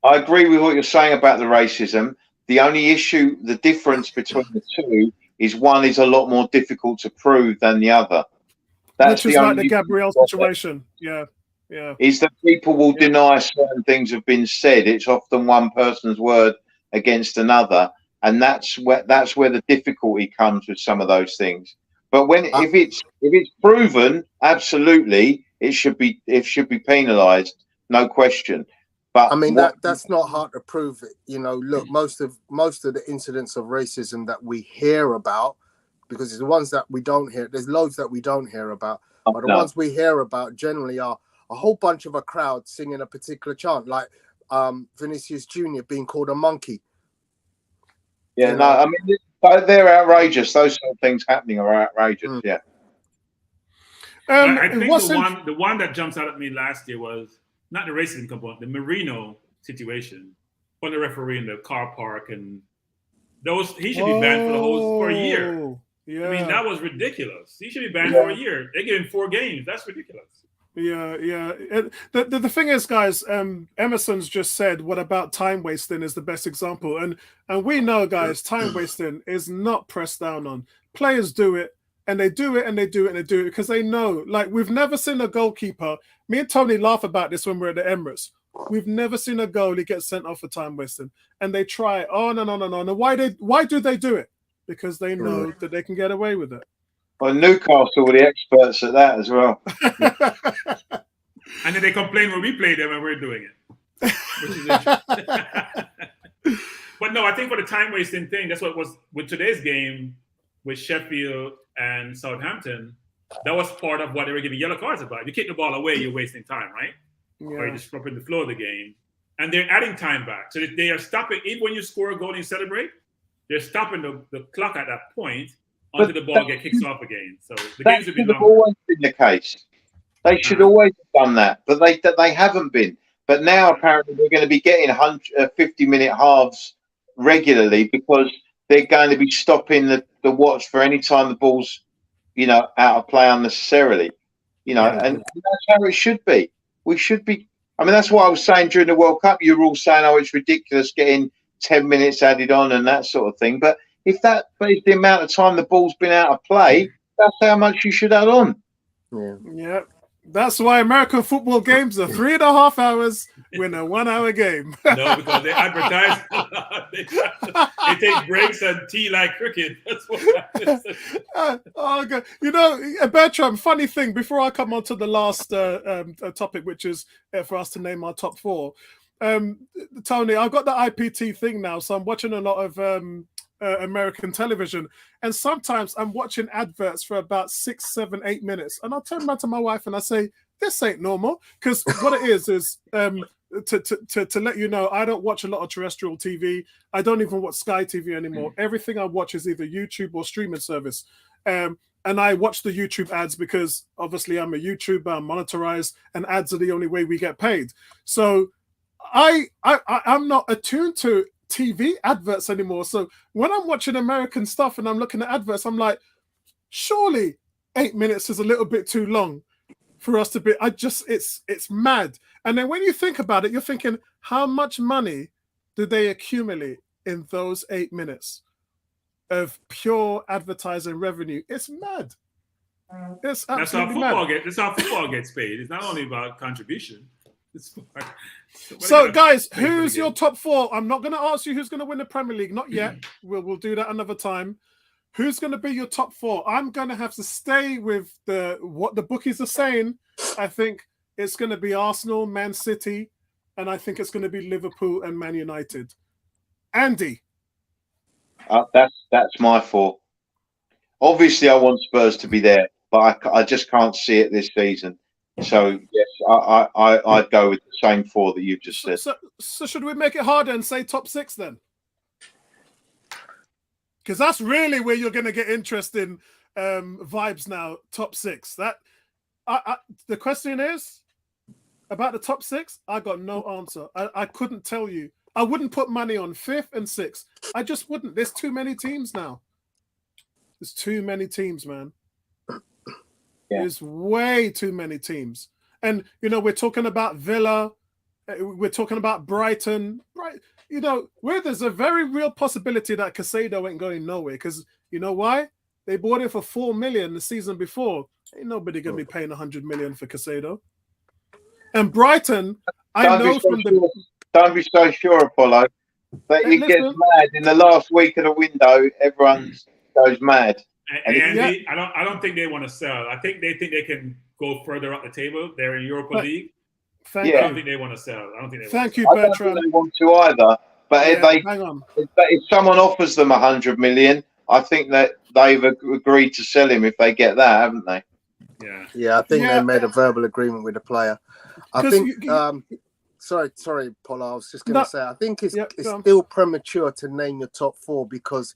I agree with what you're saying about the racism. The only issue, the difference between the two is one is a lot more difficult to prove than the other. That's
Which is
the
like
only
the Gabrielle situation. Yeah.
Is that people will deny certain things have been said. It's often one person's word against another, and that's where the difficulty comes with some of those things. But if it's proven, absolutely, it should be penalised, no question. But
I mean that's not hard to prove. Look, most of the incidents of racism that we hear about, because it's the ones that we don't hear. There's loads that we don't hear about, but the ones we hear about generally are a whole bunch of a crowd singing a particular chant, like Vinicius Jr. being called a monkey.
Yeah, I mean, they're outrageous. Those sort of things happening are outrageous. Yeah.
I think the one that jumps out at me last year was not the racism component, the Marino situation, on the referee in the car park, and those he should be banned for a year. Yeah. I mean, that was ridiculous. He should be banned for a year. They gave him 4 games. That's ridiculous.
Yeah. The thing is, guys, Emerson's just said, what about time wasting is the best example. And we know, guys, time wasting is not pressed down on. Players do it, and they do it, and they do it, and they do it because they know. Like, we've never seen a goalkeeper. Me and Tony laugh about this when we're at the Emirates. We've never seen a goalie get sent off for time wasting. And they try on and on and on. And why do they do it? Because they know that they can get away with it.
Well, Newcastle were the experts at that as well.
And then they complain when we play them and we're doing it. Which is interesting. But no, I think for the time wasting thing, that's what it was with today's game with Sheffield and Southampton. That was part of what they were giving yellow cards about. If you kick the ball away, you're wasting time, right? Yeah. Or you're disrupting the flow of the game. And they're adding time back. So they are stopping, even when you score a goal and you celebrate, they're stopping the clock at that point until the ball gets kicked off again. So the games have been
always been the case. They should always have done that, but they haven't been. But now apparently we're going to be getting 50-minute halves regularly because they're going to be stopping the watch for any time the ball's out of play unnecessarily. And that's how it should be. We should be. I mean, that's what I was saying during the World Cup. You were all saying, "Oh, it's ridiculous getting 10 minutes added on and that sort of thing." But if that is the amount of time the ball's been out of play, that's how much you should add on.
Yeah. That's why American football games are 3.5 hours when a 1 hour game.
No, because they advertise. They take breaks and tea like cricket. That's what
oh, God. Bertram, funny thing, before I come on to the last topic, which is for us to name our top 4. Tony, I've got the IPT thing now, so I'm watching a lot of American television, and sometimes I'm watching adverts for about 6, 7, 8 minutes, and I'll turn around to my wife and I say, "This ain't normal," because what it is to let you know, I don't watch a lot of terrestrial TV. I don't even watch Sky TV anymore. Everything I watch is either YouTube or streaming service. And I watch the YouTube ads because obviously I'm a YouTuber, I'm monetized, and ads are the only way we get paid. So I'm not attuned to TV adverts anymore. So when I'm watching American stuff and I'm looking at adverts, I'm like, surely 8 minutes is a little bit too long for us to be. It's mad. And then when you think about it, you're thinking, how much money did they accumulate in those 8 minutes of pure advertising revenue? It's mad. It's absolutely mad.
That's how football gets paid. It's not only about contribution.
So, guys, who's your top 4? I'm not going to ask you who's going to win the Premier League. Not yet. We'll do that another time. Who's going to be your top 4? I'm going to have to stay with what the bookies are saying. I think it's going to be Arsenal, Man City, and I think it's going to be Liverpool and Man United. Andy?
That's my 4. Obviously, I want Spurs to be there, but I just can't see it this season. So yes, I'd go with the same 4 that you've just said.
So should we make it harder and say top 6 then? Because that's really where you're going to get interesting vibes now. Top 6. That the question is about the top 6. I got no answer. I couldn't tell you. I wouldn't put money on 5th and 6th. I just wouldn't. There's too many teams now. There's too many teams, man. Yeah. There's way too many teams. And, we're talking about Villa, We're talking about Brighton. Right, you know, where there's a very real possibility that Caicedo ain't going nowhere. Because you know why? They bought him for 4 million the season before. Ain't nobody gonna be paying 100 million for Caicedo. And Brighton,
Don't be so sure, Apollo. But he gets mad in the last week of the window. Everyone goes mad.
And I don't think they want to sell. I think they can go further up the table. They're in Europa League. I don't think they want to sell. I don't think they.
Thank you,
Bertrand. I don't think they want to either. But if someone offers them 100 million, I think that they've agreed to sell him if they get that, haven't they?
Yeah. I think they made a verbal agreement with the player. I think. Sorry, Paul. I was just going to say. I think it's still premature to name your top four because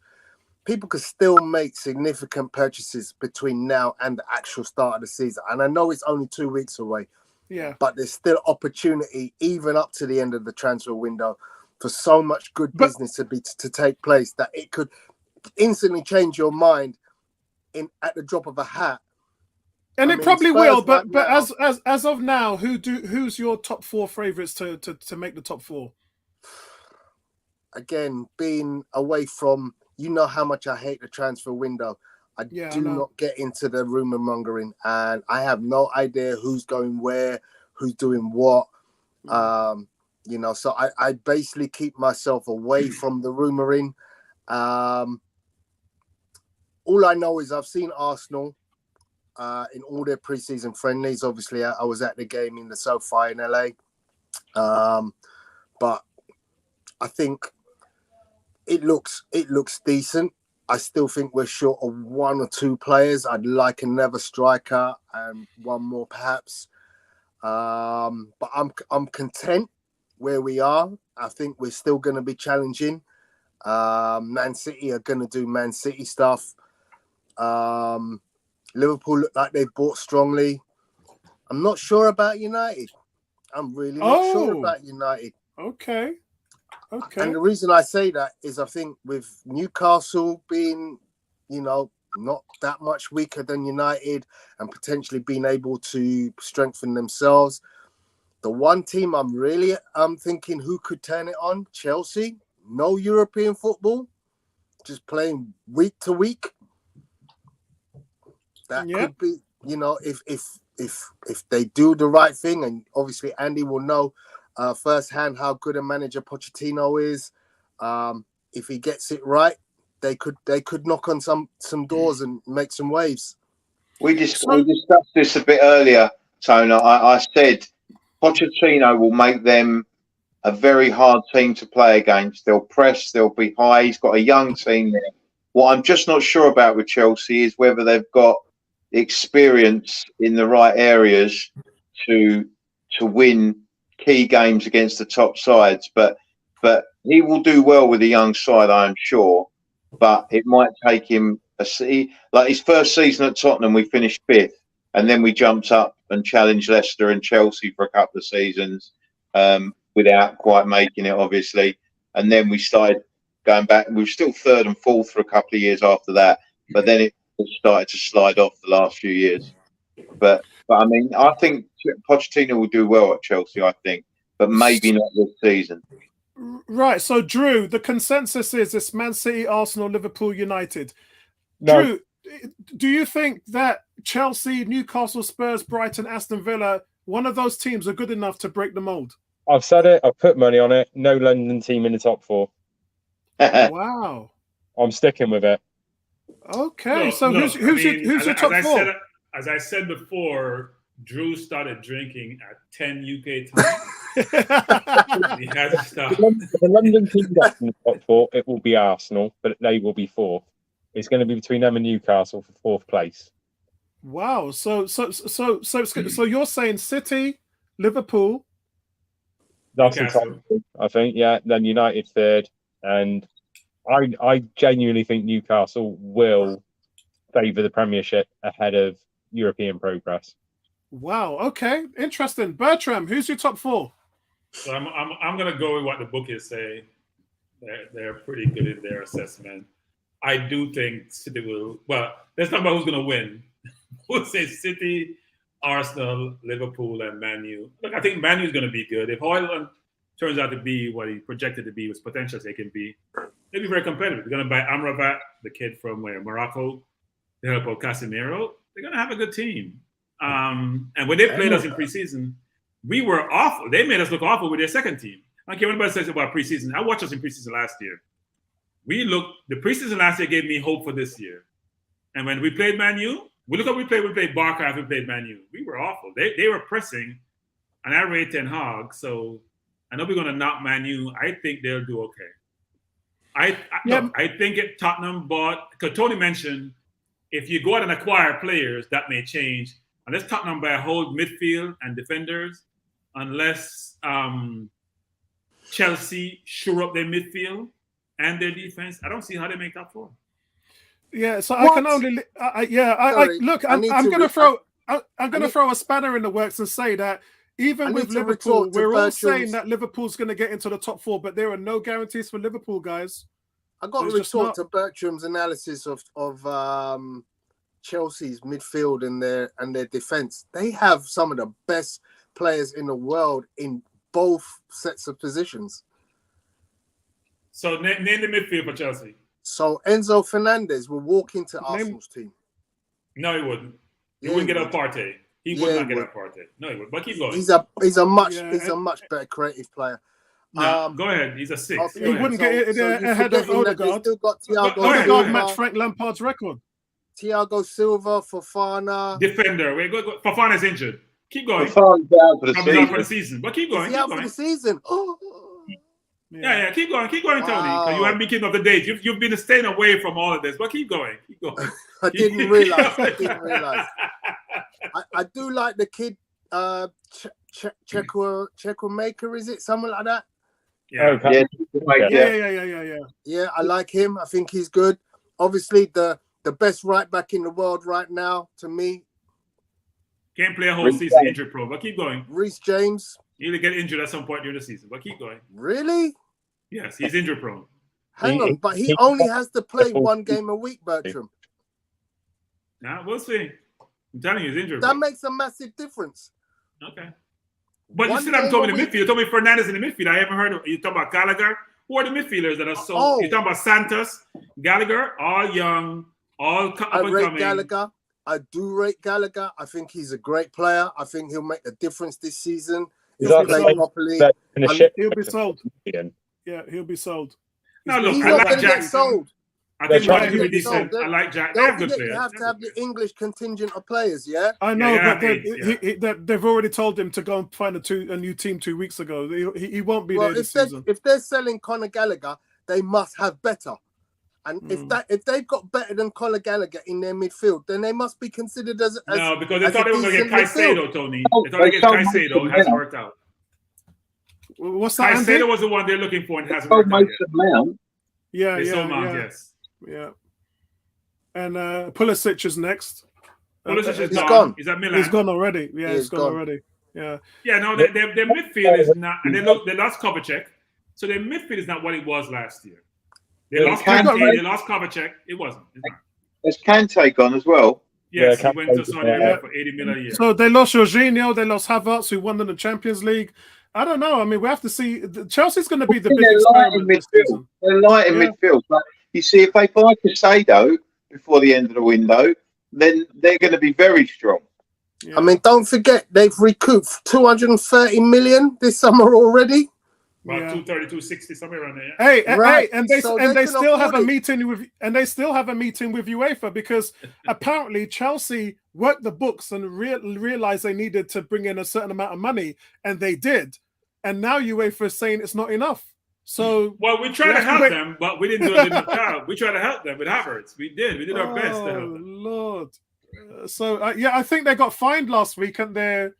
people could still make significant purchases between now and the actual start of the season. And I know it's only 2 weeks away.
Yeah.
But there's still opportunity, even up to the end of the transfer window, for so much good business to take place that it could instantly change your mind at the drop of a hat.
And it probably will, but as of now, who's your top four favourites to make the top four?
Again, being away from, you know how much I hate the transfer window. I do not get into the rumour mongering, and I have no idea who's going where, who's doing what. You know, so I basically keep myself away from the rumouring. All I know is I've seen Arsenal in all their pre-season friendlies. Obviously, I was at the game in the SoFi in LA, but I think it looks decent. I still think we're short of one or two players. I'd like another striker and one more perhaps. But I'm content where we are. I think we're still going to be challenging. Man City are going to do Man City stuff. Liverpool look like they've bought strongly. I'm not sure about United. I'm really not sure about United.
Okay.
And the reason I say that is I think with Newcastle being, you know, not that much weaker than United and potentially being able to strengthen themselves, the one team I'm thinking who could turn it on, Chelsea. No European football, just playing week to week. That could be, you know, if they do the right thing, and obviously Andy will know firsthand how good a manager Pochettino is. If he gets it right, they could knock on some doors and make some waves.
We discussed this a bit earlier, Tony. I said Pochettino will make them a very hard team to play against. They'll press, they'll be high. He's got a young team there. What I'm just not sure about with Chelsea is whether they've got the experience in the right areas to win key games against the top sides. But he will do well with a young side, I am sure. But it might take him like his first season at Tottenham, we finished 5th, and then we jumped up and challenged Leicester and Chelsea for a couple of seasons without quite making it, obviously. And then we started going back. We were still 3rd and 4th for a couple of years after that, but then it started to slide off the last few years. But I mean, I think Pochettino will do well at Chelsea, I think, but maybe not this season.
Right. So, Drew, the consensus is it's Man City, Arsenal, Liverpool, United.
No.
Drew, do you think that Chelsea, Newcastle, Spurs, Brighton, Aston Villa, one of those teams are good enough to break the mold?
I've said it. I've put money on it. No London team in the top 4.
Wow.
I'm sticking with it.
Okay. Who's your top 4?
As I said before, Drew started drinking at 10 UK time. He has to stop.
The London team gets in the top 4, it will be Arsenal, but they will be 4th. It's going to be between them and Newcastle for 4th place.
Wow. So you're saying City, Liverpool.
That's the top 2, I think. Yeah. Then United 3rd, and I genuinely think Newcastle will favour the Premiership ahead of European progress.
Wow. Okay. Interesting. Bertram, who's your top 4?
So I'm going to go with what the bookies say. They're pretty good in their assessment. I do think City will. Well, let's talk about who's going to win. We'll say City Arsenal, Liverpool, and Man U. Look, I think Man U is going to be good. If Højlund turns out to be what he projected to be, with potential as they can be, they'll be very competitive. They're going to buy Amrabat, the kid from Morocco, to help out Casemiro. They're going to have a good team. And when they played us in preseason, we were awful. They made us look awful with their second team. I don't care what anybody says about preseason. I watched us in preseason last year. The preseason last year gave me hope for this year. And when we played Man U, we played Barca after we played Man U. We were awful. They were pressing, and I rate Ten Hag. So I know we're going to knock Man U. I think they'll do okay. I think Tottenham bought, because Tony mentioned, if you go out and acquire players, that may change. Unless Tottenham buy a whole midfield and defenders, unless Chelsea shore up their midfield and their defense, I don't see how they make that for.
Yeah, so what? I can only look. I'm going to throw a spanner in the works and say that even with Liverpool, we're all saying that Liverpool's going to get into the top 4, but there are no guarantees for Liverpool, guys.
I got to retort to Bertram's analysis of Chelsea's midfield and their defense. They have some of the best players in the world in both sets of positions.
So name the midfield for Chelsea.
So Enzo Fernandez will walk into Arsenal's team.
No, he wouldn't. He wouldn't get up Partey. He would not get up Partey. No, he would. But keep going.
He's a much better creative player.
No, go ahead. He's a 6.
He wouldn't get it ahead of Odegaard.
Still got Thiago
Odegaard matched Frank Lampard's record.
Thiago Silva, Fofana.
Defender. Wait, go. Fofana's injured. Keep going.
Fofana's out for
the season. But keep going.
He's out for the season.
Yeah, keep going, Tony. Because you haven't been keeping up the date. You've been staying away from all of this, but keep going.
I didn't realize. I do like the kid, Czechmaker, is it? Something like that?
Yeah.
Yeah, I like him. I think he's good. Obviously, the best right back in the world right now, to me.
Can't play a whole season injured pro, but keep going.
Reece James.
He'll get injured at some point during the season, but keep going.
Really?
Yes, he's injured prone.
Hang on, but he only has to play 1 game a week, Bertram.
Nah, we'll see. I'm telling you, he's injured.
That makes a massive difference.
Okay. But you still haven't told me the midfield. You told me Fernandez in the midfield. I haven't heard of you talking about Gallagher. Who are the midfielders that are so you're talking about Santos, Gallagher, all young, all up and coming.
Gallagher. I do rate Gallagher. I think he's a great player. I think he'll make a difference this season. He'll play properly.
He'll be sold. Yeah, he'll be sold.
No, look,
he's
I
not
like
going to get sold.
I think Jack will be decent. I like Jack. They have good players.
You have to have the English contingent of players, yeah?
I know, but they've already told him to go and find a new team 2 weeks ago. He won't be there this season.
If they're selling Conor Gallagher, they must have better. And if they've got better than Conor Gallagher in their midfield, then they must be considered as
no, because they thought they were going to get Caicedo, Tony. They thought they get Caicedo. It hasn't worked out.
What's that?
Caicedo was the one they're looking for and it hasn't worked out yet.
They sold Mount,
yes.
Yeah. And Pulisic is next.
Pulisic is gone. He's at Milan.
He's gone already. Yeah, he's gone already. Yeah.
Yeah, no, their midfield is not, and they lost Kovacic, so their midfield is not what it was last year. They lost Kante, they lost Kovacic. It wasn't.
Has Kante gone as well?
Yes, he went to Saudi Arabia for 80 million a year.
So they lost Jorginho, they lost Havertz, who won in the Champions League. I don't know. I mean, we have to see. Chelsea's going to be the big experiment this season.
They're light in midfield. But you see, if they buy Caicedo before the end of the window, then they're going to be very strong.
Yeah. I mean, don't forget, they've recouped 230 million this summer already.
About 230, 260, somewhere around there.
Hey, and they still have a meeting with UEFA because apparently Chelsea worked the books and realized they needed to bring in a certain amount of money, and they did. And now UEFA is saying it's not enough. So
we tried to help them, but we didn't do a good enough job. We tried to help them with Havertz. We did our best to help them.
Lord. I think they got fined last week, and they're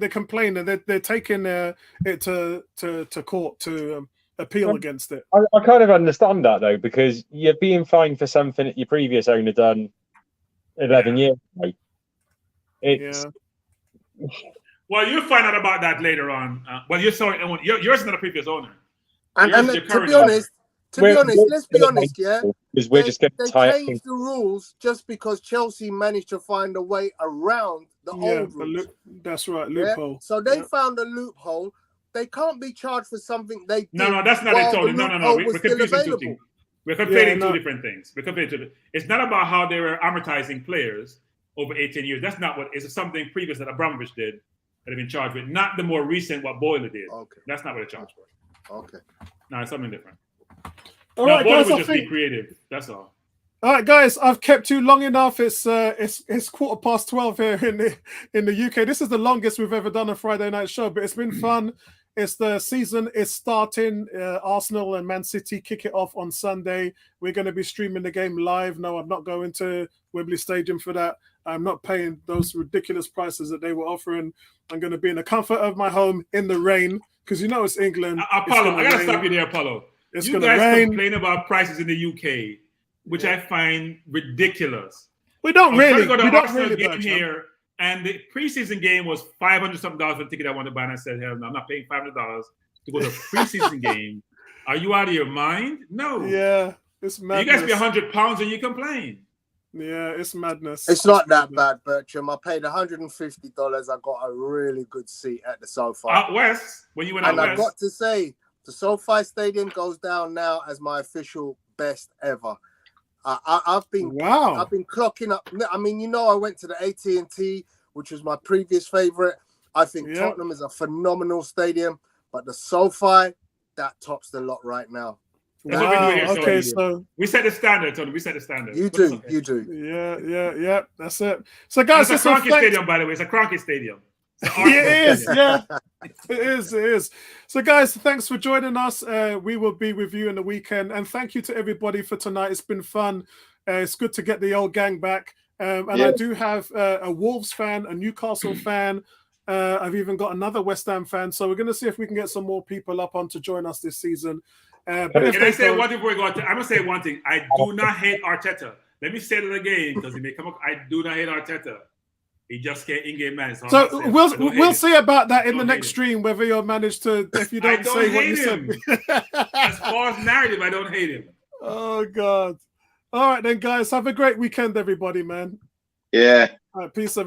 complaining. They're taking it to court to appeal against it.
I kind of understand that though, because you're being fined for something that your previous owner done 11 years ago.
Well, you'll find out about that later on. Yours is not a previous owner.
And to be honest, To be honest, let's be honest, yeah.
Because we're just going to tie
They changed the rules just because Chelsea managed to find a way around the old rules.
That's right, loophole.
So they found a loophole. They can't be charged for something they did.
No, that's not it, Tony. No. We're confusing two things. We're conflating two different things. It's not about how they were amortizing players over 18 years. That's not what. It's something previous that Abramovich did that they've been charged with. Not the more recent what Boiler did.
Okay.
That's not what they're charged for.
Okay.
No, it's something different.
All right,
Boiler
guys.
would just be creative. That's all.
All right, guys. I've kept you long enough. It's 12:15 here in the UK. This is the longest we've ever done a Friday night show, but it's been fun. It's the season is starting. Arsenal and Man City kick it off on Sunday. We're going to be streaming the game live. No, I'm not going to Wembley Stadium for that. I'm not paying those ridiculous prices that they were offering. I'm going to be in the comfort of my home in the rain because you know it's England.
Apollo, I got to stop you there, Apollo.
It's
you guys complain about prices in the UK, which I find ridiculous.
We don't really.
We don't
really
game here. And the preseason game was $500-something for the ticket I wanted to buy, and I said, "Hell no, I'm not paying $500 to go to a preseason game." Are you out of your mind? No.
Yeah, it's madness.
You guys pay £100 and you complain.
Yeah, it's madness.
It's not that bad, Bertram. I paid $150. I got a really good seat at the SoFi.
Out west, when you went out west.
And I've got to say, the SoFi Stadium goes down now as my official best ever. I've been clocking up. I mean, you know, I went to the AT&T, which was my previous favorite. I think Tottenham is a phenomenal stadium, but the SoFi, that tops the lot right now.
That's what we do here. Okay, so we set the standard, Tony. We set the standard.
You do.
Yeah. That's it. So, guys,
it's a Kroenke Stadium, by the way. It's a Kroenke Stadium.
It is. Yeah, it is. So, guys, thanks for joining us. We will be with you in the weekend, and thank you to everybody for tonight. It's been fun. It's good to get the old gang back. I do have a Wolves fan, a Newcastle fan. I've even got another West Ham fan. So we're going to see if we can get some more people up on to join us this season. But
can I say one thing before we go? I'm going to say one thing. I do not hate Arteta. Let me say it again because he may come up. I do not hate Arteta. He just can't in-game manage.
So we'll see about that in the next stream, whether you'll manage to, if you don't say what you said.
As far as narrative, I don't hate him.
Oh, God. All right, then, guys. Have a great weekend, everybody, man.
Yeah.
All right, peace.